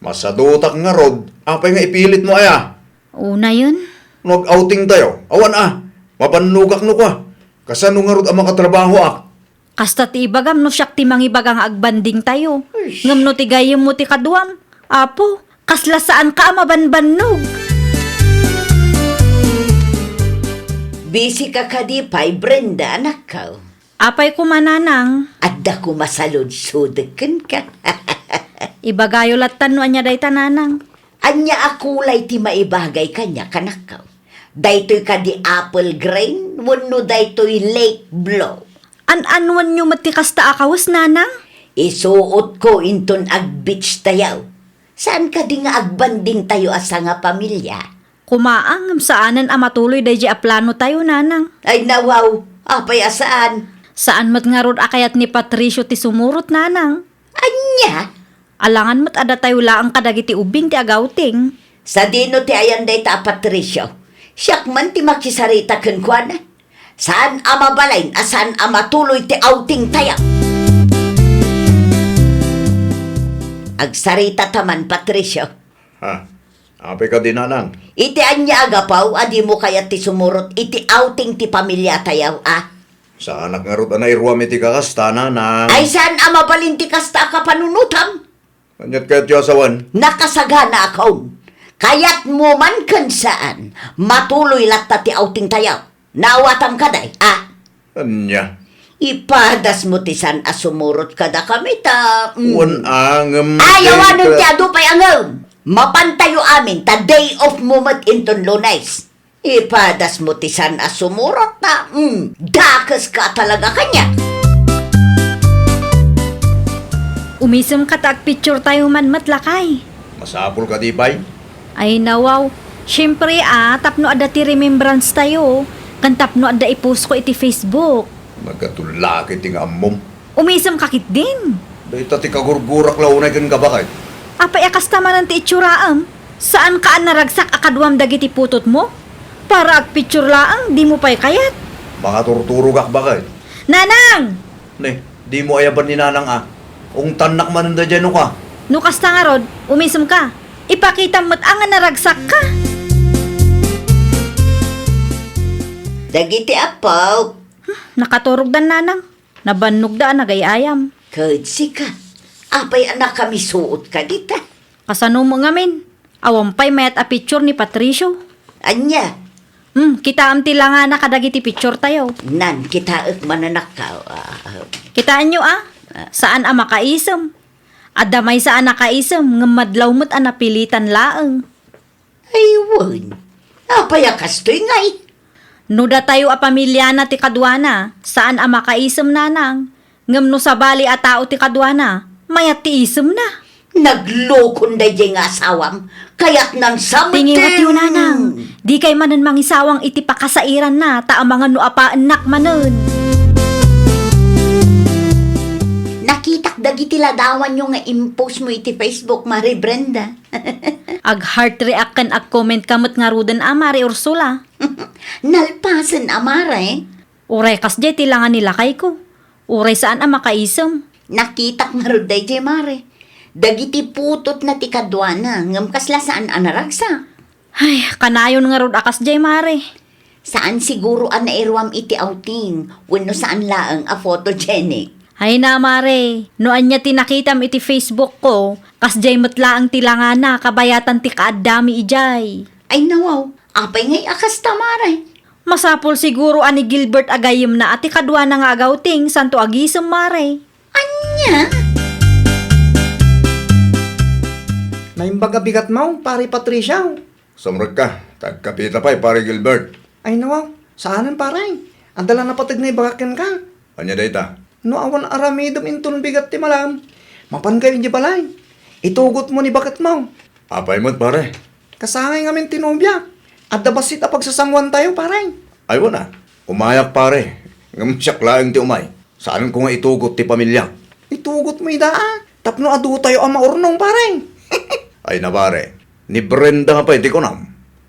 Masadutak nga rod, apay nga ipilit mo aya. Una yun. Nag-outing tayo, awan mapanugak no ka. Kasano nga rod ang makatrabaho Kasta ti ibagam no siyak ti mangibagang agbanding tayo. Ngam no ti gayem mo ti kaduam. Apo, kasla saan ka mabanbannog? Busy ka kadipay, Brenda, anak ka. Apay kumananang, Adda ko masalod-sudekin ka. ibagayo latan no anya day tananang. Anya akulay ti maibagay kanya kanakaw. Daytoy ka di apple grain, wano daytoy lake blow. An-anwan nyo matikas ta akawas nanang? Isuot ko inton ag-beach tayaw. Saan ka di nga agbanding tayo asa nga pamilya? Kumaang saanan a matuloy day a plano tayo nanang. Ay nawaw, apay asaan? Saan mat nga rod akayat ni Patricio ti sumurot nanang? Anya? Alangan mat ada tayo laang kadagiti ubing ti agawting. Sa dino ti ayan day ta Patricio. Siyak man ti makisarita ken kuana. Saan ama balayn asan ama tuloy ti outing tayo? Agsarita taman Patricio. Ha? Apay ka din nanang. Iti anya agapaw, adi mo kaya ti sumurot iti outing ti pamilya tayaw, Sa anak nga rod anay ruwam iti kakasta nanang. Ay saan ama balin ti kasta ka panunutam? Anyat kayo tiyo asawan. Nakasagana akaw. Kayat mo man kan saan, matuloy latta ti outing tayaw. Nawatam ka day, Anya. Ipadas mo ti san asumurot kada kami ta. Wan angam. Ayawan ti adu pay angam. Mapantayo amin ta day off mo mat inton Lunes. Ipadas mo ti san asumurot na. Dakas ka talaga kanya. Umisem ka ta picture tayo man matlakay. Masapul ka di bay? Ay nawaw, syempre tapno ada ti remembrance tayo. Kan tapno ada ipost ko iti Facebook. Magkatulaki ting ammom. Umisem kakit din. Dahita ti kagurgurak launay kan kabakay. Apay akas tamanan ti itsuraam. Saan ka naragsak akadwam dagiti putot mo? Para ag picture laang, di mo pa'y kayat. Baka turturugak bakay. Nanang! Ne, di mo ayaban ni nanang Ung tanak mananda dyan ka. Nukas ta nga rod, umisem ka. Ipakita mo't ang naragsak ka. Dagiti apaw. Nakaturog dan nanang. Nabannog daan nagayayam. Kadsi ka. Apay anak kami suot ka dita. Kasano mo ngamin? Awampay mayat a picture ni Patricio. Anya, Kita am tila nga nakadagiti picture tayo. nan kita mananakaw. Kitaan nyo saan ang makaisem? Adamay saan nakaisem, ngamadlaw mo't ang napilitan laang. Aywan. Apay akastoy ngay. Nuda tayo a pamilya na ti kadwana, saan ang makaisem nanang? Ngam no sa bali a tao ti kadwana, mayat ti isem na. Naglokon day nga asawam. Kaya't nang samatin. Tingiwat yun nanang, di kay manan mangisawang iti pakasairan na, ta ang mga nuapaanak manan. Nakitak dagiti ladawan nyo nga impose mo iti Facebook, Mari Brenda. Ag heart react kan ag comment kamot nga rudan Mari Ursula. Nalpasan amare. Uray kas jay tilangan nila kay ko. Uray saan ang makaisem. Nakitak nga rin day jay Mare. Dagiti putot na ti kadwana, ngam kasla saan anaragsa. Ay, kanayon nga rod akas jay Mari. Saan siguro an nairwam iti outing, wenno saan laang a photogenic. Ay na Mare, noan niya tinakitam iti Facebook ko, kas jay matlaang tilangan na kabayatan ti kaadami ijay. Ay nawaw, apay ngay akas tamare. Masapol siguro ani Gilbert agayim na ati kadwa na nga agawting santo agisem Mare. Anya? Naimbaga bigat mo, pare Patricia. Samrag ka, tagkapita pa pare Gilbert. Ay nawaw, saanan paray? Andala na patag na ibagakin ka. Anya dayta? No awan aramidom inton bigat ti malam. Mapan kayo di balay. Itugot mo ni bakit mo. Apay mo't pare. Kasangay ngamin tinubya. At dabasit a pagsasangwan tayo paray. Ay wala, umayak pare. Ngam siyak laeng ti umay. Saan ko nga itugot ti pamilya? Itugot mo idaa. Tapno adu tayo ang maurnong paray. Ay na pare, ni Brenda nga pa iti kunam.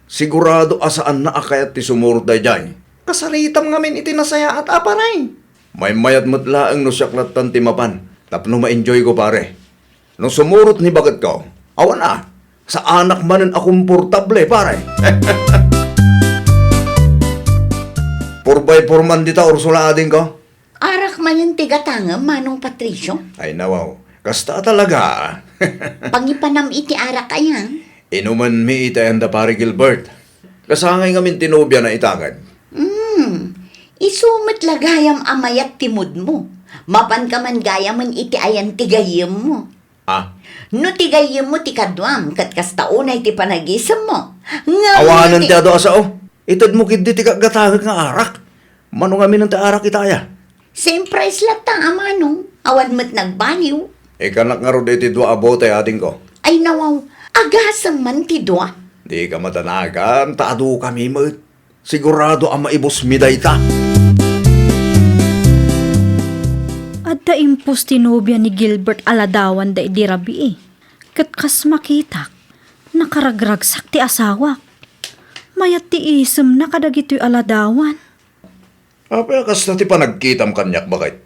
Sigurado asaan na akayat ti sumurot day jay. Kasaritam ngamin itinasaya at aparay. May mayat mo't laeng no siyaklat tan ti mapan. Tapno ma-enjoy ko pare. Nung sumurot ni bakit ko, awan na. Sa anak manen akomportable pare. 4x4 man dita Ursula ading ko. Arak man yung tigatanga, Manong Patricio. Ay nawaw, kasta talaga. Pangipanam iti arak ayan. Inuman mi itayanda pare Gilbert. Kasangay ngamin tinubya na itagad. Isumit lagayam amayat timud mo. Mapan ka man gayaman iti ayan tigayim mo. Ah, No tigayim mo ti kadwam, kat kastaunay ti panagisam mo. awanan ti ado asao. Itad mo kid di ti kagatagag nga arak. Mano nga minang ti arak itaya. Same price lang ta, Manong. Awan mo't nagbaniw. Ikanak nga ro ti dua abote ading ko. Ay nawaw, agasang man ti dua. Di ka matanagan, taado kami mo. Sigurado ang maibos mi dayta. Adda impos tinobya ni Gilbert aladawan da idirabi eh. Kat kas makita, nakaragragsak ti asawa. Mayat ti isem na kadagito'y aladawan. Apay akas na ti panagkitam kanyak bakit?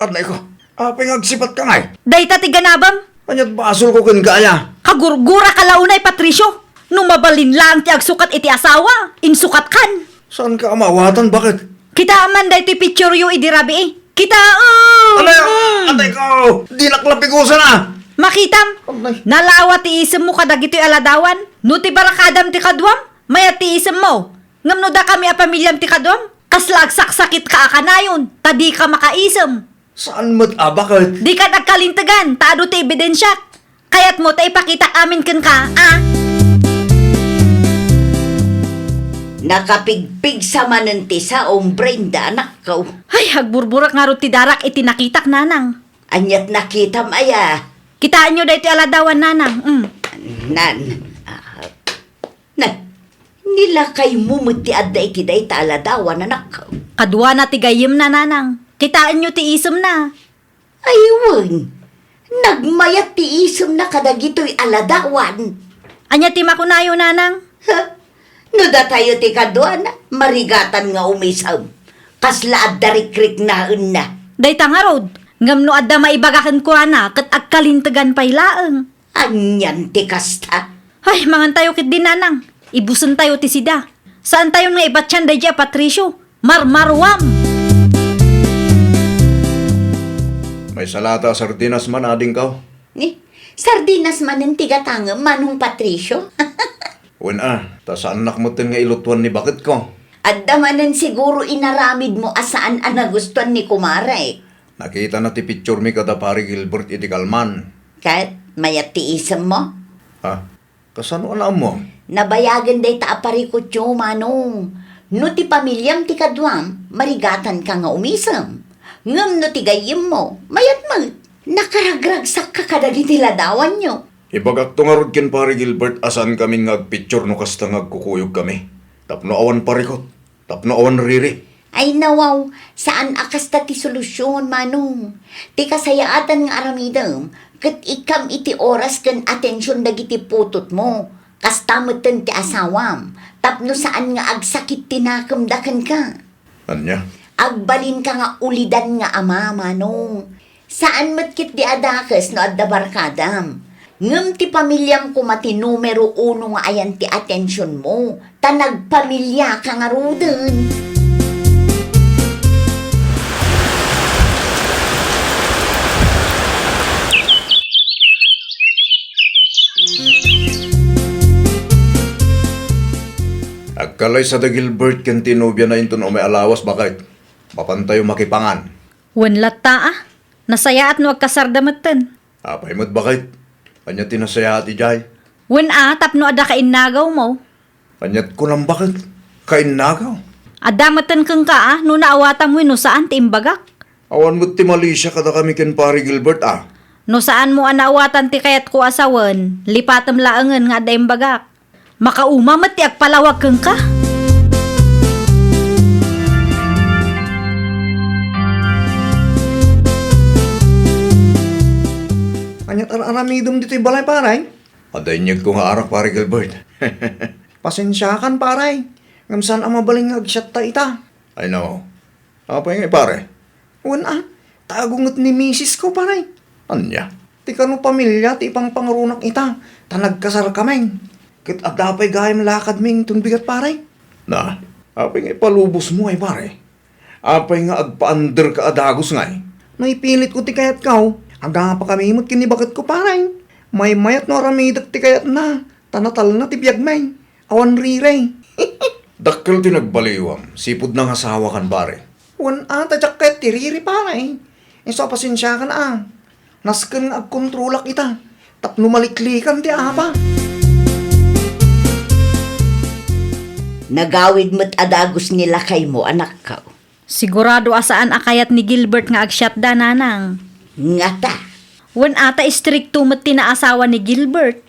Anay ko, apay ngagsipat ka ngay. Dayta ti ganabam, Anyat basol ko kun kaya. kagurgura kalaunay Patricio. Numabalin lang ti agsukat iti asawa, insukat kan. Saan ka amawatan bakit? Kita man day ti picture yu idirabi eh. Kita Anay ko, di naklapigusan na. Makitam, nalawa ti isem mo kadagito'y aladawan. No ti barakadam ti kadwam, maya ti isem mo. Ngamno da kami a pamilyam ti kadwam. Kaslag saksakit ka akanayon, tadi ka makaisem. Saan mo't bakit? Di ka nagkalintagan, taado ti ebidensya. Kayat mo ta ipakita amin ken ka, ah? Nakapigpig sa mananti sa Brenda, anak ko. Ay, hagburburak nga ro ti darak iti nakitak nanang. Anyat nakitam aya. Kitaan nyo da iti aladawan nanang. Nan. Nilakay mo ti adda iti day taladawan, anak ko. Kadwa na ti gayem na nanang. Kitaan nyo ti isem na. Aywan. Nagmayat ti isem na kadagito'y aladawan. Anya ti makunayo nanang. Ha? No da tayo ti kadwan, marigatan nga umisam. Kasla adda rikrik na na. Dayta nga rod. Ngamno adda maibagakan ko na kat agkalintagan pay laeng. Anyan ti kasta. Ay, mangan tayo kit din nanang. Ibusan tayo ti sida. Saan tayo nga ibatyan day Patricio? Marmarwam. May salata sardinas man ading ka. Ni, sardinas man ang tigatanga, Manong Patricio. Tas anak mo tin nga ilutuan ni bakit ko. Adda manan siguro inaramid mo asaan ang nagustuhan ni Kumare. Nakita na ti picture mi kada pare Gilbert iti kalman. Kahit mayat ti isam mo. Ha? Kasano alam mo? Nabayagan day ta aparikot yo, Manong. No ti pamilyam ti kadwam, marigatan ka nga umisam. Ngam no ti gayim mo, mayat mo. Nakaragragsak ka kadagiti ladawan nyo. Ibagak to nga rod ken pare Gilbert asan kami ngagpicture no kasta ngagkukuyog kami. Tapno awan parikot. Tapno awan riri. Ay nawaw, saan akas ta ti solusyon, Manong? Ti kasayaatan nga aramidam, kat ikam iti oras ken atensyon dagiti putot mo. Kastameten ti asawam, tapno saan nga agsakit tinakamdakan ka. Anya? Agbalin ka nga ulidan nga ama, Manong. Saan matkit di adakas no adda barkadam? Ngem ti pamilyam ko mati numero 1 nga ayan ti atensyon mo. Tanagpamilya ka nga ruden. Agkalay sa da Gilbert ken tinubya na inton o may alawas bakit? Mapantayo makipangan. Wanlat ta ah. Nasaya at no agkasardamatan. Apay mo't bakit? Anya tinasaya ati Jay. Wen tapno ada kainagaw mo. Anyat ko lang bakit? Kainagaw. Adamatan kang ka no naawatan mo no saan ti imbagak. Awan mo ti Malaysia kada kami ken pare Gilbert No saan mo anaawatan ti kayat ko asawan, lipatam laangan nga ada imbagak. Makauma mati agpalawag kang ka. Anyat aramidom dito'y balay paray. Aday niya ko nga arak pare Gilbert. Pasensyakan paray. Ngamsan ang mabaling agsyat ta ita. I know. Apa yung pare? Tagungot ni misis ko paray. Anya? Ti kano pamilya, ti ipang pangarunak ita. Tanagkasar kameng. Kit adapay gayam lakad ming tunbigat paray. Na, apa yung palubos mo ay pare? Apa yung agpa-under ka adagos ngay? Naipilit ko ti kayat kaw. Aga pa kami imot kinibagat ko paray. May mayat no ramidak ti kayat na. Tanatal na ti biyagmay. Awan riray. Dakkel tinagbaliwam, sipod ng asawa kan pare. Tadyak kayat ti riri paray. Iso pasensya ka na Nasken nga agkontrolak ita. Tapno maliklikan ti apa. Nagawid mo't adagos nila kay mo, anak ka. Sigurado asaan akayat ni Gilbert nga agsyat da nanang. Nga ta. Wen stricto met tinaasawa ni Gilbert.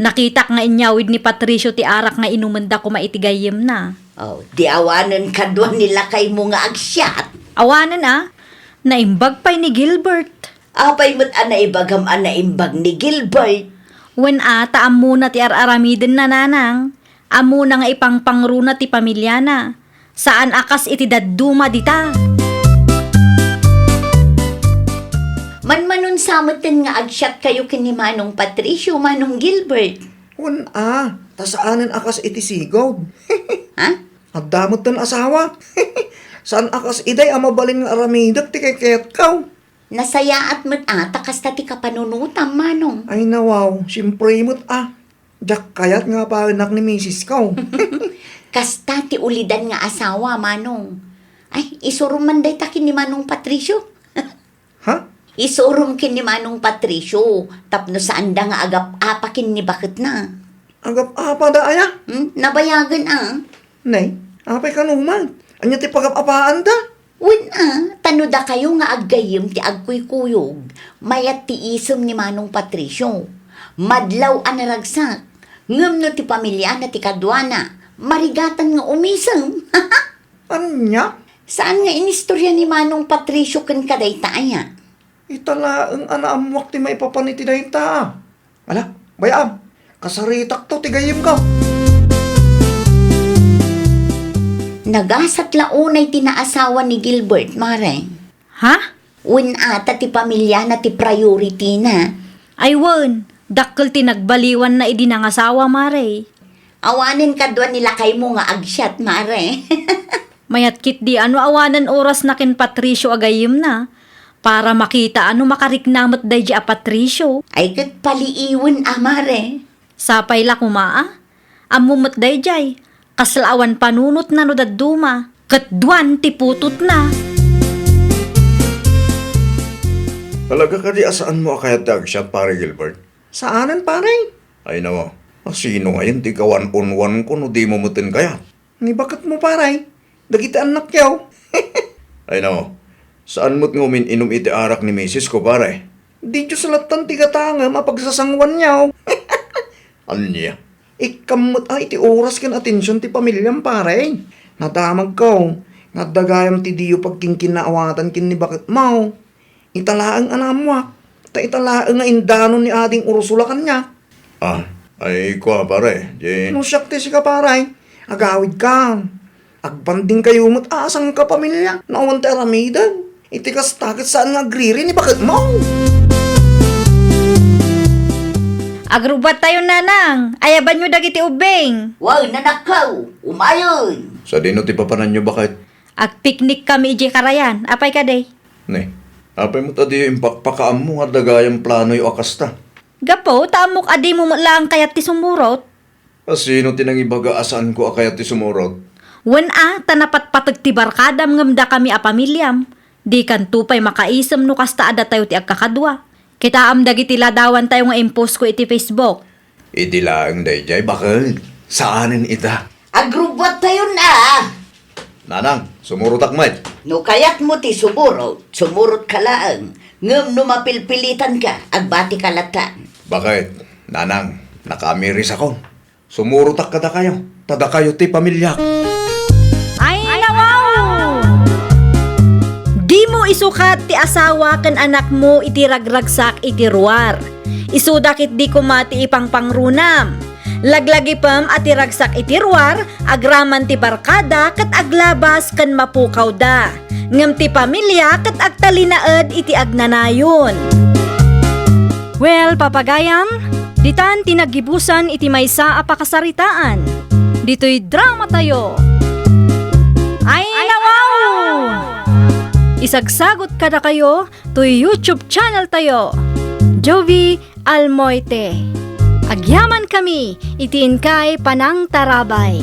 Nakitak nga inyawid ni Patricio ti arak nga inumenda ko maitigayem na. Oh, di awanan ka doon nila kay mo nga agsyat. Awanan naimbag pa'y ni Gilbert. Apay mo't anaibagam anaimbag ni Gilbert. Wen taam muna ti araramiden na nanang. Amo na nga ipangpangruna ti pamilya na. Saan akas iti dadduma dita. Manmanon samutin nga agsyat kayo kini Manong Patricio, Manong Gilbert. Tasaanan akas iti sigod. Ha? Agdamot tan asawa. Saan akas iday amabalin nga aramidak ti kay kayat kaw. Nasayaat mo't takas ta ti kapanunutam, Manong. Ay nawaw, siyempre mo't Diyak kayat nga pa anak ni misis kaw. Kasta ti ulidan nga asawa, Manong. Ay, isurum man day takin ni Manong Patricio. Ha? Isurum kin ni Manong Patricio. Tapno saan da nga agap apakin ni bakit na. Agap apa da aya? Nabayagan Nay, apay kanuman. Anya ti pagap-apaan da? Win tano da kayo nga aggayim ti agkuy-kuyog. Mayat ti isem ni Manong Patricio. Madlaw anaragsak. Ngam no ti pamilya na ti kadwana. Marigatan nga umisem. Anya? Saan nga inistorya ni Manong Patricio ken kaday taaya? Italaang anaamuak ti maipapaniti da ita. Ala, bayam. Kasaritak to, tigayim ka. Nagasat launay tinaasawa ni Gilbert, Mare. Ha? Win ata ti pamilya na ti priority na. Ay wen, dakkel tinagbaliwan na idinangasawa mare. Awanin kadwa nila kay mo nga agsyat, Mare. Mayat kit di awanan oras na kin Patricio agayim na. Para makita makariknamot day a Patricio. Ay kat paliiwan, Mare. Sapay la kumaa. Amumot day jay. Kaslaawan panunot na no dadduma. Katduan tiputot na. Talaga ka di asaan mo akayat dagsyat pare Gilbert? Saanan pare? Ay nawa, sino ngayon di ka one-on-one ko no di mo mutin kaya? Ni bakit mo pare? Dagita anak yaw. Ay nawa, saan mo't ngumin inom iti arak ni misis ko pare? Di Diyos latan ti katanga mapagsasangwan yaw. Anya? Ikamot iti oras kan atensyon ti pamilyam pare. Nadamag ko. Nadagayam ti diyo pagkingkinaawatan kin ni bakit mau. Italaang anamwak. Ta italaang nga indanon ni ading Ursula kanya. Ay ko pare. No syakti si ka pare. Agawid ka. Agbanding kayo mo't asang ka pamilya. Naawang ti aramidan. Iti kastakit saan nga agriri ni bakit mau. Agrubat tayo nanang. Ayaban nyo dagiti ubeng. Wow, nanakaw. Umayon. Sa dino ti papanan nyo bakit? Agpiknik kami iji karayan. Apay ka day? Ne, apay mo tadi yung pakpakaam mo nga dagayang plano yung akasta. Gapo, taamok adi mo lang kayat ti sumurot. Sino tinangibaga asaan ko akayat ti sumurot? Wen tanapat patag ti barkadam ngamda kami a pamilyam. Di kan tupay makaisem no kasta ada tayo ti agkakadwa. Kita am dagiti ladawan tayo nga impose ko iti Facebook. Iti laang dayjay, bakit? Saanin ita? Agrubot tayo na. Nanang, sumurutak mo. No kayat mo ti sumurot ka laang. Ngem no mapilpilitan ka, agbati ka latan. Bakit? Nanang, nakamiris ako. Sumurutak kada kayo. Tada kayo ti pamilya. Ay, nawaw! Di mo isukat ti asawa kan anak mo iti ragragsak iti ruwar. Isudakit di kumati ipang pangrunam. Laglagi pam ati ragsak iti ruwar, agraman ti barkada kat aglabas kan mapukaw da. Ngem ti pamilya kat agtalinaed iti agnanayon. Well, papagayam, ditan tinagibusan iti maysa a pakasaritaan. Dito'y drama tayo. Ay, nawaw! Isagsagot kada kayo to YouTube channel tayo. Jovi Almoite. Agyaman kami, itiin kay Panang Tarabay.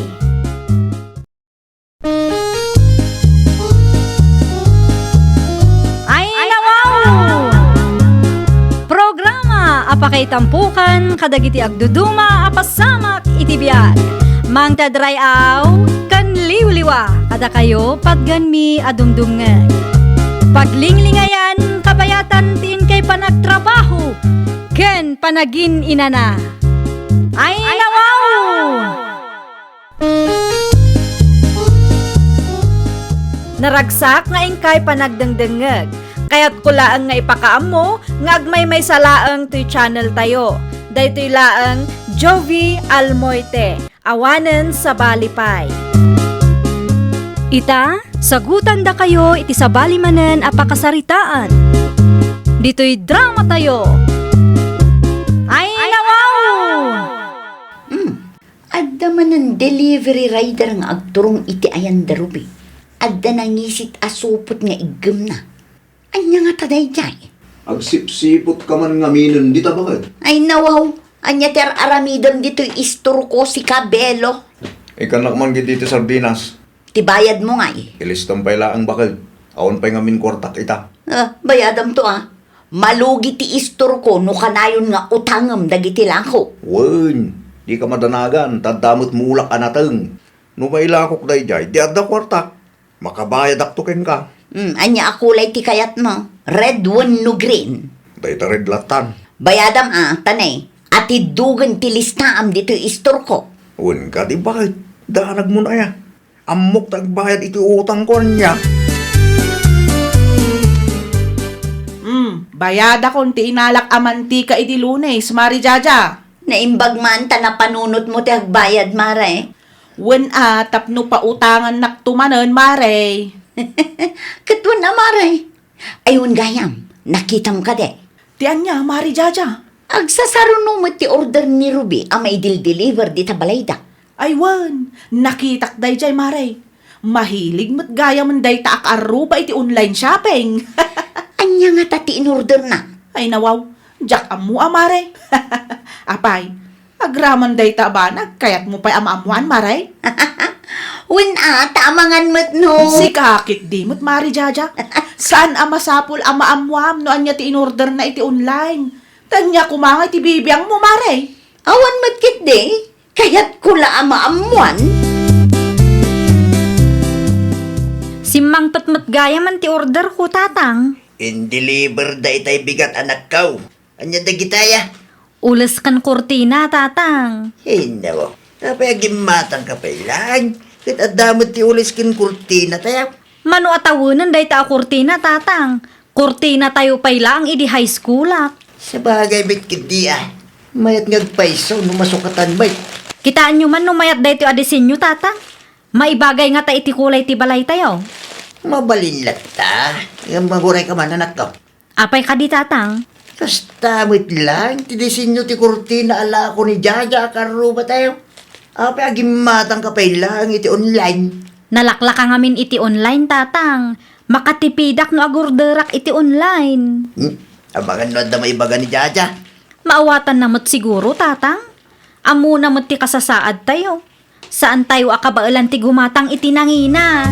Ay, nawaw! Programa apakay tampukan kadagiti agduduma apasamak iti biag. Mang tadrayaw kan liwliwa kada kayo pagganmi adumdumngan. Paglinglingayan kabayatan tiin kay panagtrabaho ken panagin inana. Ay, nawaw! Naragsak nga ingkay panagdengdengeg. Kaya't kulaang nga ipakaam mo nga agmay may salaang to'y channel tayo. Daytoy laang Jovi Almoite. Awanen sa Balipay. Ita, sagutan da kayo iti sa balimanen a pakasaritaan. Dito'y drama tayo. Ay, nawaw! Adda man ang delivery rider nga agturong iti ayan darubi. Adda nangisit asupot nga igem na. Anya nga taday jay. Agsipsipot ka man nga minon, di ta bakit? Ay nawaw, anya ter aramidam dito istur ko si Kabelo. Ikanak man giti sardinas. Tibayad mo nga eh. Ilistong pa ilaang bakal. Awan pa nga min kortak ita. Bayadam to ah. Malugi ti istur ko no kanayon nga utangam dagiti lako. Wen, di ka madanagan, tadamot mulak anateng. No mailakok dayjay, di adda kortak. Makabayad aktuken ka. Anya akulay ti kayat mo. Red one no green. Dayta red latan. Bayadam tanay. Ati dugan ti listaam dito istur ko. Wen ka, di bakit? Daanag mo na ya. Amok tagbayad iti utang ko niya. Bayad akong ti inalak amantika iti Lunes, Mari Jaja. Naimbag man ta na panunot mo ti agbayad mare. Wen tapno pautangan naktumanen, Mare. Katwan na mare. Ayun gayam, nakitam ka de. Tiyan niya, Mari Jaja. Agsasaruno mo ti order ni Ruby ang may deliver di tabalayda. Ay wan, nakitak day jay, Mare. Mahilig mo't gaya man day ta akaruba iti online shopping. Anya nga tati in order na. Ay nawaw, jak amu Mare. Apay, agraman day ta ba nagkayat mo pa'y amaamuan, Mare? Win taamangan mo't no. Si kakit di mo't, Mari Jaja. Saan amasapul amaamuam no anya ti in order na iti online? Tanya kumanga iti bibiyang mo, Mare. Awan mo't kit de. Kaya't kula amaamuan. Simang patmat gaya man ti order ko, tatang. In-deliver da itay bigat anak kau. Anya da gitaya? Ulas kan kurtina, tatang. Hinaw. Tapay agimatang ka pa ilang. Kit adamot ti ulis kin kurtina tayo. Mano atawunan day ta kurtina, tatang. Kurtina tayo pay lang idi high school ak. Sa bagay bit kiti Mayat ngagpaiso numasukatan bay. Kitaan nyo man numayat day ti adesinyo, tatang. Maibagay nga ta iti kulay ti balay tayo. Mabalinlat ta. Yung maguray ka man anak ko. Apay ka di, tatang. Basta wait lang. Tidisin nyo ti kurtina ala ko ni Jaja karuba tayo. Apay agimatang ka pa ilang iti online. Nalaklak ka ngamin iti online, tatang. Makatipidak no agurderak iti online. Abangan no da maibaga ni Jaja. Maawatan namot siguro, tatang. Amo namot ti kasasaad tayo. Saan tayo akabailan ti gumatang iti nangina?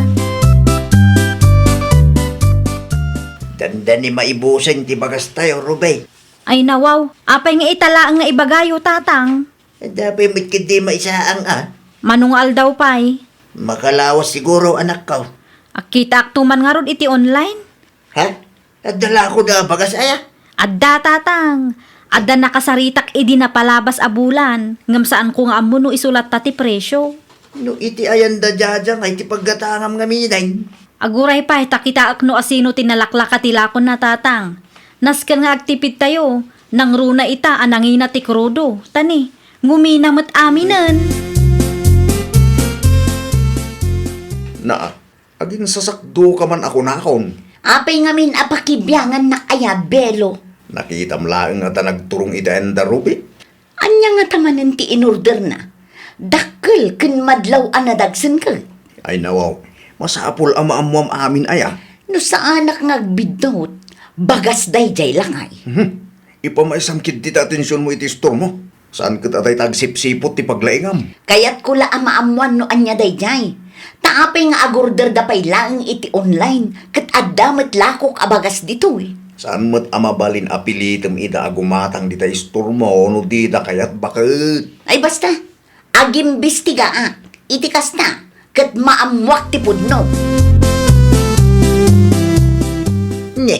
Tanda ni maibusan ti bagas tayo, Rubay. Ay nawaw, apay nga italaang nga ibagayo tatang. Dapat may kindi maisaang Manungal daw pay. Makalawas siguro anak ko. Akita aktuman nga ron iti online. Ha? Adala ko na bagas aya. Adda tatang. Adda nakasaritak idi na palabas a bulan. Ngam saan ko nga amo no isulat tati presyo. No iti ayan da jajang ay ti paggatangam nga minay. Aguray pa, takita akno asino tinalaklak tilakon na tatang. Naskan nga agtipid tayo. Nang runa ita anangina ti krudo. Tani, nguminamat aminan. Na, aging sasakdo ka man ako nakon. Apay ngamin apakibyangan na kaya belo. Nakitam laeng nga ta nagturong ita enda Ruby. Anya nga tamanan ti in-order na. Dakkel ken madlaw anadagsen ka. Ay nawaw, masapol ang maamuam amin aya. No sa anak nga agbidot, bagas dayjay lang ay. Ipamaisangkid ti atensyon mo iti store mo. Saan ka tatay tagsipsipot ti paglaingam? Kayat ko la maamuan no anya dayjay. Taapay nga agorder da pay laeng iti online, ket addamet lakok abagas dito eh. Saan mo't amabalin apilitem ida agumatang di tayo store mo no di da kayat bakit? Ay basta, agimbistiga iti kasta, ket maamuak ti pudno. Nye,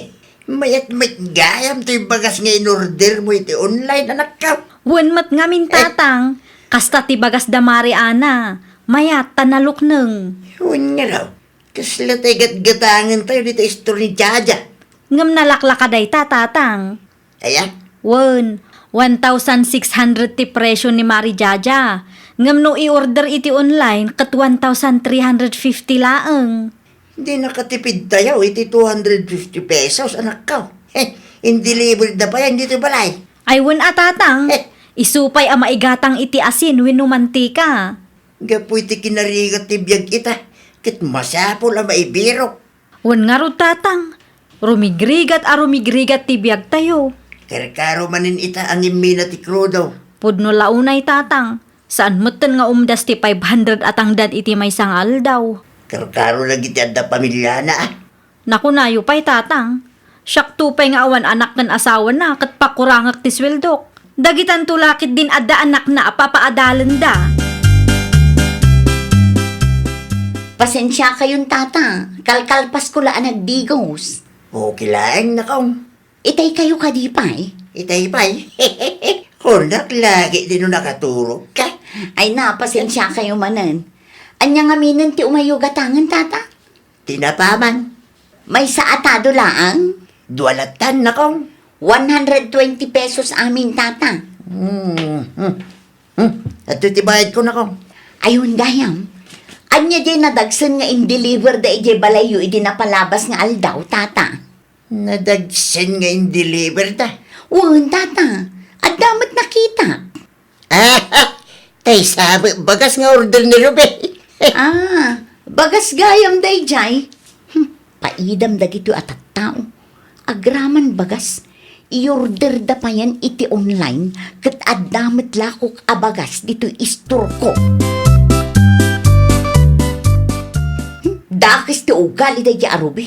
mayat may gayam ti bagas nga in-order mo iti online anak ka. Wen mat ngamin tatang. Kasta ti bagas da Mariana. Mayat tanalukneng. Huwag nga raw. Kasla tayo gat-gatangan tayo dito store ni Jaja. Ngam nalaklakaday tatang. Ayan. Wen, 1,600 ti presyo ni Mari Jaja. Ngam no i-order iti online kat 1,350 laeng. Hindi nakatipid tayo, iti 250 pesos, anak ka. In-delivered na pa yan dito balay. Ay wen tatang. Isupay a maigatang iti asin wenno mantika. Gapoy ti kinarigat ti biyag ita, kit masapol ang maibirok. Wen nga ro tatang. Rumigrigat ti biag tayo. Karkaro manin ita ang imina ti krudo. Pudno launay tatang. Saan moten nga umdas ti 500 atang dad iti may sangal daw. Karkaro lagi ti adda pamilya na Naku nayo pa'y tatang. Siyak tupay nga awan anak ng asawa na kat pakurangak ti sweldok. Dagitan tulakit din adda anak na papaadalan da. Pasensya kayong tata, kalkalpas ko laan nagdigos. Okay lang, nakong. Itay kayo kadipay. Itay pa'y. Kunak lagi din nung nakaturo ka. Ay na, pasensya kayo manan. Anya nga minin ti umayo gatangan tata. Tinapaman. May saatado laang. Dualatan, nakong. 120 pesos amin tata. At titibayad ko, nakong. Ayun gayam. Anya di nadagsan nga in-deliver da ije balayo idi napalabas nga aldaw tata. Nadagsan nga in-deliver ta. Wan tata, at damat nakita. Tay sabi, bagas nga order ni Ruby. Bagas gayam day jay. Paidam dagito at tao. Agraman bagas. I-order da pa yan iti online kat addamet lakok abagas dito istor ko. Dakis ti ugali da ya arubi.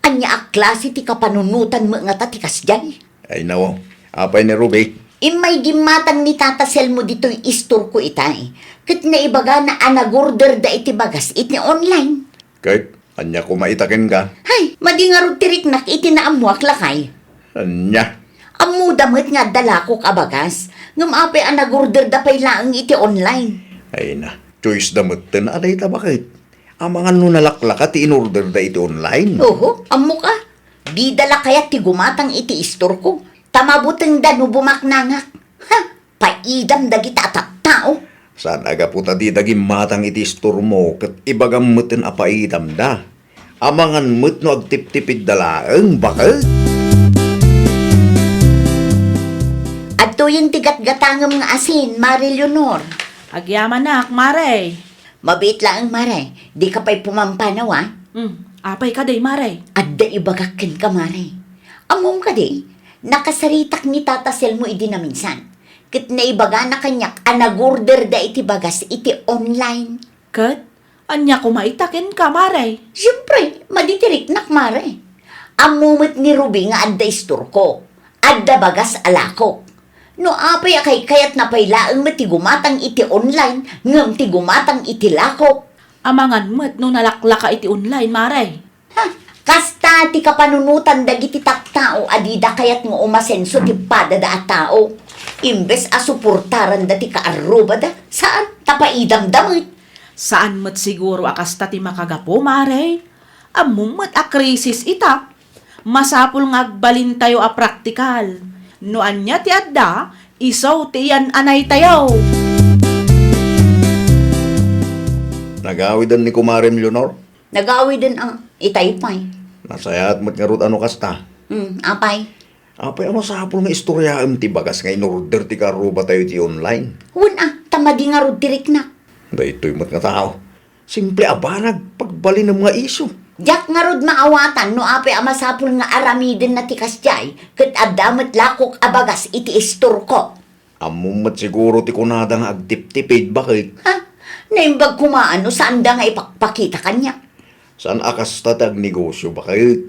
Anya a klase ti kapanunutan mo nga tatikas jay. Ay nawaw, apay ni Ruby. Imay gimatang ni tatasel mo dito istor ko itay. Kat naibaga na anagorder da iti bagas iti online. Kahit, anya ko maitakin ka. Hay, madingarod tiriknak iti naamuak lakay. Anya, Amu damit nga dalakok abagas. Ngam apay anagorder da pay laang iti online. ay na, choice damot na aday ta bakit? Ang mga nunalaklaka ti in-order da iti online. Oho, amu ka. Di dala kaya ti gumatang iti istor ko. Tamabuteng da no bumaknangak. Ha, paidam dagita at tao. Saan aga puta di daging matang iti store mo kat ibagam mutin apaidam da. Amangan mut no agtip-tipid dalaeng bakit? At to yung tigat-gatangam nga asin, Mari Leonor. Agyaman nak, Mare. Mabit lang, Mare. Di ka pa'y pumampanaw, ah. Apay ka day, Mare. At da ibagakin ka, Mare. Among ka di, nakasaritak ni tatasel mo idi na minsan. Kit na ibaga na kanyak, anagorder da iti bagas iti online. Kat, anya ko maitakin ka, Mare. Siyempre, maditirik nak, Mare. Amumot ni Ruby nga adda istor ko. adda bagas alakok. No apay akay kayat na pailaang matigumatang iti online, ngam tigumatang iti lakok. Amangan mo't no nalaklaka iti online, Maray. Ha, kasta ti kapanunutan dagiti taktao adida kayat nga umasenso ti padada a tao. Imbes a suportaran da ti kaaruba da, saan tapaidam-damit? Saan mo't siguro akas ti makagapo, Maray? Among mo't a krisis ita. Masapul nga agbalin tayo a praktikal. No anya ti adda, isaw ti yan anay tayo. Nagawidan ni Kumarim Leonor. Nagawi din ang itaypay. Nasayat mo't nga rod ano kasta. Apay. Apay ano sa hapon nga istoryaam ti bagas nga in-order ti karuba tayo ti online. Huna, tamadi nga rod tirik na. Dahito'y mat nga tao. Simple abanag pagbali ng mga iso. Jak nga rod maawatan no apay amasapul nga aramiden na ti kasjay, ket addamet lakok abagas iti istor ko. Amumat siguro ti kunada nga agtip-tipid bakit? Ha? Naimbag kumaano saan da nga ipakpakita kanya? Saan akas tatag negosyo bakit?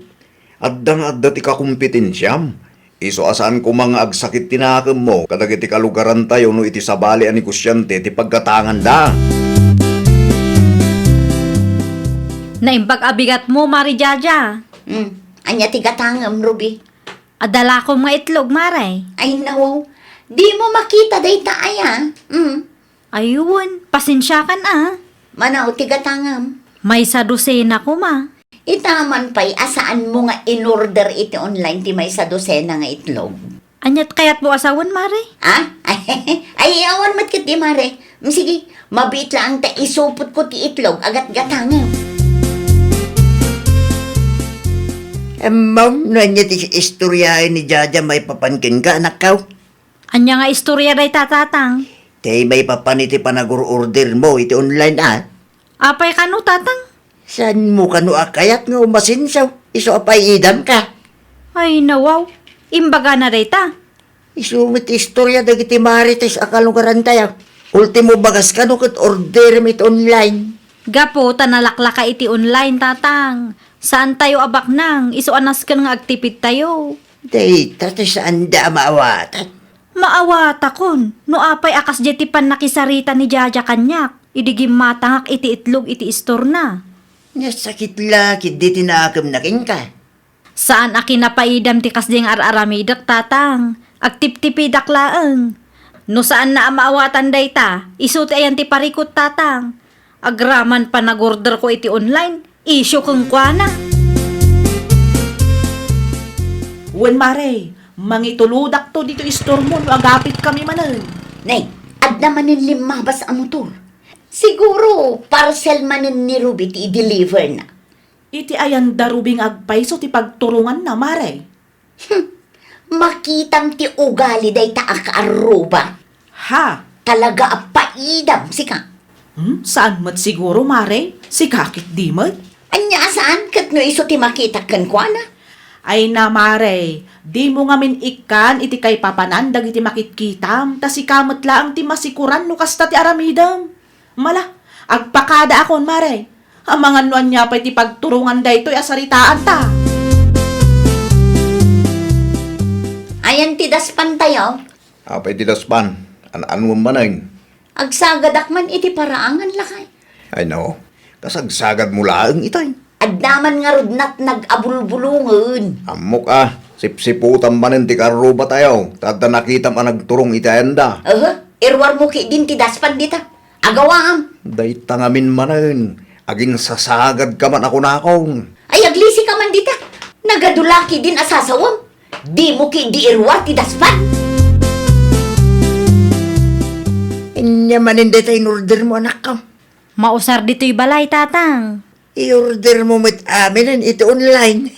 Adda nga adda ti kakumpetensyam. Iso asaan ko mga agsakit tinakam mo kadag iti kalugaran tayo no iti sabali ani kusyante ti pagkatangan da. Naimbag abigat mo, Mari Jaja. Anya ti gatangam, Ruby. Adala ko mga itlog, Maray. Ay nawaw, di mo makita day taaya. Ayun, pasensya ka na. Manaw ti gatangam. May sa dosena ko, ma. Itaman pa'y asaan mo nga in-order iti online ti may sa dosena nga itlog. Anyat kayat mo asawan, Mari? Ha? Ay, awan mat kiti, mare. Sige, mabit lang ta isupot ko ti itlog agat gatangam. Ma'am, no niya ti istoryahin ni Jaja may papankin ka, anak ka. Anya nga istorya day tatatang. Tay may papaniti panagur-order mo, iti online Apay ka no, tatang? Saan mo kanu akayat nga umasinsaw? Iso apay idam ka. Ay, nawaw. Imbaga na day ta. Isumit istorya dagiti marites akalugaran tayo. Ultimo bagas kanu kat order mit online. Gapo, tanalaklaka iti online, tatang. Saan tayo abak nang? Isuanas ka nga agtipid tayo. Day, tati saan da maawatan? Maawata kon. No apay akas jeti pan nakisarita ni Jaja kanyak. Idigim matangak iti itlog iti istor na. Nasakit lakid di tinakam na king ka. Saan aki napaidam ti kasding ar-aramidak, tatang? Agtip-tipidak laeng. No saan na maawatan day ta? Isuti ayan ti parikot, tatang. Agraman pa nag-order ko iti online. Isyo kong kwa na. Wen, Maray, mangituludak to dito istor mo no agapit kami manan. Nay, ad naman yung limabas ang motor. Siguro, parcel manin ni Ruby ti i-deliver na. Iti ayan darubing agpaiso ti pagturungan na, Maray. Makitam ti ugali day ta akaaruba. Ha? Talaga apaidam, sika. Saan mat siguro, Maray? Si kakit di mat? Anya saan kat no iso ti makita kan kwa na? Ay na, Maray, di mo ngamin ikan iti kay papanandag iti makitkitam, tas ikamat laang ti masikuran no kasta ti aramidam. Mala, agpakada akon, Maray. Amangan nuan niya pa iti pagturungan da ito'y asaritaan ta. Ayan ti daspan tayo. Apay ti daspan. Ano man manay. Agsagadak man iti paraangan lakay. Ay no, kasagsagad mo laang itay. Addaman nga rudnat nag-abulbulungan. Amok sipsiputan manin ti karuba tayo. Tada nakita man nagturong itayanda. Irwar mo ki din ti daspan dita. Agawaam. Day tangamin manin. Aging sasagad ka man ako na akong. Ay aglisi ka man dita. Nagadulaki din asasawam. Di mo ki di irwar ti daspan. Inya maninday tayo in-order mo, anak ka. Mausar dito'y balay, tatang. I-order mo mit aminin ito online.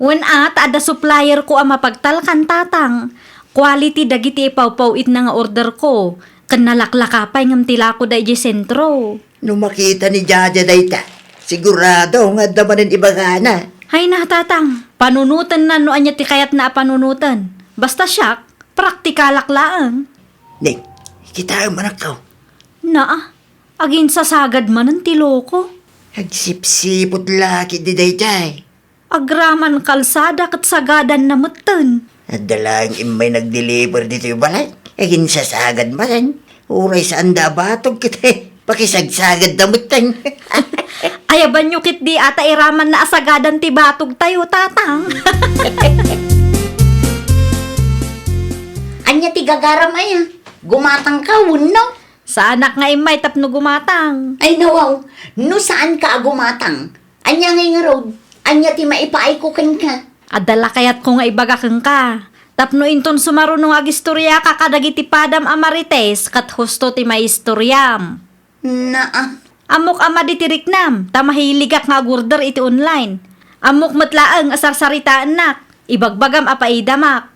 Wen ada supplier ko ang mapagtalkan, tatang. Quality dagiti ipawpawit na nga order ko. Kanalaklakapay ngam tila ko da iji sentro. Nung makita ni Jaja dayta, sigurado nga damanin ibagana. Hay na, tatang. Panunutan na no anya ti kayat na panunutan. Basta siyak, praktikalak laang. Nek, kita ang manak ka. Naa, agin sasagad man ang tiloko. Agsipsipot laki di daytay. Agraman kalsada kat sagadan na mutan. At dalang imay nag-deliver dito yung balay. Agin sasagad ba yan? Uray sa anda batog kita. Pakisagsagad damutan. Ayaban nyo kit di ata iraman na asagadan ti batog tayo, tatang. Anya ti gagaram ay gumatang ka, no? Sa anak nga imay tapno gumatang. Ay nawaw, no saan ka gumatang? Anya ngay nga road, anya ti maipaay ko kan ka. Adala kayat ko nga ibagakeng ka. Tapno inton sumarunong ag istorya ka kadagiti padam amarites kat husto ti may istoryam. Amok ama di tiriknam, tamahiligak nga gurder iti online. Amok matlaang asarsaritaan nak, ibagbagam apaidamak.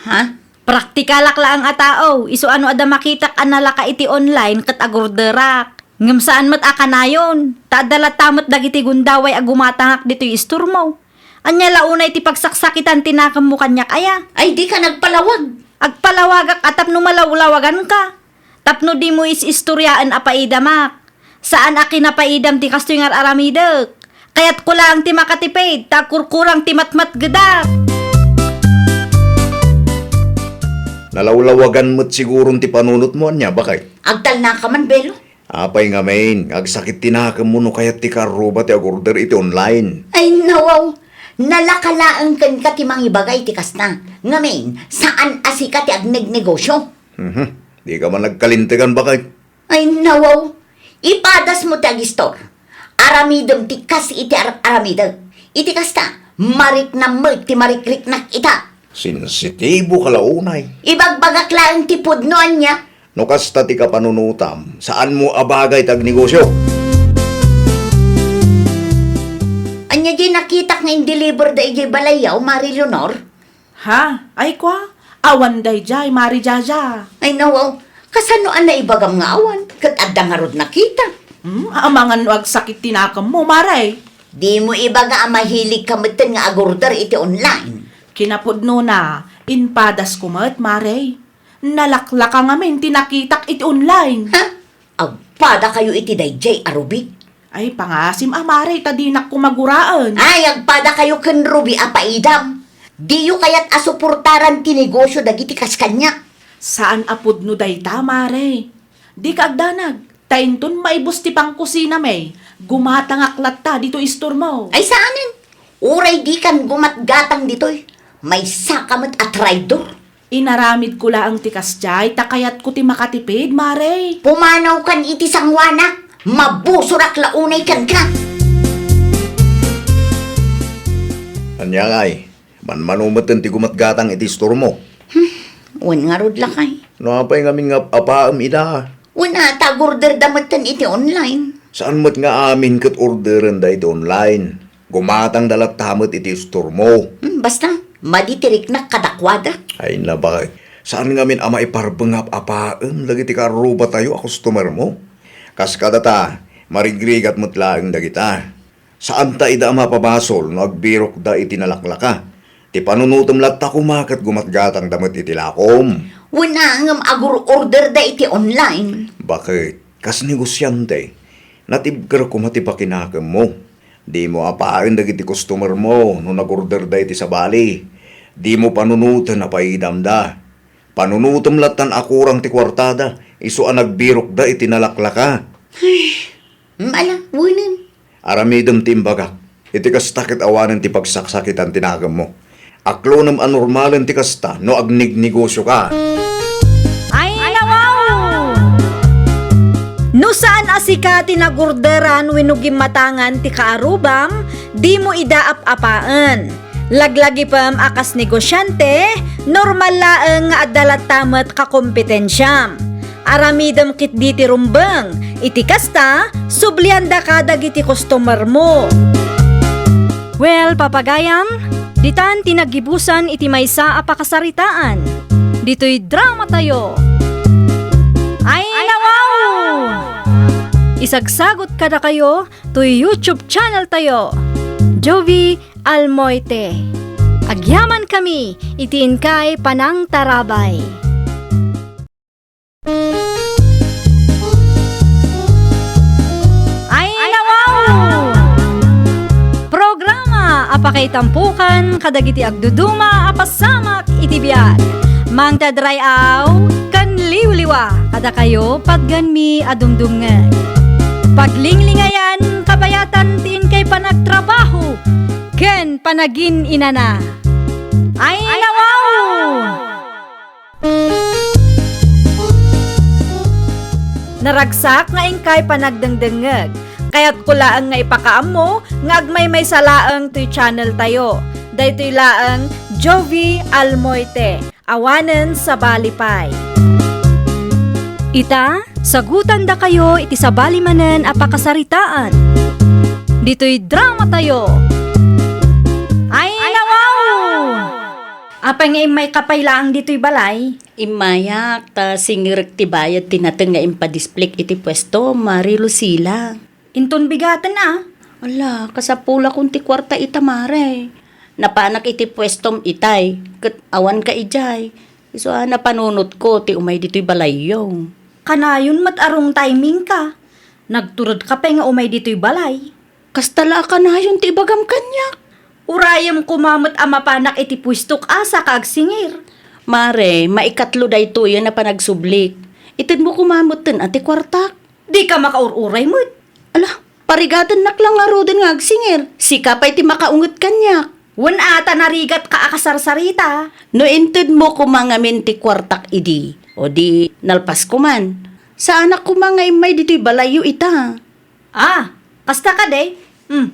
Ha? Praktikalak laang atao, iso ano ada makitak analaka iti online kat agurderak. Ngam saan mat akanayon, taadala tamat dagiti gundaway agumatangak dito'y isturmo. Anya launay ti pagsaksakitan tinakam mo kanyak aya. Ay di ka nagpalawag. Agpalawagak atap no malawlawagan ka. Tapno di mo is-istoryaan apaidamak. Saan akin napaidam ti kastoy nga aramidek. Kaya't kulang ti makatipid, takurkurang ti matmat gedak. Nalawlawagan mo't sigurong ti panunot mo anya, bakay? Agtal na ka man, Belo. Apay nga main, agsakit tinakam mo no kaya't ti karuba ti agorder iti online. Ay nawaw, nalakalaan kan ka ti mangibagay ti kasna. Ngamin, saan asika ti agnegnegosyo? Di ka man nagkalintigan, bakay? Ay nawaw, ipadas mo ti agistor. Aramidem ti kas iti aramidem. Iti kasta, marik na ti marikrik nak ita. Sensitibo ka launay. Ibagbagak lang ti pudnoan niya. No kasta ti kapanunutam, saan mo abagay tag negosyo? Anya di nakitak nga in-deliver da ijay balayaw, Mari Leonor. Ha? Ay kwa? Awan day jay, Mari Jaja. Ay nawaw, kasanoan na ibagam nga awan, kat adda nga rod nakita. Amangan wag sakit tinakam mo, Maray. Di mo ibaga ang mahilig kamitin nga agorder iti online. Kinapudno na, inpadas kumat, Maray. Nalaklaka nga men, tinakitak iti online. Ha? Agpada kayo iti dayjay arubi. Ay, pangasim Maray, tadinak kumaguraan. Ay, agpada kayo ken Ruby apaidam. Diyo kayat asuportaran ti negosyo dagiti kaskanya. Saan apudno day ta, Maray? Di ka agdanag. Tainton maibos ti pangkusina may. Gumatangaklat ta dito istor mo. Ay saanin? Uray di kan gumatgatang ditoy. May sakamat at traidor. Inaramid ko laang ti kasjay, takayat ko ti makatipid, Maray. Pumanaw kan iti sangwana. Mabusurak launay kan ka. Anya ngay, manumatan ti gumatgatang iti store mo. Wan nga rod lakay. No apay nga nga apaam ida. Una tagorder damatan iti online. Saan mo't nga amin kat orderan da iti online? Gumatang dalat tamot iti store mo. Basta, maditirik na kadakwada. Ay na bakay, saan nga min ama iparbengap apaam lagi ti karuba tayo a customer mo? Kas kada ta, marigrigat mo't laang dagita. Saan ta ida mapabasol no agbirok da iti nalaklaka? Ti panunutom lat ta kumakat gumatgatang damot iti lakom. Una ngam agur order da iti online. Bakit? Kas negosyante, natibgar ko matipakinakam mo. Di mo apaan dagiti customer mo no nag-order da iti sa bali. Di mo panunutan na paidam da. Panunutom latan akurang ti kwartada, iso ang nagbirok da iti nalaklaka. Ala, wunin. Aramidam timbaga, iti kastakit awanan ti pagsaksakitan tinagam mo. Aklo nam anormalan ti kasta no agnignegosyo ka. Ay, nawaw! No saan asika tinagurderan winugim matangan ti kaarubam, di mo idaap-apaan. Laglagi pam akas negosyante, normal laeng nga adalat tamat kakompetensyam. Aramidam kit di ti rumbeng, iti kasta, sublianda ka dagiti customer mo. Well, papagayam, ditan tinagibusan iti maysa a pakasaritaan. Dito'y drama tayo. Ay, nawaw! Isagsagot kada kayo to YouTube channel tayo. Jovi Almoite. Agyaman kami, itiin kay Panang Tarabay. Ay, nawaw! Programa, kay tampukan kadagiti agduduma apasamak iti biag. Mang tadrayaw kan liwliwa kada kayo padganmi adumdumngeg. Paglinglingayan kabayatan tiin kay panagtrabaho ken panagin inana. Ay nawaw! Naragsak nga ingkay panagdengdengeg. Kaya't kulaang nga ipakaam mo, nga agmay may salaang to'y channel tayo. Daytoy laang Jovi Almoite, awanen sa Balipay. Ita, sagutan da kayo iti sabali manen a pakasaritaan. Dito'y drama tayo. Ay nawaw! Apay nga may kapaylaang dito'y balay. Imayak ta singirek ti bayad tinateng nga impadisplay iti pwesto Mari Lucila. Inton bigatan na. Ala, kasapula kung ti kwarta itamare. Napanak iti pwestom itay, kat awan ka ijay. So, napanunot ko ti umay dito'y balayong. Kanayon matarong timing ka. Nagturod ka pa nga umay dito'y balay. Kastala ka na yung ti bagam kanyak. Urayam kumamot ang mapanak iti pwistok asa kagsingir. Mare, maikatlo day to yan na panagsublik. Itid mo kumamot din ati kwartak. Di ka makaururay mo. Ala, parigadan naklang nga rodin nga agsingir. Sika pa iti makaungot kanyak. Wan ata narigat ka akasarsarita. No inted mo kumangamin ti kwartak idi. O di nalpas kuman. Sa anak ko mga imay dito'y balayo ita. Ah, kasta ka de.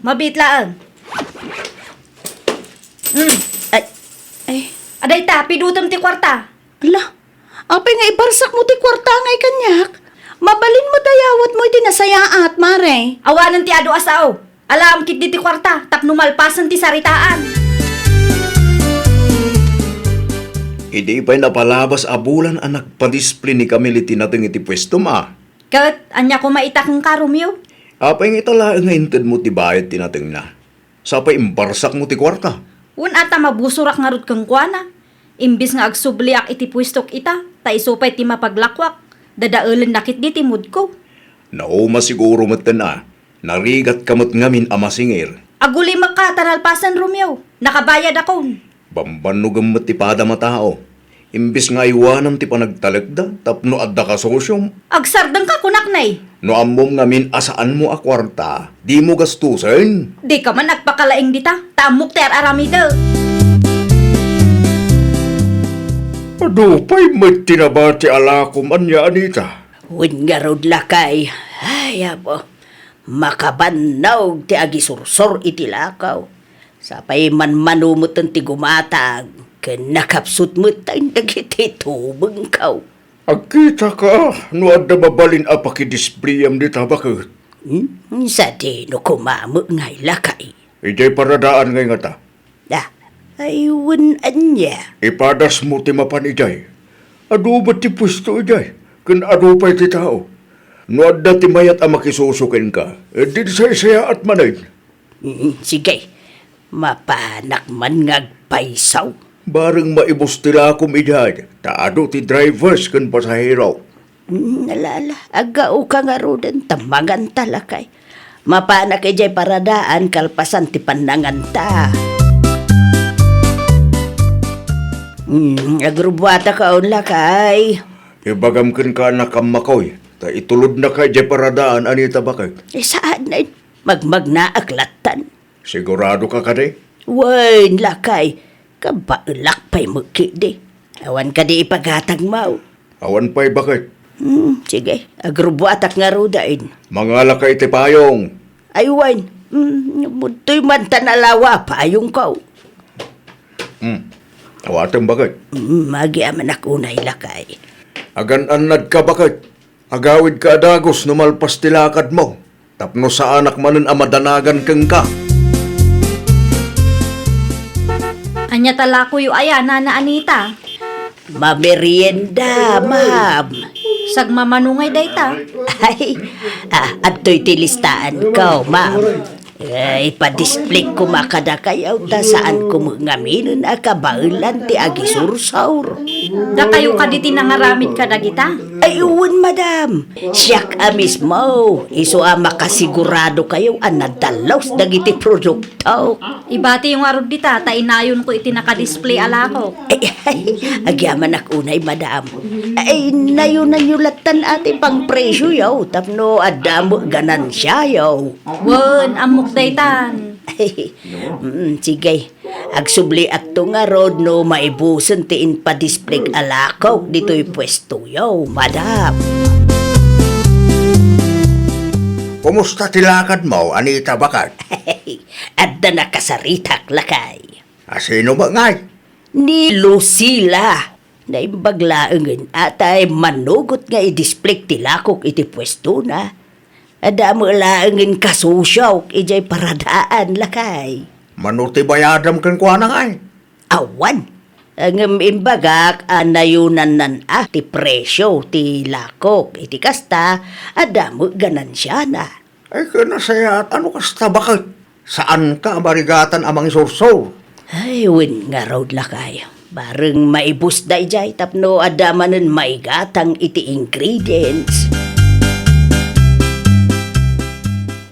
Mabitlaan. Ay, Aday ta, pidutom ti kwarta. ala, apay nga ibarsak mo ti kwarta ngay kanyak. Mabalin mo dayawat mo iti nasayaat, mare. Awanan ti ado asaw. Alam kit di ti kwarta, tapno malpasan ti saritaan. Hindi pa'y napalabas abulan ang nagpadisplay ni Camille tinateng iti pwesto ma. Kat, anya ko maitakang karumyo. Apay nga itala nga inted mo ti bayad tinateng na. Sapay imbarsak mo ti kwarta. Un ata mabusurak nga rut kang kuana. Imbis nga agsubliak iti pwistok ita, ta isupay ti mapaglakwak. Dadaulan nakit di timud ko. Nauma siguro mo na. Narigat kamot ngamin amasingir. Aguli makatanalpasan Romeo. Nakabayad ako. Bambanugam mo ti pada matao. Imbis nga iwanam ti panagtalagda, tapno adda ka sosyom. Agsardang ka kunaknay. No amom ngamin asaan mo a kwarta, di mo gastusin. Di ka man nagpakalaing dita. Tamok ter aramida. Adupay may tinabati alakom anya anita. Win nga rod lakay. Ay, abo. Makabanaw ti agisursor iti lakaw. Sapay man manumutan ti gumatag. Ken nakapsut mo tayong dagiti tubang kaw. Agkita ka, no adda mabalin a pakidispliyam di tabakot. Sa di no kumamo ngay lakay. Ijay paradaan ngay nga ta. Ayun anya. Ipadas mo ti mapan ijay. Ado ba ti pwesto ijay? Kun ado pa'y ti tao. No adda ti mayat a makisusukin ka. Di sa isaya at manay. Sige, mapanak man ngagpaisaw. Bareng maibos tila akom ijay. Taado ti drivers kun pasahero. Nalala, agao ka nga roden tamangan talakay. Mapanak ijay paradaan kalpasan ti panangan ta. Agrubwata ka on lakay. Ibagam kun ka nakamakoy. Ta itulod na kay jay paradaan anita bakit? Saan na magmag na aklatan? Sigurado ka kade? Wain lakay, kabailak pa'y mukidi. Awan ka di ipagatag mau. Awan pa'y bakit? Sige, agrubwatak nga rodain. Mga lakay ti payong. Ay, wain, mutoy man tanalawa payong kau. Awatang bakit? Magiaman ako unay lakay. Agan-anad ka bakit? Agawid ka adagos no malpas tilakad mo. Tapno sa anak manen amadanagan keng ka. Anya tala ko yu ayana na Anita. Mamerienda, ma'am. Sagmamanungay dayta. Ay, ato'y tilistaan ko, ma'am. Ipadisplay ko makada kayaw ta saan ko ngaminon akabailan ti agisursaur. Da kayo kaditi nangaramid ka dagita? Ay, uwan, madam. Siyak mismo. Iso makasigurado kayo ang nadalaws dagiti produkto. Ibati yung arod dita, tainayon ko iti nakadisplay alako. Ay, agyaman ak unay, madam. Ay, nayunan yung latan ati pang presyo yaw. Tapno, adamo ganansya yaw. Wen, amok daytan. Ay, sige. Agsubli at nga rod no maibusan tiin pa display alakaw dito'y pwesto yaw, madam. Kumusta tilakad mo, Anita Bakad? Adda nakasaritak lakay. Sino ba ngay? Ni Lucila. Na imbaglaangan atay manugot nga i-display tilakok iti pwesto na. Ada mo laangan kasusyaw ijay paradaan lakay. Manuti bayadam kan kuha na ngay? Awan. Ang imbagak anayunan nan ti presyo ti lakok iti kasta ada mo ganansya na. Ay, kanasayat, ano kasta bakit? Saan ka marigatan amang isursor? Ay, win nga raw lakay. Bareng maibus da ijay tapno adamanen maigatang iti ingredients.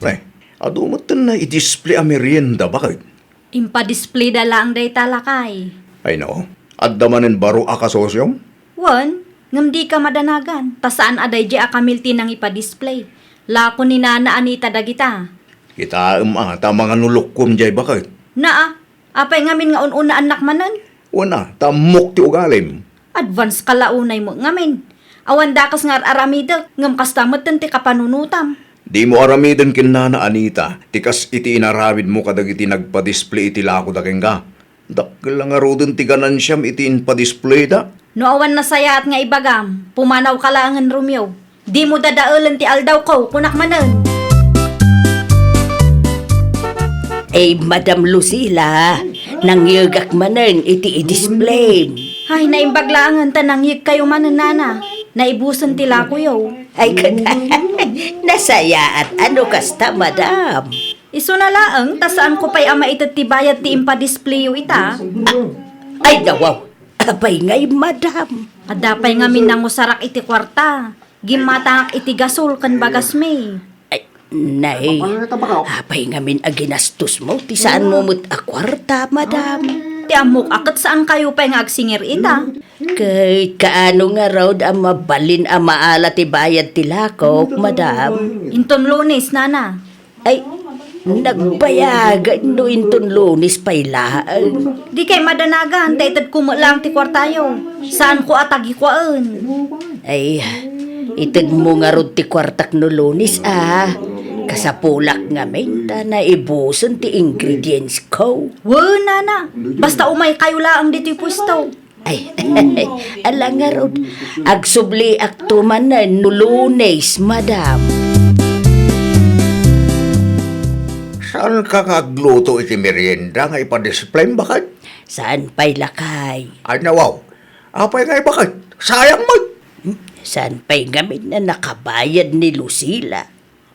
Ay, adumatan na i-display ang merienda bakit? Impa-display da lang dayta lakay. Ay no, adamanen baro akasosyong? Wen, ngam di ka madanagan, tasaan aday di akamilti nang ipa-display. Lako ni Nana Anita dagita. Kita ata mga nulukom jay bakit? Naa, apay ngamin nga ununa anak manan. Wana, tamok ti ugalim. Advance kalaunay mo ngamin. Awan dakas nga aramida, ngam kastamot ti kapanunutam. Di mo aramiden kin Nana Anita, tikas iti inaramid mo kadag iti nagpa-display iti lako da ka. Dakil nga rodon ti ganansyam iti inpa-display da. No awan na saya at nga ibagam, pumanaw kalangan Romeo. Di mo dadaulan ti aldaw ko, kunak manan. Eh, Madam Lucila, nangyagak manen iti i-display. Ay, naimbaglangan ta nang yig kayo manan Nana. Naibusan ti lako yaw. Ay, nasaya at ano kasta, madam? Iso na laang, tasaan ko pa'y ama itatibayat ti impa-display yo ita. Ay, dawaw. Abay ngay, madam. Adapay nga minangusarak iti kwarta. Gimatangak iti gasol kan bagas me. Ay, nay. Abay nga min aginastos mo. Ti saan mo mo't akwarta, madam? Ti amok akat saan kayo pa'y nga agsingir ita. Kay kaano nga raw ang mabalin ang maala ti bayad ti lakok, madam? Inton Lunes, Nana. Ay, nagbayagan no inton Lunes pailaan. Di kay madanagan, daitad kumulang ti kwartayo. Saan ko atagi kwaan? Ay, itag mo nga rod ti kwartak no Lunes, Kasapulak nga menta na ibuson ti ingredients ko. Wow, Nana. Basta umay kayo laang dito'y pwesto. Ay, ala nga rod. Agsubli ak tumanan no Lunes, madam. Saan ka kagluto iti merienda nga ipa-display bakit? Saan pa'y lakay? Ay nawaw, apay nga bakit? Sayang mo! Saan pa'y gamit na nakabayad ni Lucila?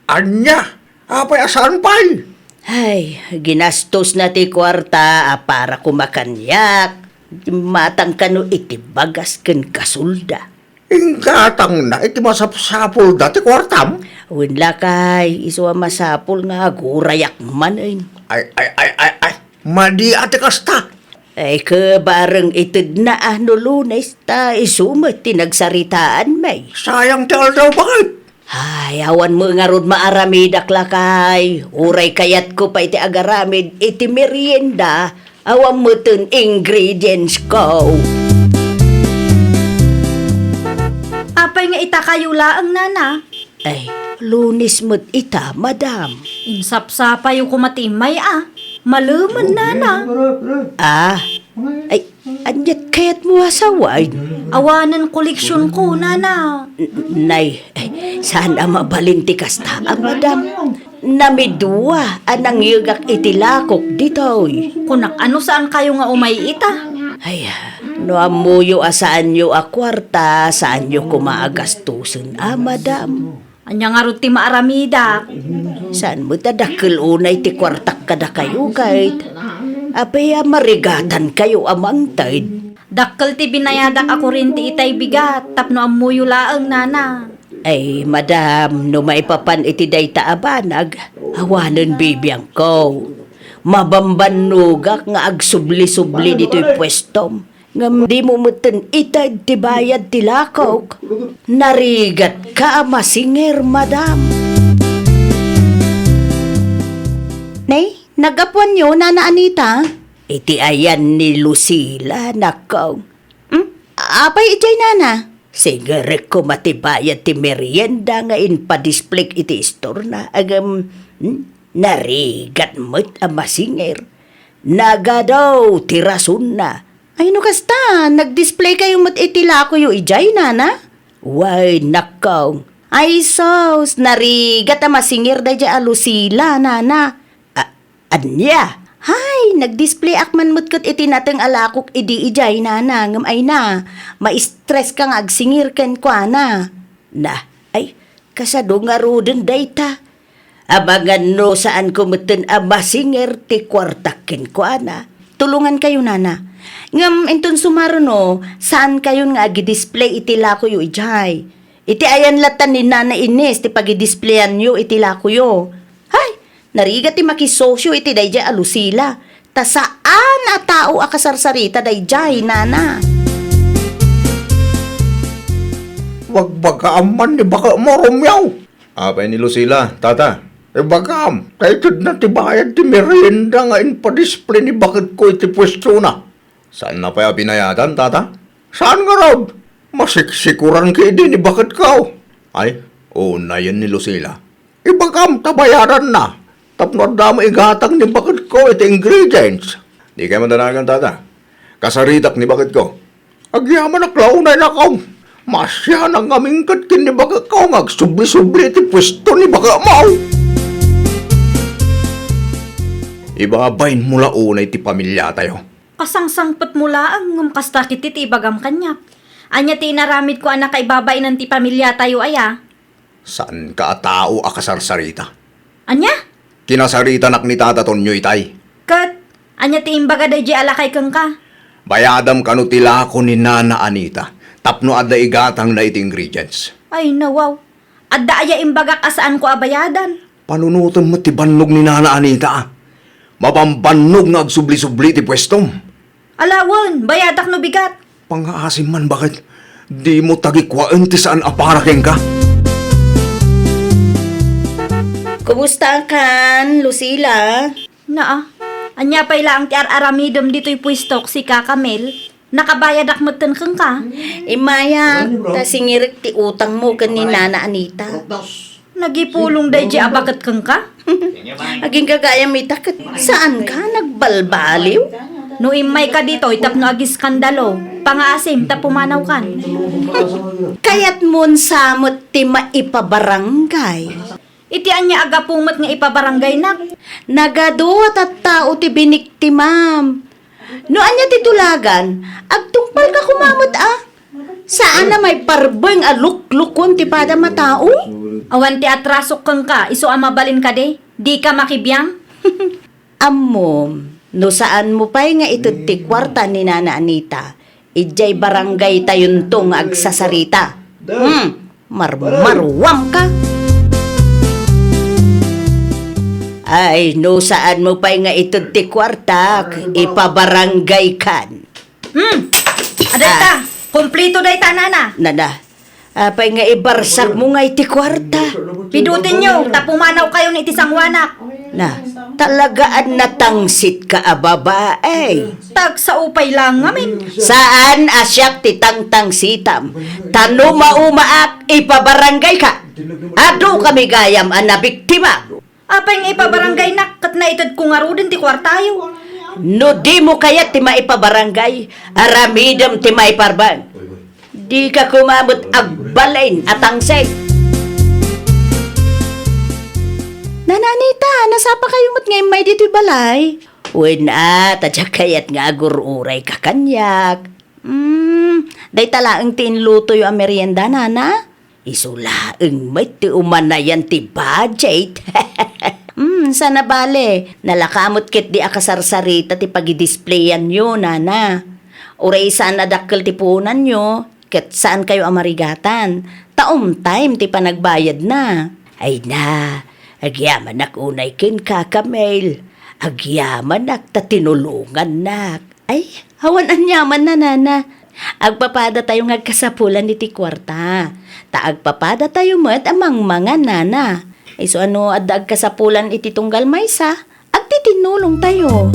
Anya, apay asan pa'y? Ay, ginastos na ti kwarta para kumakanyak. Matang kano iti bagas ken kasulda. Ingkatang na iti masapsapol dati kwartam. Uwin lakay, iso masapol nga gurayak man ay. Ay, madi ati kasta. Ay bareng itid na no Lunes ta isumat tinagsaritaan may. Sayang ti aldaw bakit? Ay, awan mo nga ron maaramidak lakay. Uray kayat ko pa iti agaramid iti merienda. Awan mo ten ingredients ko. Apay nga ita kayo laang, Nana. Ay, Lunes mo't ita, madam. Insapsapa yung kumatimay Maluman, Nana. Ay, anyat kayat mo asaway. Awanan koleksyon ko, Nana. Nay, saan ang mabalinti kasta, madam? Namidua, anang yugak itilakok ditoy. Kunak ano saan kayo nga umay ita? Ay, no amuyo asaan yo akwarta, saan yo kumaagastusin, madam? Anya nga ron ti maaramida. Saan mo tadakil unay ti kwartak kada kayo kahit? Abaya marigatan kayo amang taid. Dakkel ti binayadak ako rin ti itay bigat, tapno amuyo laang nana. Ay, madam, no maipapan iti dayta abanag, hawanan bibiyang ko. Mabambanugak nga agsubli-subli dito'y pwestom. Ngam di mo muten itad ti bayad ti lakok. Narigat ka masinger, madam. Nay, nagapuan nyo, Nana Anita? Iti ayan ni Lucila, nakaw. Apay ijay, Nana? Sigarek ko matibayad ti merienda nga in-pa-display iti store na agam narigat mo't amasinger. Naga daw tirasun na. Ay, no kasta, nag-display kayo mat itila ko yung ijay, Nana? Way nakaw. Ay, sos, narigat ang masingir da dya alusila, Nana. Anya? Hay, nag-display akman mo't kat iti nateng alakok idi ijay, Nana. Ngam ay na, ma-stress kang agsingir ken kwa na. Na, ay, kasado nga ruden dayta. Abangan no saan kumuten amasinger ti kwartakin ko ana. Tulungan kayo, Nana. Ngam, inton sumaro no, saan kayo nga agi-display iti lako yu ijay? Iti ayan latan ni Nana Ines, ti pagi-displayan yu iti lako yu. Hay, narigat ti makisosyo iti dayjay alusila. Ta saan a tao akasarsarita dayjay, Nana? Wag bagaaman ni baka moromyaw. Apay ni Lucila, tata. Bagam, kahit na tibayad ti merienda nga in-pa-display ni bakit ko iti pwesto na. Saan na pa binayadan, tata? Saan nga raw? Masiksikuran kayo din ni bakit ka. Ay, na yan ni Lucila. Ibagam, tabayaran na. Tapno damo igatang ni bakit ko iti ingredients. Di kayo madanagan, tata. Kasaritak ni bakit ko. Agyaman na klaunay na kaw. Masya nang amingkat kin ni bakit ko. Ngagsubli-subli iti pwesto ni bakit mo. Ibabain mula unay ti pamilya tayo. Kasangsangpet mula ang ngumkasta kiti ti ibagam kanyak. Anya ti inaramid ko anak kay babay ng ti pamilya tayo aya. Saan ka tao akasarsarita? Anya? Kinasarita nak ni tata tonyo itay. Kat, anya ti imbaga day di alakay kang ka. Bayadam kanu tila ko ni Nana Anita. Tapno adda igatang na iti ingredients. Ay nawaw. Adda aya imbaga kasaan ko abayadan. Panunutan mo ti bannog ni Nana Anita. Mapambannog nga agsubli-subli ti pwestom. Alawon, bayadak no bigat. Pangaasim man bakit di mo tagikwaan ti saan aparakeng ka? Kumusta kan, Lucila? Naa, anya pay laang ti ar-aramidom dito'y pwistok si Kakamel. Nakabayadak meten kang ka. Imaya, ta singirik ti utang mo kan ni Nana Anita. Nagipulong day di abakat kang ka. Aging kagaya may takot. Saan ka nagbalbaliw? No imay ka dito, itap no agis skandalo. Pangaasim, ta pumanaw kan. Kayat mon samot ti maipabarangay. Iti anya aga pumat nga ipabarangay nak. Nagaduwat at tao ti binikti, ma'am. No anya titulagan, agtungpal ka kumamot Saan na may parbeng aluk-lukon ti pada matao? Awan ti atrasok kang ka, iso amabalin ka de. Di ka makibiyang. Amom, no saan mo pa'y nga ito ti kwarta ni Nana Anita, ijay barangay tayon tong agsasarita. Marwam ka. Ay, no saan mo pa'y nga ito ti kwarta, ipabarangay kan. Aday ta, kumplito day ta nana. Nana, apay nga ibarsak mo nga iti kwarta. Pidutin nyo, tapumanaw kayo ni iti sangwanak. Na, talagaan natangsit ka babae. Tag sa upay lang ngamin. Saan asyak ti tangtang sitam? Tano maumaak ipabarangay ka. Ado kami gayam ang nabiktima. Apay nga ipabarangay nak, kat na itad kung arudin ti kwartayo. No di mo kaya ti maipabarangay, aramidam ti maiparbang. Di ka kumamot agbalain atang say. Nananita, nasapa kayo mo't ngayon may dito'y balay? Uy na, tadya kayat nga agururay ka kanyak. Day talaang tinluto yung merienda, Nana? Isulaeng may ti umanayan ti budget. Sana bale, nalakamot kit di akasarsarita ti pag-displayan nyo, nana. Uray saan nadakkel ti punan nyo, ket saan kayo amarigatan. Taom time ti panagbayad na. Ay na, agyaman nak unay kin kakamail. Agyaman nak ta tinulungan nak. Ay, hawan anyaman na, nana. Agpapada tayo ngagkasapulan ni ti kwarta. Ta agpapada tayo met amang mga nana. Ay so ano adda agkasapulan iti tunggal maysa, agtitinulong tayo.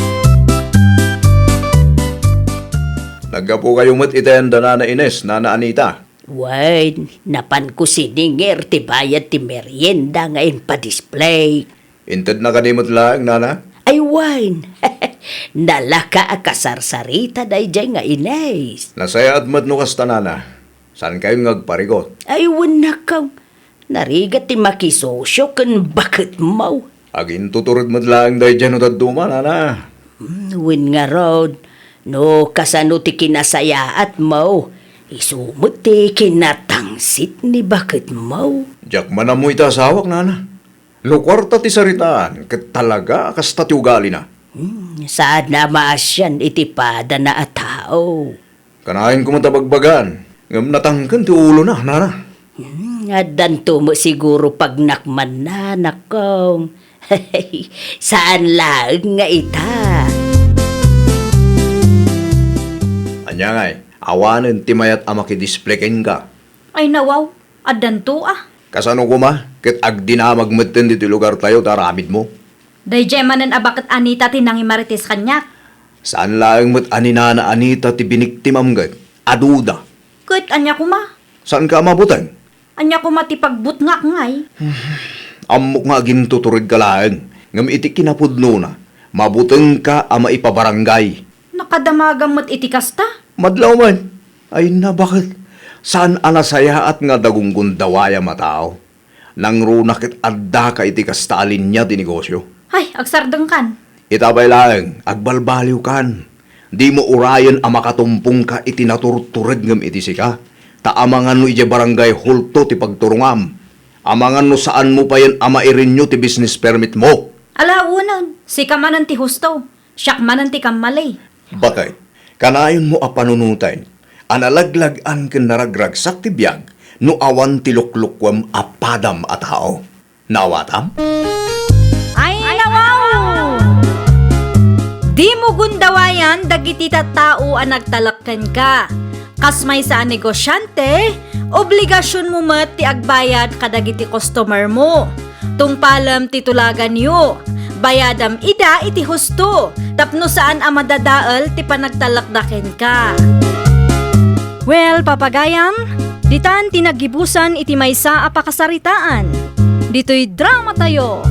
Nagkapo kayo mat itenda Nana Ines, Nana Anita. Wait, napan ko siningir ti bayad ti merienda ngayon pa-display. Inted na kanimot lang, Nana. Ay wine, nalaka akasarsarita day jay nga Ines. Nasaya at mat no kasta, Nana. Saan kayo ngagparigot? Ay wanakaw, narigat ti makisosyo kan bakit mau. Agin tuturod mat lang day dyan utad duma, Nana. Win nga road, no kasano ti kinasaya at mau. Isumot ti kinatangsit ni bakit mau. Diyak man amoy ta asawak, Nana. Lukwarta ti saritaan, ket talaga kasta ti ugali na. Saan na maasyan iti pada na a tao. Kanahin ko matabagbagan. Ngam natangkan ti ulo na, Nana. Adan mo siguro pag nakman na, nakong. Saan lang nga ita? Anya ngay, awanen ti mayat ama kidispleken ka. Ay nawaw, adanto ah. Kasano ko ma? Ket agdinamag metten diti lugar tayo taramid mo. Dayjay manen abakit Anita tinangi marites kanyak. Saan laeng met aninana Anita ti biniktimam gat? Aduda. Ket anya ko ma. Saan ka mabutang? Anya ko matipagbut nga ngay. Amok nga gintuturid ka laeng. Ngam iti kinapudno na. Mabuteng ka ama ipabarangay. Nakadamagang mat iti kasta. Madlaw man. Ay na bakit? Saan anasaya at nga dagunggun dawaya matao? Nang runakit adda ka iti kastalin niya ti negosyo. Ay, agsardeng kan. Itabay laeng, agbalbaliw kan. Di mo urayan ang makatumpong ka iti naturtured ngam iti sika. Taamangan no iti barangay hulto ti pagturungam. Amangan no saan mo pa yan ama irinyo ti business permit mo. Alaunan, si kamanan ti husto. Siyak manan ti kamalay. Bakit? Kanayon mo a panunutay. Analaglagan ken naragragsak ti biyag no awan ti luklukwam a padam a tao. Nawatam? Ay nawaw! Di mo gundawayan dagiti tattao ang nagtalakkan ka. Kasmay sa negosyante, obligasyon mo met ti agbayad kadagiti customer mo. Tungpalam titulagan yo. Bayadam ida iti husto. Tapno saan ang madadaal ti panagtalakdaken ka. Well, papagayam, ditan tinagibusan iti maysa a pakasaritaan. Dito'y drama tayo.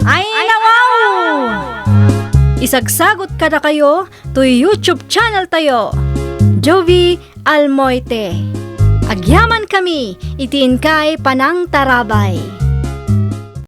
Ay nawaw! Isagsagot kada kayo to YouTube channel tayo. Jovi Almoite. Agyaman kami, itiin kay Panang Tarabay.